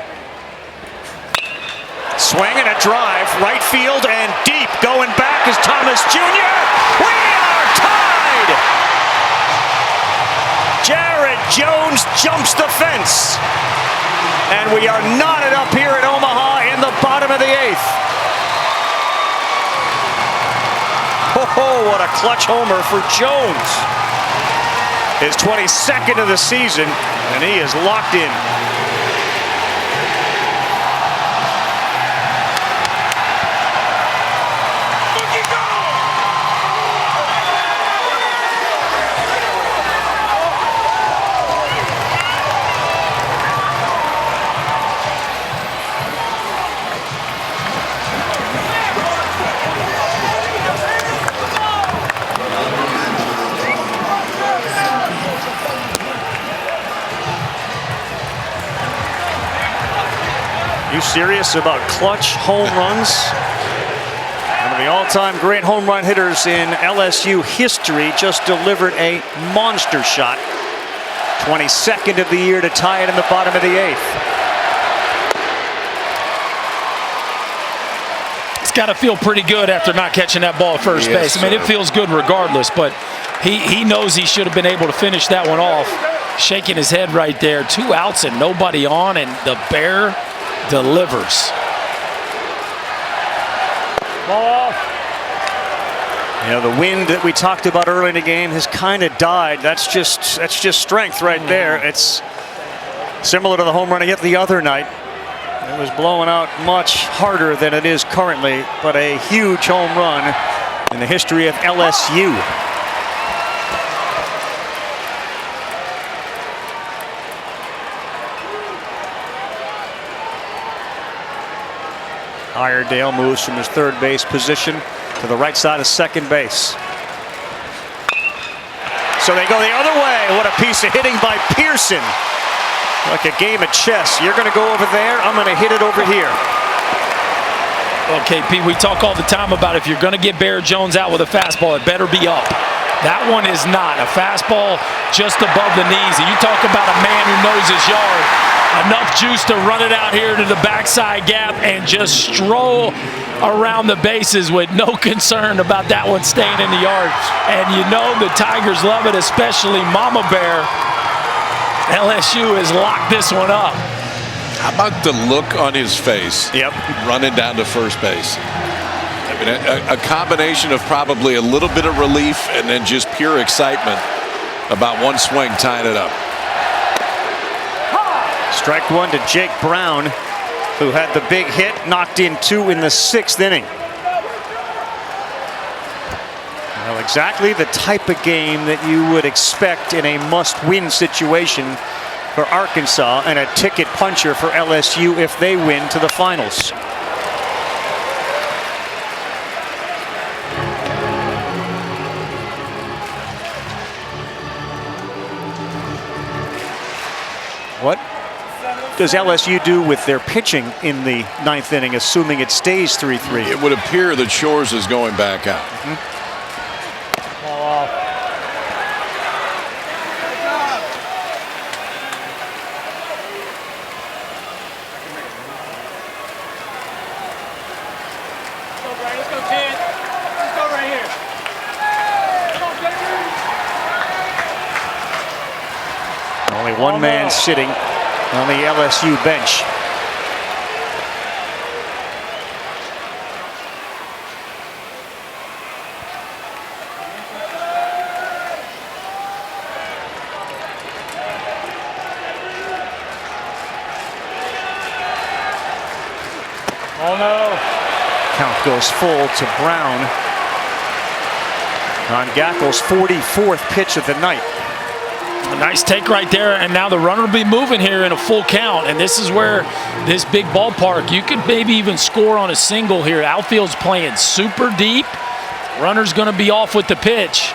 Swing and a drive, right field and deep. Going back is Thomas Jr. We are tied! Jared Jones jumps the fence. And we are knotted up here at Omaha in the bottom of the 8th. Oh, what a clutch homer for Jones. His 22nd of the season, and he is locked in. You serious about clutch home runs? One of the all-time great home run hitters in LSU history just delivered a monster shot. 22nd of the year to tie it in the bottom of the 8th. It's got to feel pretty good after not catching that ball at first base. I mean, it feels good regardless, but he knows he should have been able to finish that one off. Shaking his head right there. 2 outs and nobody on, and the Bear delivers. Ball. You know, the wind that we talked about early in the game has kind of died. That's just strength right there. It's similar to the home run he hit the other night. It was blowing out much harder than it is currently, but a huge home run in the history of LSU. Iredale moves from his third base position to the right side of second base. So they go the other way. What a piece of hitting by Pearson. Like a game of chess. You're going to go over there. I'm going to hit it over here. Okay, Pete, we talk all the time about if you're going to get Bear Jones out with a fastball, it better be up. That one is not. A fastball just above the knees. And you talk about a man who knows his yard. Enough juice to run it out here to the backside gap and just stroll around the bases with no concern about that one staying in the yard. And you know the Tigers love it, especially Mama Bear. LSU has locked this one up. How about the look on his face? Yep. Running down to first base. I mean, a combination of probably a little bit of relief and then just pure excitement about one swing tying it up. Strike one to Jake Brown, who had the big hit, knocked in 2 in the 6th inning. Well, exactly the type of game that you would expect in a must-win situation for Arkansas and a ticket puncher for LSU if they win to the finals. What does LSU do with their pitching in the 9th inning, assuming it stays 3-3? It would appear that Shores is going back out. Let's go, kid. Let's go right here. Only one man sitting on the LSU bench. Oh no. Count goes full to Brown on Gackel's 44th pitch of the night. A nice take right there, and now the runner will be moving here in a full count, and this is where this big ballpark, you could maybe even score on a single here. Outfield's playing super deep. Runner's going to be off with the pitch.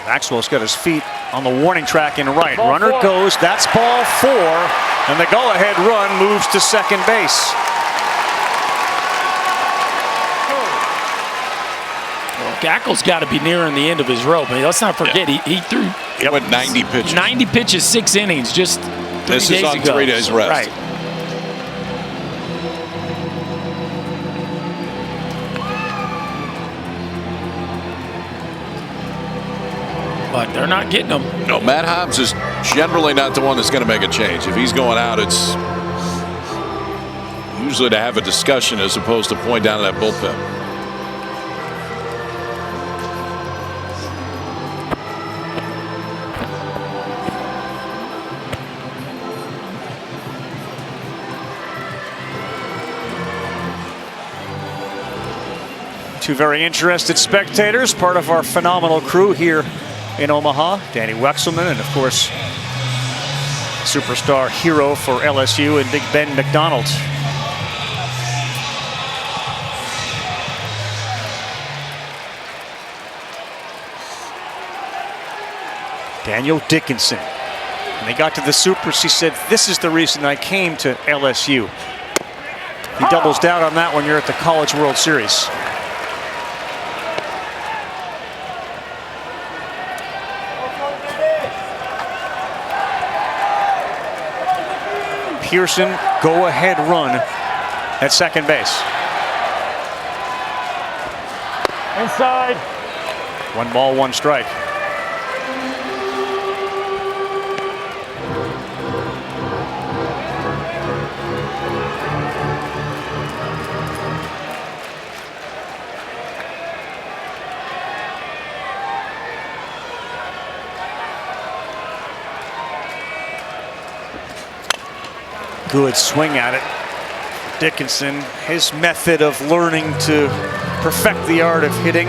Maxwell's got his feet on the warning track in right. Runner goes, that's ball 4, and the go-ahead run moves to second base. Well, Gackle's got to be nearing the end of his rope. I mean, let's not forget, he threw 90 pitches. 90 pitches, 6 innings just 3 this days is on ago. 3 days rest. Right. But they're not getting them. No, Matt Hobbs is generally not the one that's going to make a change. If he's going out, it's usually to have a discussion as opposed to point down that bullpen. Two very interested spectators, part of our phenomenal crew here in Omaha. Danny Wexelman and, of course, superstar hero for LSU and Big Ben McDonald. Daniel Dickinson. When they got to the Supers, he said, "This is the reason I came to LSU." He doubles down on that when you're at the College World Series. Pearson, go-ahead run at second base. Inside. 1 ball, 1 strike. Good swing at it. Dickinson, his method of learning to perfect the art of hitting.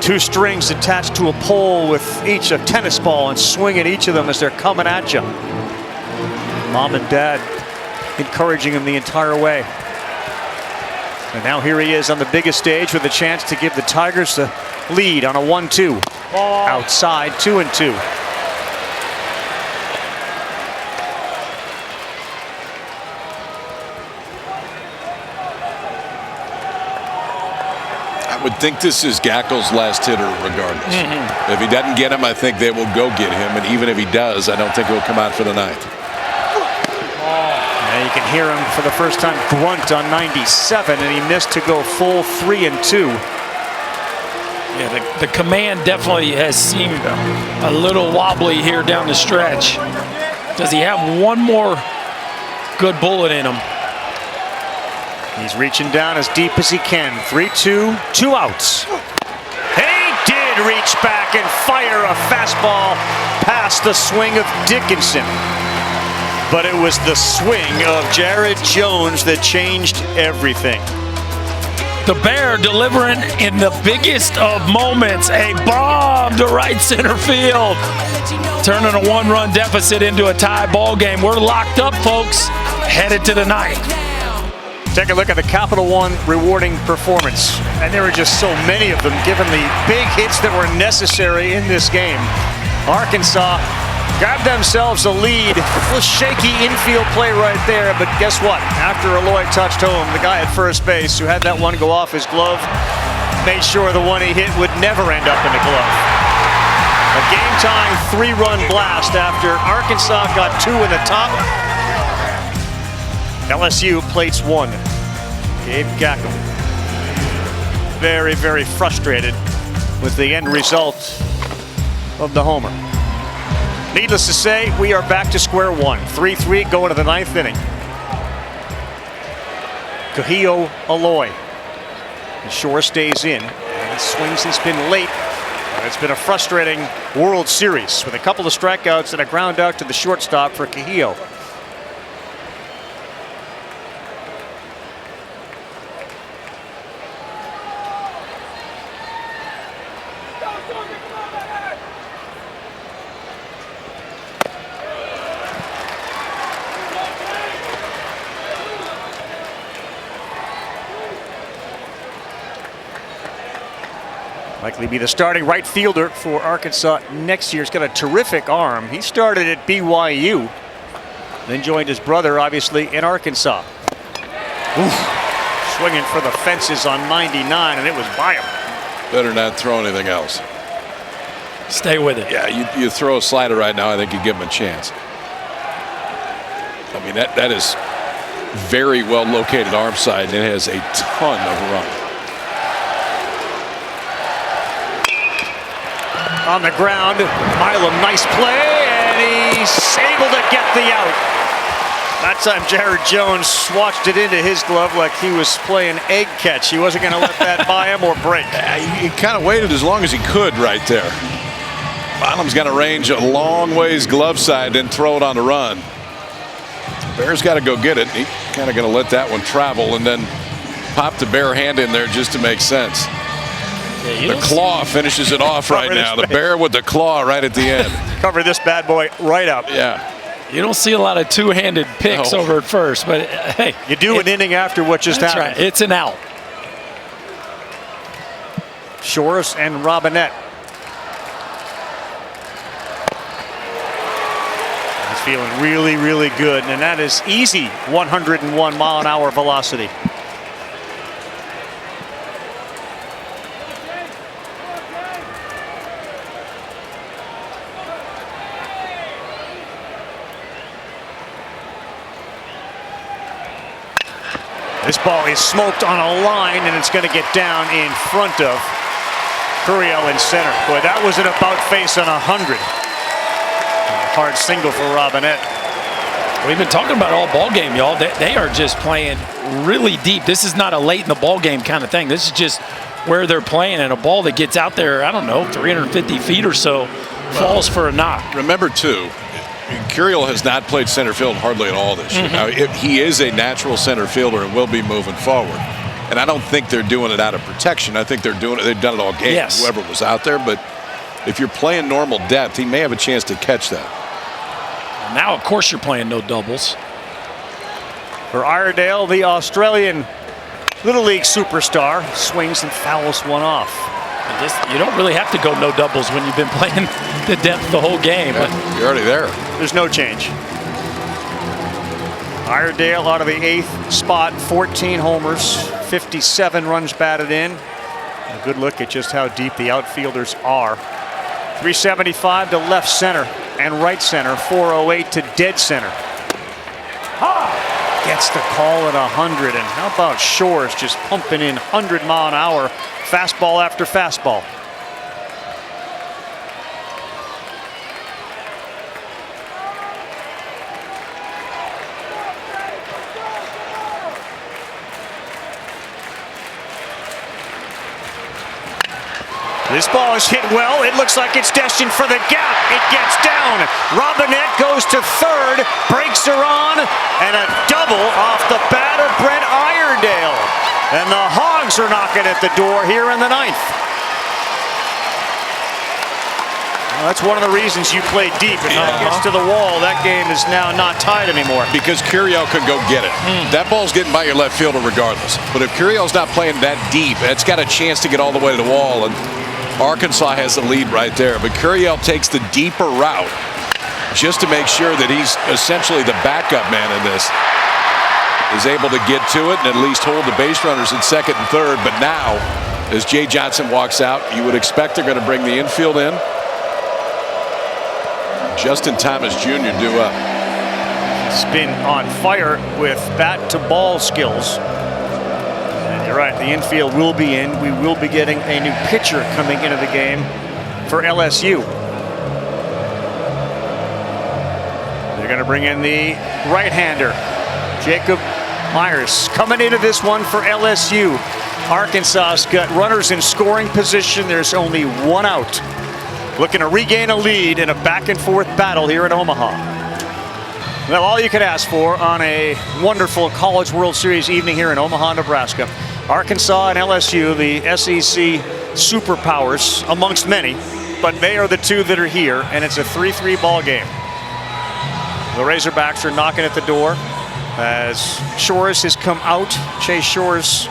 2 strings attached to a pole with each a tennis ball and swing at each of them as they're coming at you. Mom and Dad encouraging him the entire way. And now here he is on the biggest stage with a chance to give the Tigers the lead on a 1-2. Outside, 2-2. I would think this is Gackle's last hitter regardless. If he doesn't get him, I think they will go get him. And even if he does, I don't think he'll come out for the 9th. Now you can hear him for the first time grunt on 97, and he missed to go full 3-2. Yeah, the command definitely has seemed a little wobbly here down the stretch. Does he have one more good bullet in him? He's reaching down as deep as he can. 3-2, 2 outs. He did reach back and fire a fastball past the swing of Dickinson. But it was the swing of Jared Jones that changed everything. The Bear delivering in the biggest of moments, a bomb to right center field, turning a 1-run deficit into a tie ball game. We're locked up, folks, headed to the 9th. Take a look at the Capital One rewarding performance. And there were just so many of them given the big hits that were necessary in this game. Arkansas grabbed themselves a lead. A little shaky infield play right there, but guess what? After Aloy touched home, the guy at first base who had that one go off his glove made sure the one he hit would never end up in the glove. A game-tying 3-run blast after Arkansas got 2 in the top. LSU plates 1. Gabe Gackle very, very frustrated with the end result of the homer. Needless to say, we are back to square one. 3-3 going to the 9th inning. Kahio Aloy. The shore stays in. And his swings has been late. But it's been a frustrating World Series with a couple of strikeouts and a ground out to the shortstop for Kahio. Likely be the starting right fielder for Arkansas next year. He's got a terrific arm. He started at BYU, then joined his brother, obviously, in Arkansas. Oof. Swinging for the fences on 99, and it was by him. Better not throw anything else. Stay with it. Yeah, you throw a slider right now, I think you give him a chance. I mean, that is very well located arm side, and it has a ton of run. On the ground, Milam, nice play, and he's able to get the out. That time Jared Jones swatched it into his glove like he was playing egg catch. He wasn't going to let that by him or break. He kind of waited as long as he could right there. Milam's got a range a long ways glove side, then throw it on the run. Bear's got to go get it. He kind of going to let that one travel and then pop the bare hand in there just to make sense. Yeah, the claw finishes it off right now. The Bear with the claw right at the end. Cover this bad boy right up. Yeah. You don't see a lot of two-handed picks over at first, but hey. You do an inning after what just happened. Right. It's an out. Shores and Robinette. He's feeling really, really good, and that is easy 101 mile an hour velocity. This ball is smoked on a line, and it's going to get down in front of Curiel in center. Boy, that was an about face on 100. Hard single for Robinette. We've been talking about all ball game, y'all. They are just playing really deep. This is not a late in the ball game kind of thing. This is just where they're playing, and a ball that gets out there, I don't know, 350 feet or so, falls for a knock. Remember, too, Curiel has not played center field hardly at all this year. Now, he is a natural center fielder and will be moving forward. And I don't think they're doing it out of protection. I think they're doing it. They've done it all game. Yes. Whoever was out there. But if you're playing normal depth, he may have a chance to catch that. Now, of course, you're playing no doubles. For Iredale, the Australian Little League superstar swings and fouls one off. You don't really have to go no doubles when you've been playing the depth the whole game. Yeah, you're already there. There's no change. Iredale out of the 8th spot, 14 homers, 57 runs batted in. A good look at just how deep the outfielders are. 375 to left center and right center, 408 to dead center. Gets the call at 100, and how about Shores just pumping in 100 mile an hour fastball after fastball. This ball is hit well. It looks like it's destined for the gap. It gets down. Robinette goes to third, breaks her on, and a double off the bat of Brent Iredale. And the Hogs are knocking at the door here in the 9th. Well, that's one of the reasons you play deep. If it gets to the wall, that game is now not tied anymore. Because Curiel can go get it. That ball's getting by your left fielder regardless. But if Curiel's not playing that deep, it's got a chance to get all the way to the wall. And Arkansas has the lead right there. But Curiel takes the deeper route just to make sure that he's essentially the backup man in this. Is able to get to it and at least hold the base runners in second and third. But now, as Jay Johnson walks out, you would expect they're going to bring the infield in. Justin Thomas Jr. due up. He's been on fire with bat to ball skills. And you're right, the infield will be in. We will be getting a new pitcher coming into the game for LSU. They're going to bring in the right-hander, Jacob Myers, coming into this one for LSU. Arkansas's got runners in scoring position. There's only one out. Looking to regain a lead in a back-and-forth battle here in Omaha. Well, all you could ask for on a wonderful College World Series evening here in Omaha, Nebraska. Arkansas and LSU, the SEC superpowers amongst many, but they are the two that are here, and it's a 3-3 ball game. The Razorbacks are knocking at the door as Shores has come out. Chase Shores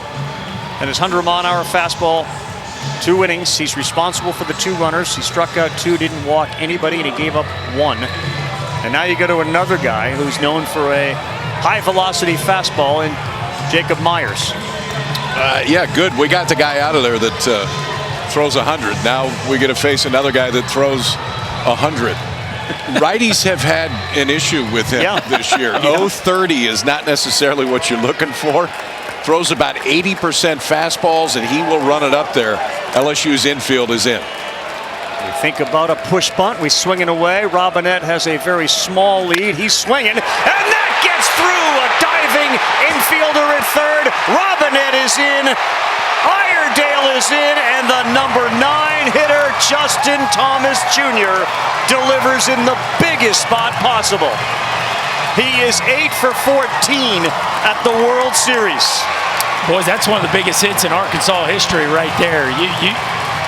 and his 100 mile an hour fastball 2 innings. He's responsible for the 2 runners. He struck out 2, didn't walk anybody, and he gave up 1. And now you go to another guy who's known for a high-velocity fastball in Jacob Myers. Yeah, good. We got the guy out of there that throws 100. Now we get to face another guy that throws 100. Righties have had an issue with him this year. 0-30 is not necessarily what you're looking for. Throws about 80% fastballs, and he will run it up there. LSU's infield is in. We think about a push bunt. We swing it away. Robinette has a very small lead. He's swinging, and that gets through. A diving infielder at third. Robinette is in. Iredale is in, and the number 9 hitter, Justin Thomas Jr., delivers in the biggest spot possible. He is 8 for 14 at the World Series. Boys, that's one of the biggest hits in Arkansas history right there.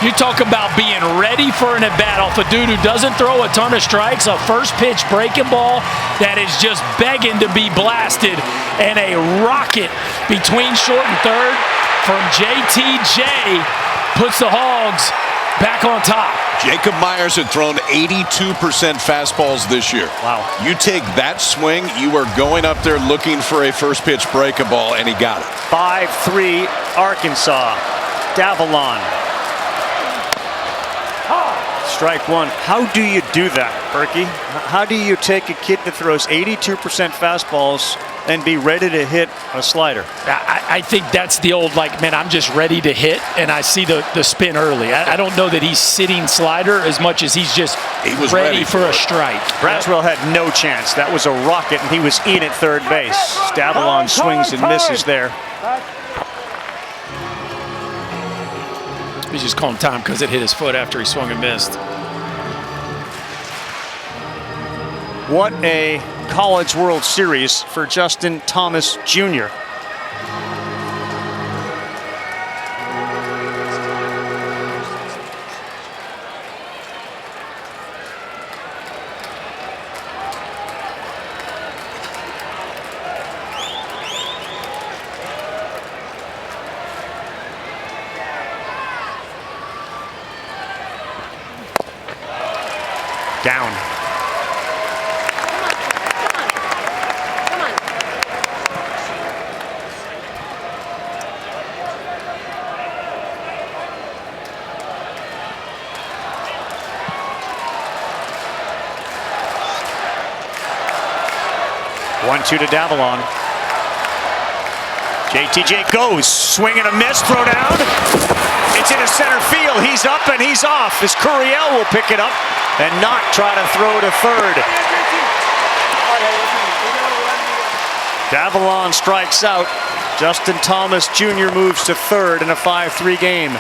You talk about being ready for an at-bat off a dude who doesn't throw a ton of strikes, a first pitch breaking ball that is just begging to be blasted, and a rocket between short and third from JTJ puts the Hogs back on top. Jacob Myers had thrown 82% fastballs this year. Wow. You take that swing, you are going up there looking for a first pitch breaking ball, and he got it. 5-3 Arkansas. Davallon. Strike 1. How do you do that, Berkey? How do you take a kid that throws 82% fastballs and be ready to hit a slider? I think that's the old, like, man, I'm just ready to hit, and I see the spin early. I don't know that he's sitting slider as much as he's just ready for a strike. Braswell had no chance. That was a rocket, and he was in at third base. Davallon swings and misses there. He's just calling time because it hit his foot after he swung and missed. What a College World Series for Justin Thomas Jr. Down. One-two to Davallon. JTJ goes, swing and a miss, throw down. It's into center field. He's up and he's off. As Curiel will pick it up and not try to throw to third. Davallon strikes out. Justin Thomas Jr. moves to third in a 5-3 game.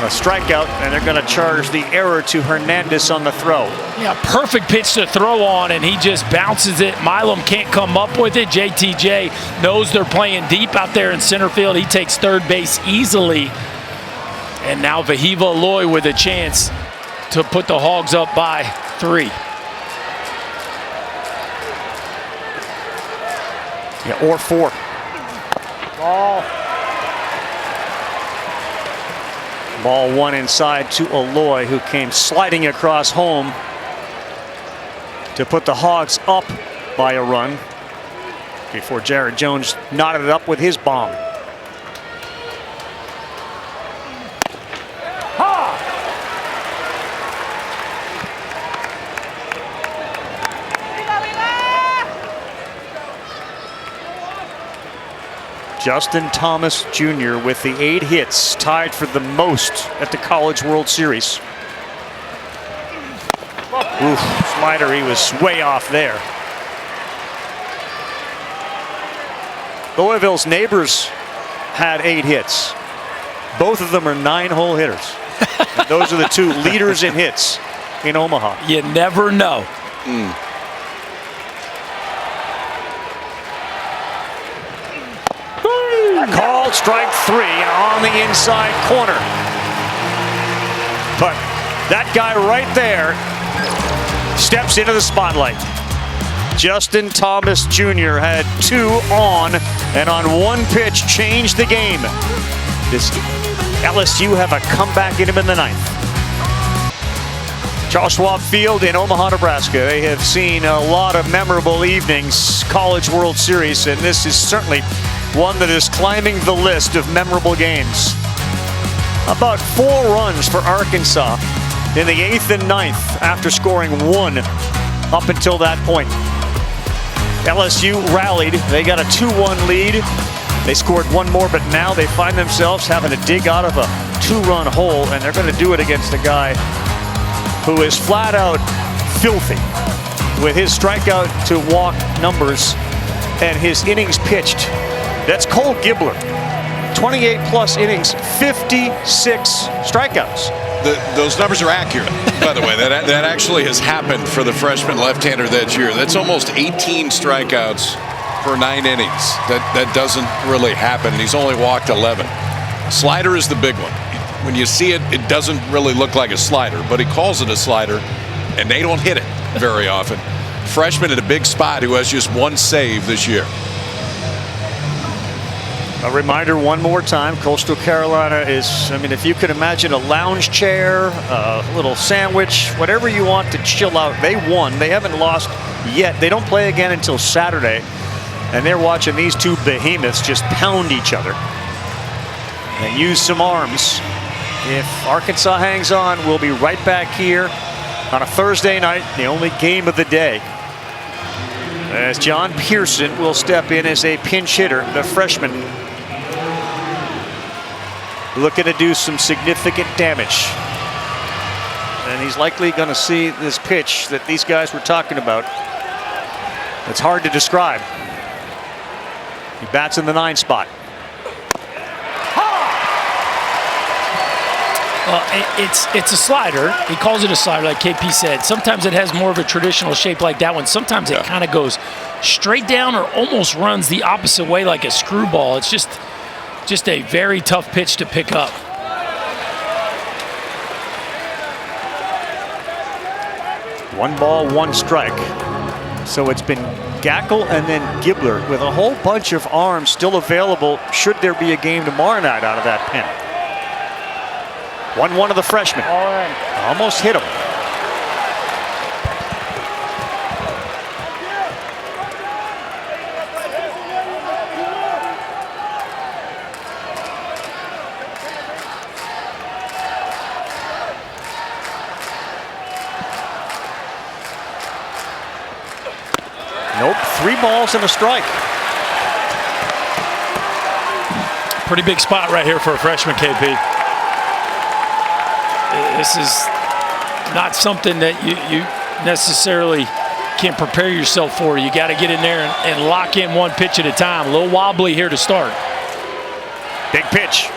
A strikeout, and they're going to charge the error to Hernandez on the throw. Yeah, perfect pitch to throw on, and he just bounces it. Milam can't come up with it. JTJ knows they're playing deep out there in center field. He takes third base easily. And now Vahiva Aloy with a chance to put the Hogs up by 3. Yeah, or 4. Ball 1 inside to Aloy, who came sliding across home to put the Hogs up by a run before Jared Jones knotted it up with his bomb. Justin Thomas Jr. with the 8 hits, tied for the most at the College World Series. Oof, slider, he was way off there. Louisville's neighbors had 8 hits. Both of them are 9-hole hitters. And those are the 2 leaders in hits in Omaha. You never know. Called strike 3 on the inside corner. But that guy right there steps into the spotlight. Justin Thomas Jr. had 2 on, and on 1 pitch changed the game. Does LSU have a comeback in him in the 9th? Charles Schwab Field in Omaha, Nebraska. They have seen a lot of memorable evenings, College World Series, and this is certainly one that is climbing the list of memorable games. About 4 runs for Arkansas in the 8th and 9th after scoring 1 up until that point. LSU rallied. They got a 2-1 lead. They scored 1 more, but now they find themselves having to dig out of a 2-run hole, and they're going to do it against a guy who is flat out filthy with his strikeout to walk numbers and his innings pitched. That's Cole Gibbler. 28 plus innings, 56 strikeouts. Those numbers are accurate, by the way. That actually has happened for the freshman left-hander that year. That's almost 18 strikeouts per 9 innings. That doesn't really happen. He's only walked 11. Slider is the big one. When you see it, it doesn't really look like a slider, but he calls it a slider, and they don't hit it very often. Freshman at a big spot who has just 1 save this year. A reminder one more time, Coastal Carolina is, I mean, if you could imagine a lounge chair, a little sandwich, whatever you want to chill out. They won. They haven't lost yet. They don't play again until Saturday, and they're watching these 2 behemoths just pound each other and use some arms. If Arkansas hangs on, we'll be right back here on a Thursday night, the only game of the day, as John Pearson will step in as a pinch hitter, the freshman, looking to do some significant damage. And he's likely going to see this pitch that these guys were talking about. It's hard to describe. He bats in the 9 spot. It's a slider. He calls it a slider, like KP said. Sometimes it has more of a traditional shape like that one. Sometimes it kind of goes straight down or almost runs the opposite way like a screwball. It's just a very tough pitch to pick up. One ball, 1 strike. So it's been Gackle and then Gibbler with a whole bunch of arms still available should there be a game tomorrow night out of that pen. 1-1 of the freshman. Almost hit him. Nope, 3 balls and a strike. Pretty big spot right here for a freshman, KP. This is not something that you necessarily can prepare yourself for. You got to get in there and lock in 1 pitch at a time. A little wobbly here to start. Big pitch.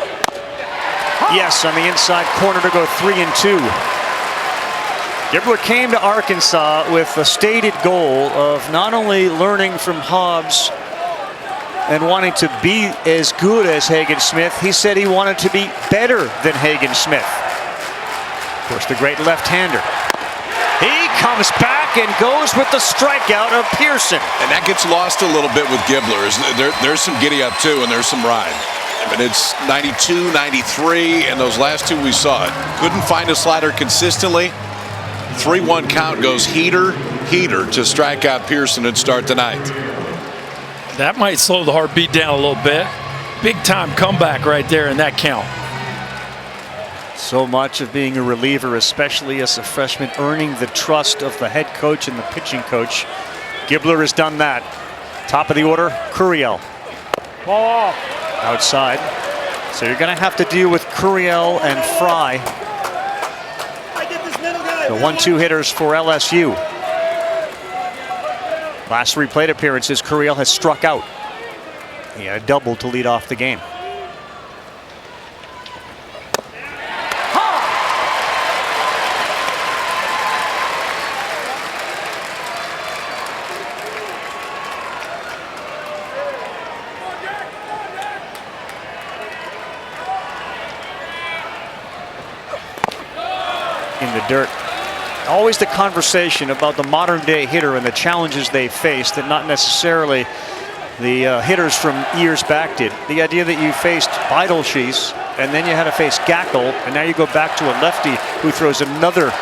Yes, on the inside corner to go 3-2. Gibbler came to Arkansas with a stated goal of not only learning from Hobbs and wanting to be as good as Hagen Smith, he said he wanted to be better than Hagen Smith. Of course, the great left-hander. He comes back and goes with the strikeout of Pearson. And that gets lost a little bit with Gibbler. There's some giddy up too, and there's some ride. I mean, it's 92, 93, and those last 2 we saw it. Couldn't find a slider consistently. 3-1 count goes heater to strike out Pearson and start the 9th. That might slow the heartbeat down a little bit. Big time comeback right there in that count. So much of being a reliever, especially as a freshman, earning the trust of the head coach and the pitching coach. Gibbler has done that. Top of the order, Curiel. Ball off. Outside. So you're going to have to deal with Curiel and Fry. The 1-2 hitters for LSU. Last 3 plate appearances, Curiel has struck out. He had a double to lead off the game. In the dirt. Always the conversation about the modern day hitter and the challenges they face that not necessarily the hitters from years back did. The idea that you faced Beidelshees and then you had to face Gackle, and now you go back to a lefty who throws another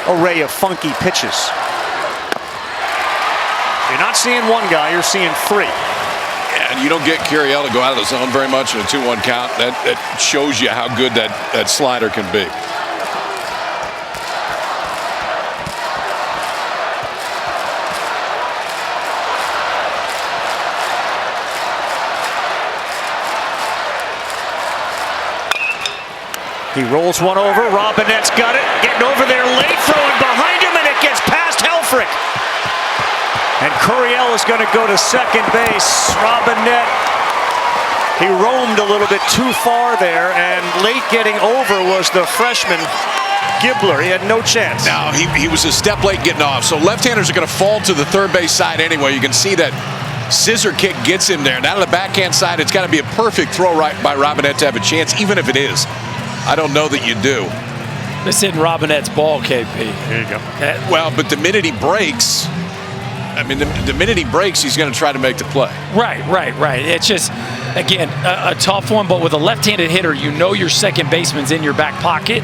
array of funky pitches. You're not seeing one guy, you're seeing three. And you don't get Curiel to go out of the zone very much in a 2-1 count. That shows you how good that slider can be. He rolls one over. Robinette's got it. Getting over there late. Throwing behind him, and it gets past Helfrich. And Curiel is going to go to second base. Robinette, he roamed a little bit too far there, and late getting over was the freshman Gibbler. He had no chance. No, he was a step late getting off. So left-handers are going to fall to the third base side anyway. You can see that scissor kick gets him there. Now to the backhand side, it's got to be a perfect throw right by Robinette to have a chance, even if it is. I don't know that you do. This isn't Robinette's ball, KP. There you go. Well, but the minute he breaks, I mean, the minute he breaks, he's going to try to make the play. Right. It's just, again, a tough one, but with a left-handed hitter, you know your second baseman's in your back pocket.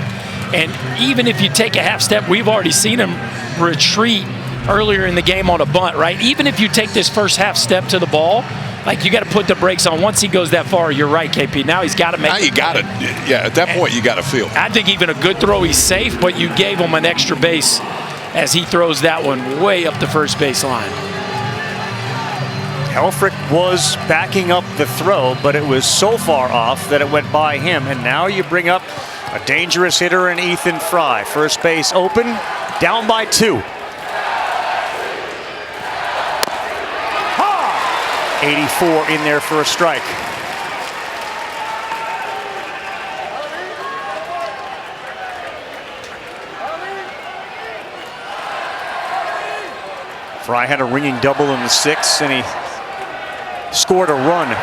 And even if you take a half step, we've already seen him retreat earlier in the game on a bunt, right? Even if you take this first half step to the ball, like, you got to put the brakes on. Once he goes that far, you're right, KP. Now he's got to make. Now you got it. Yeah, at that point, you got to feel. I think even a good throw, he's safe, but you gave him an extra base as he throws that one way up the first base line. Helfrich was backing up the throw, but it was so far off that it went by him. And now you bring up a dangerous hitter in Ethan Fry. First base open, down by 2. 84 in there for a strike. Fry had a ringing double in the 6th, and he scored a run.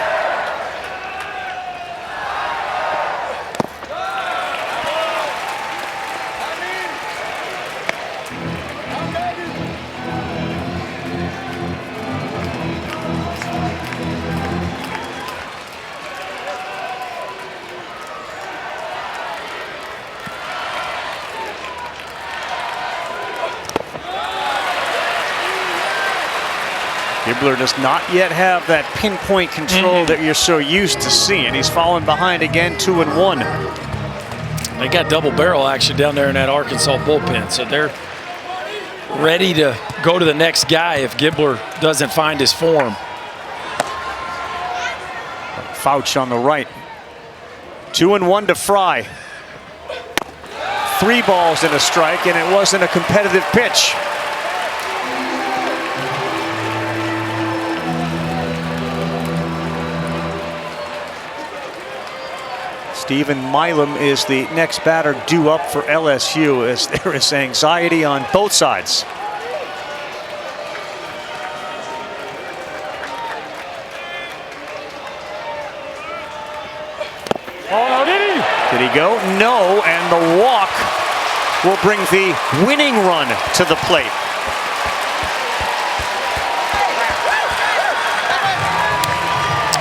Gibbler does not yet have that pinpoint control that you're so used to seeing. He's fallen behind again, 2-1. They got double barrel action down there in that Arkansas bullpen, so they're ready to go to the next guy if Gibbler doesn't find his form. Fouch on the right. 2-1 to Fry. 3 balls and a strike, and it wasn't a competitive pitch. Stephen Milam is the next batter due up for LSU, as there is anxiety on both sides. Oh, did he? Did he go? No, and the walk will bring the winning run to the plate.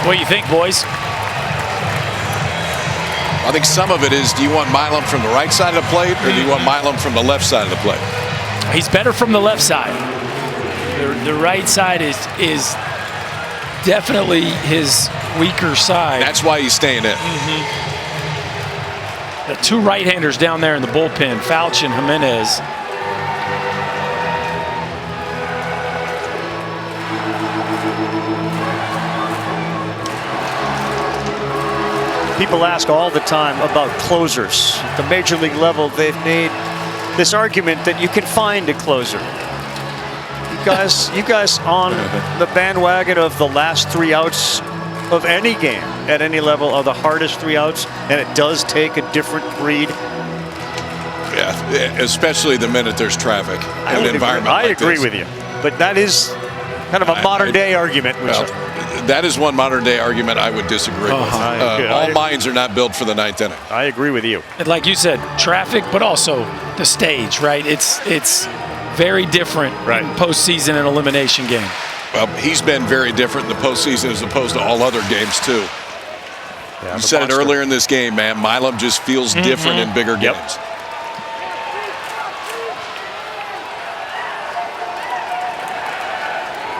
What do you think, boys? I think some of it is, do you want Milam from the right side of the plate, or do you want Milam from the left side of the plate? He's better from the left side. The right side is definitely his weaker side. That's why he's staying in. The 2 right-handers down there in the bullpen, Fouch and Jimenez. People ask all the time about closers. At the major league level, they've made this argument that you can find a closer. You guys on the bandwagon of the last 3 outs of any game at any level are the hardest 3 outs, and it does take a different breed. Yeah, especially the minute there's traffic in an environment like this. I agree with you, but that is kind of a modern day argument. Well, that is one modern day argument I would disagree with. All minds are not built for the 9th inning. I agree with you. And like you said, traffic, but also the stage, right? It's very different in postseason and elimination game. Well, he's been very different in the postseason as opposed to all other games too. You said it earlier in this game, man. Milam just feels different in bigger games.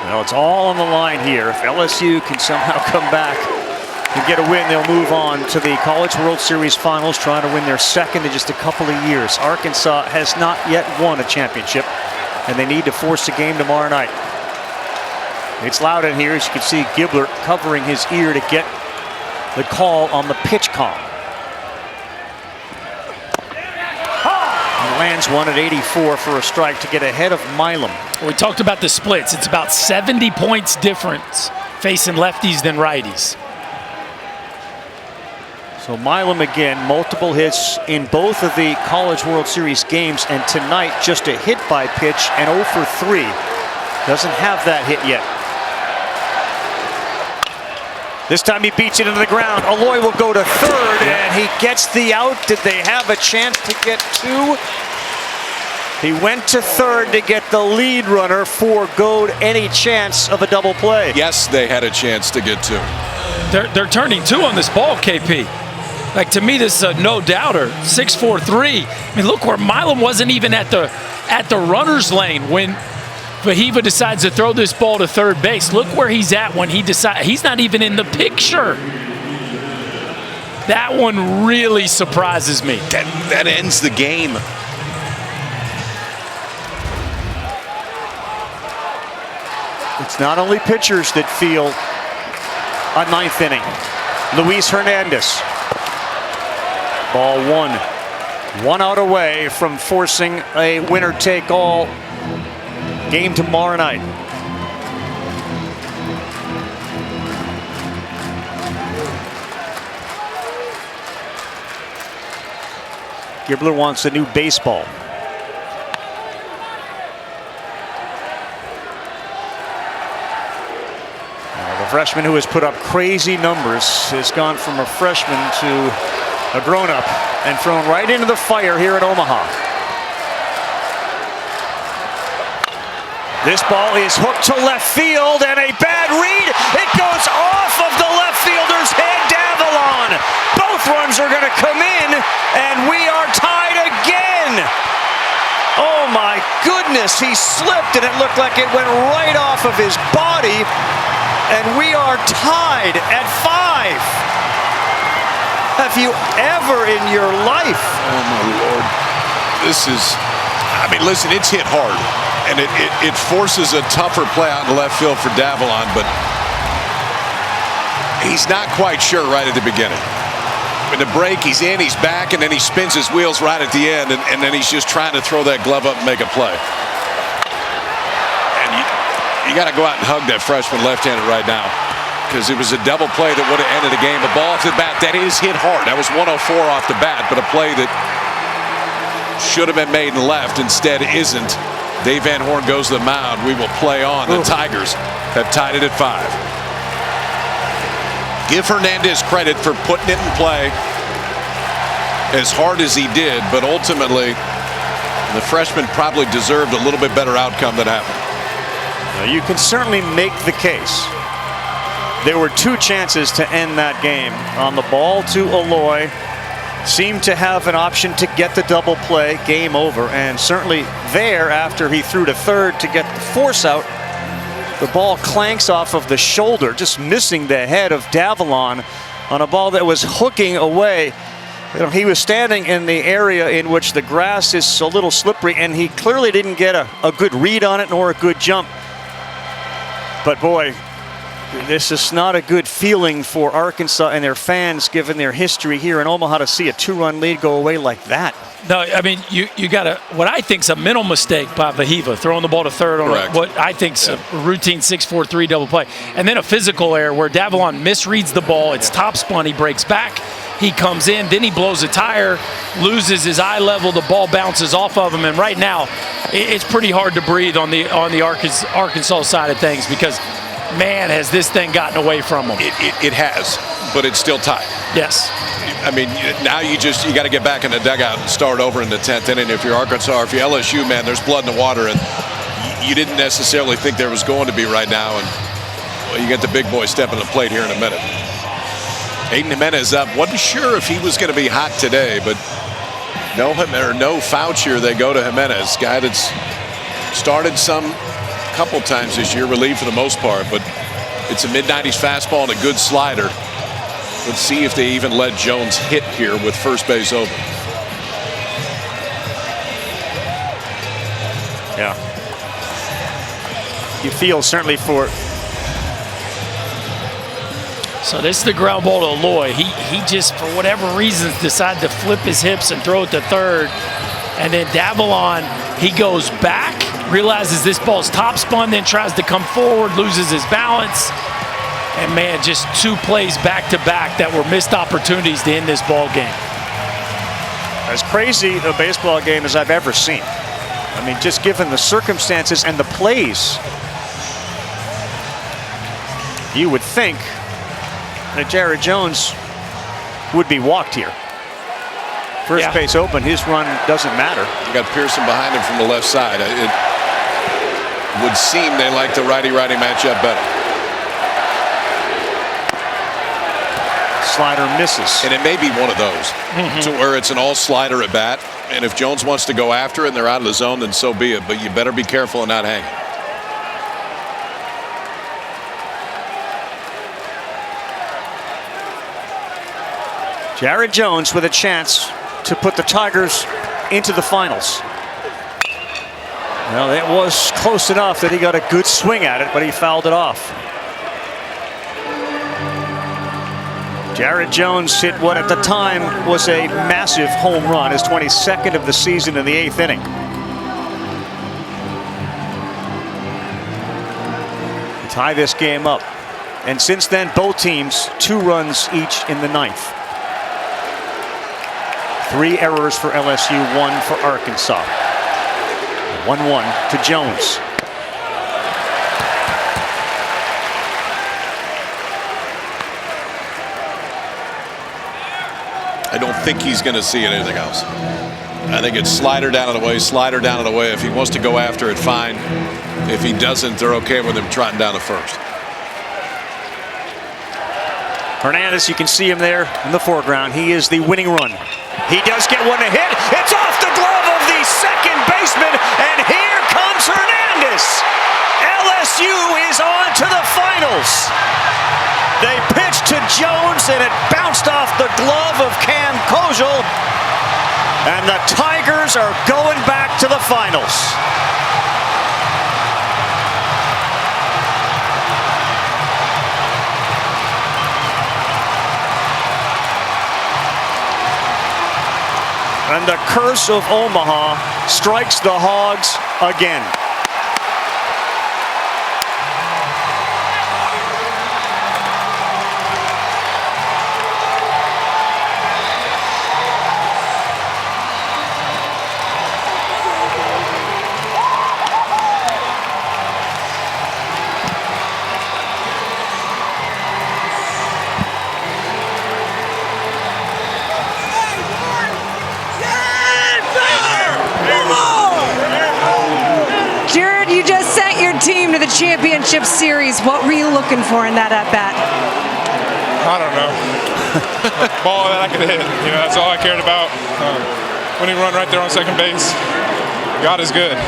Well, it's all on the line here. If LSU can somehow come back and get a win, they'll move on to the College World Series Finals, trying to win their second in just a couple of years. Arkansas has not yet won a championship, and they need to force a game tomorrow night. It's loud in here, as you can see Gibbler covering his ear to get the call on the pitch call. He lands one at 84 for a strike to get ahead of Milam. We talked about the splits. It's about 70 points difference facing lefties than righties. So Milam again, multiple hits in both of the College World Series games, and tonight just a hit by pitch and 0 for 3. Doesn't have that hit yet. This time he beats it into the ground. Aloy will go to third, and he gets the out. Did they have a chance to get two? He went to third to get the lead runner, foregoed any chance of a double play. Yes, they had a chance to get two. They're turning two on this ball, KP. Like, to me, this is a no-doubter. 6-4-3. I mean, look where Milam wasn't even at the runner's lane when Fahiva decides to throw this ball to third base. Look where he's at when he decides. He's not even in the picture. That one really surprises me. That ends the game. It's not only pitchers that feel a ninth inning. Luis Hernandez. Ball one. 1 out away from forcing a winner-take-all game tomorrow night. Gibbler wants a new baseball. The freshman who has put up crazy numbers has gone from a freshman to a grown-up and thrown right into the fire here in Omaha. This ball is hooked to left field, and a bad read. It goes off of the left fielder's head, Davalon. Both runs are going to come in, and we are tied again. Oh my goodness, he slipped, and it looked like it went right off of his body, and we are tied at 5. Have you ever in your life? Oh my Lord. This is, I mean, listen, it's hit hard. And it forces a tougher play out in left field for Davalon, but he's not quite sure right at the beginning. In the break, he's in, he's back, and then he spins his wheels right at the end, and then he's just trying to throw that glove up and make a play. And you got to go out and hug that freshman left-handed right now, because it was a double play that would have ended the game. A ball off the bat, that is hit hard. That was 104 off the bat, but a play that should have been made in left, instead isn't. Dave Van Horn goes to the mound. We will play on. The Tigers have tied it at 5. Give Hernandez credit for putting it in play as hard as he did, but ultimately the freshman probably deserved a little bit better outcome that happened. Now, you can certainly make the case. There were 2 chances to end that game. On the ball to Aloy. Seemed to have an option to get the double play, game over, and certainly there, after he threw to third to get the force out, the ball clanks off of the shoulder, just missing the head of Davalon on a ball that was hooking away. You know, he was standing in the area in which the grass is a little slippery, and he clearly didn't get a good read on it nor a good jump. But boy, this is not a good feeling for Arkansas and their fans, given their history here in Omaha, to see a 2-run lead go away like that. No, I mean, you got what I think is a mental mistake by Fahiva, throwing the ball to third on what I think is a routine 6-4-3 double play. And then a physical error where Davalon misreads the ball. It's top spun. He breaks back. He comes in. Then he blows a tire, loses his eye level. The ball bounces off of him. And right now, it's pretty hard to breathe on the Arkansas side of things, because man, has this thing gotten away from them. It has, but it's still tied. Yes. I mean, now you got to get back in the dugout and start over in the 10th inning. If you're Arkansas or if you're LSU, man, there's blood in the water, and you didn't necessarily think there was going to be right now. And well, you get the big boy stepping to the plate here in a minute. Aiden Jimenez up. Wasn't sure if he was going to be hot today, but no Fouch here. They go to Jimenez, guy that's started couple times this year, relieved for the most part, but it's a mid-90s fastball and a good slider. Let's see if they even let Jones hit here with first base open. Yeah. You feel certainly for. So this is the ground ball to Aloy. He just, for whatever reasons, decided to flip his hips and throw it to third. And then Davalon, he goes back, realizes this ball's top spun, then tries to come forward, loses his balance. And man, just 2 plays back to back that were missed opportunities to end this ball game. As crazy a baseball game as I've ever seen. I mean, just given the circumstances and the plays, you would think that Jared Jones would be walked here. First base open, his run doesn't matter. You got Pearson behind him from the left side. It would seem they like the righty-righty matchup better. Slider misses. And it may be one of those to where it's an all slider at bat. And if Jones wants to go after it and they're out of the zone, then so be it. But you better be careful and not hang. Jared Jones with a chance to put the Tigers into the finals. Well, it was close enough that he got a good swing at it, but he fouled it off. Jared Jones hit what at the time was a massive home run, his 22nd of the season in the 8th inning. To tie this game up. And since then, both teams 2 runs each in the 9th. 3 errors for LSU, 1 for Arkansas. 1-1 to Jones. I don't think he's going to see anything else. I think it's slider down and away, slider down and away. If he wants to go after it, fine. If he doesn't, they're okay with him trotting down to first. Hernandez, you can see him there in the foreground. He is the winning run. He does get one to hit. It's off the glove of the second baseman, and here comes Hernandez. LSU is on to the finals. They pitched to Jones, and it bounced off the glove of Cam Kojal. And the Tigers are going back to the finals. And the curse of Omaha strikes the Hogs again. Team to the championship series. What were you looking for in that at-bat? I don't know. Ball that I could hit. You know, that's all I cared about. Winning run right there on second base. God is good.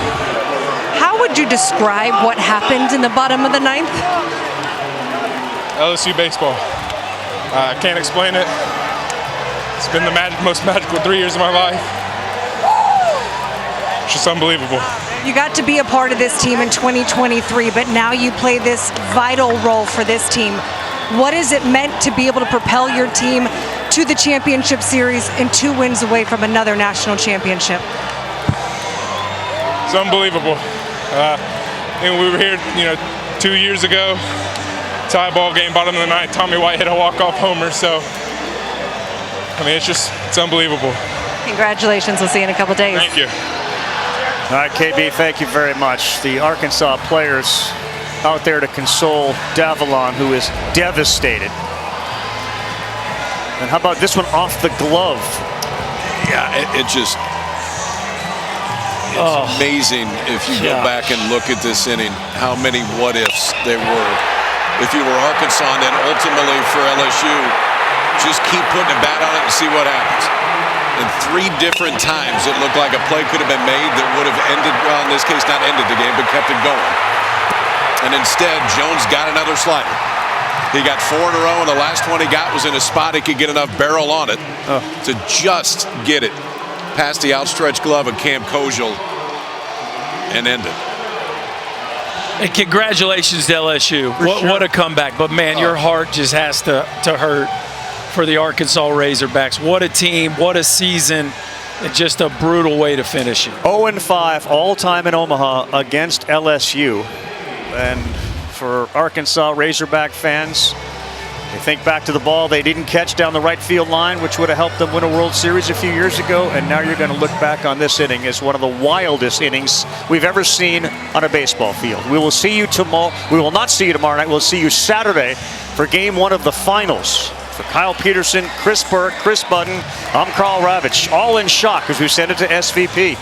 How would you describe what happened in the bottom of the 9th? LSU baseball. I can't explain it. It's been the most magical 3 years of my life. It's just unbelievable. You got to be a part of this team in 2023, but now you play this vital role for this team. What has it meant to be able to propel your team to the championship series and 2 wins away from another national championship? It's unbelievable. And we were here, 2 years ago, tie ball game, bottom of the 9th. Tommy White hit a walk-off homer. So, I mean, it's unbelievable. Congratulations. We'll see you in a couple days. Thank you. All right, KB, thank you very much. The Arkansas players out there to console Davalon, who is devastated. And how about this one off the glove? Yeah, it's amazing if you go back and look at this inning, how many what-ifs there were. If you were Arkansas and then ultimately for LSU, Just keep putting a bat on it and see what happens. And 3 different times it looked like a play could have been made that would have ended, well, in this case, not ended the game, but kept it going. And instead, Jones got another slider. He got 4 in a row, and the last one he got was in a spot he could get enough barrel on it to just get it past the outstretched glove of Cam Kojal and end it. And congratulations to LSU. What a comeback. But, man, your heart just has to hurt for the Arkansas Razorbacks. What a team, what a season, and just a brutal way to finish it. 0-5 all-time in Omaha against LSU. And for Arkansas Razorback fans, they think back to the ball they didn't catch down the right field line, which would have helped them win a World Series a few years ago, and now you're going to look back on this inning as one of the wildest innings we've ever seen on a baseball field. We will see you tomorrow. We will not see you tomorrow night. We'll see you Saturday for Game 1 of the finals. For Kyle Peterson, Chris Burke, Chris Budden, I'm Carl Ravitch, all in shock as we send it to SVP.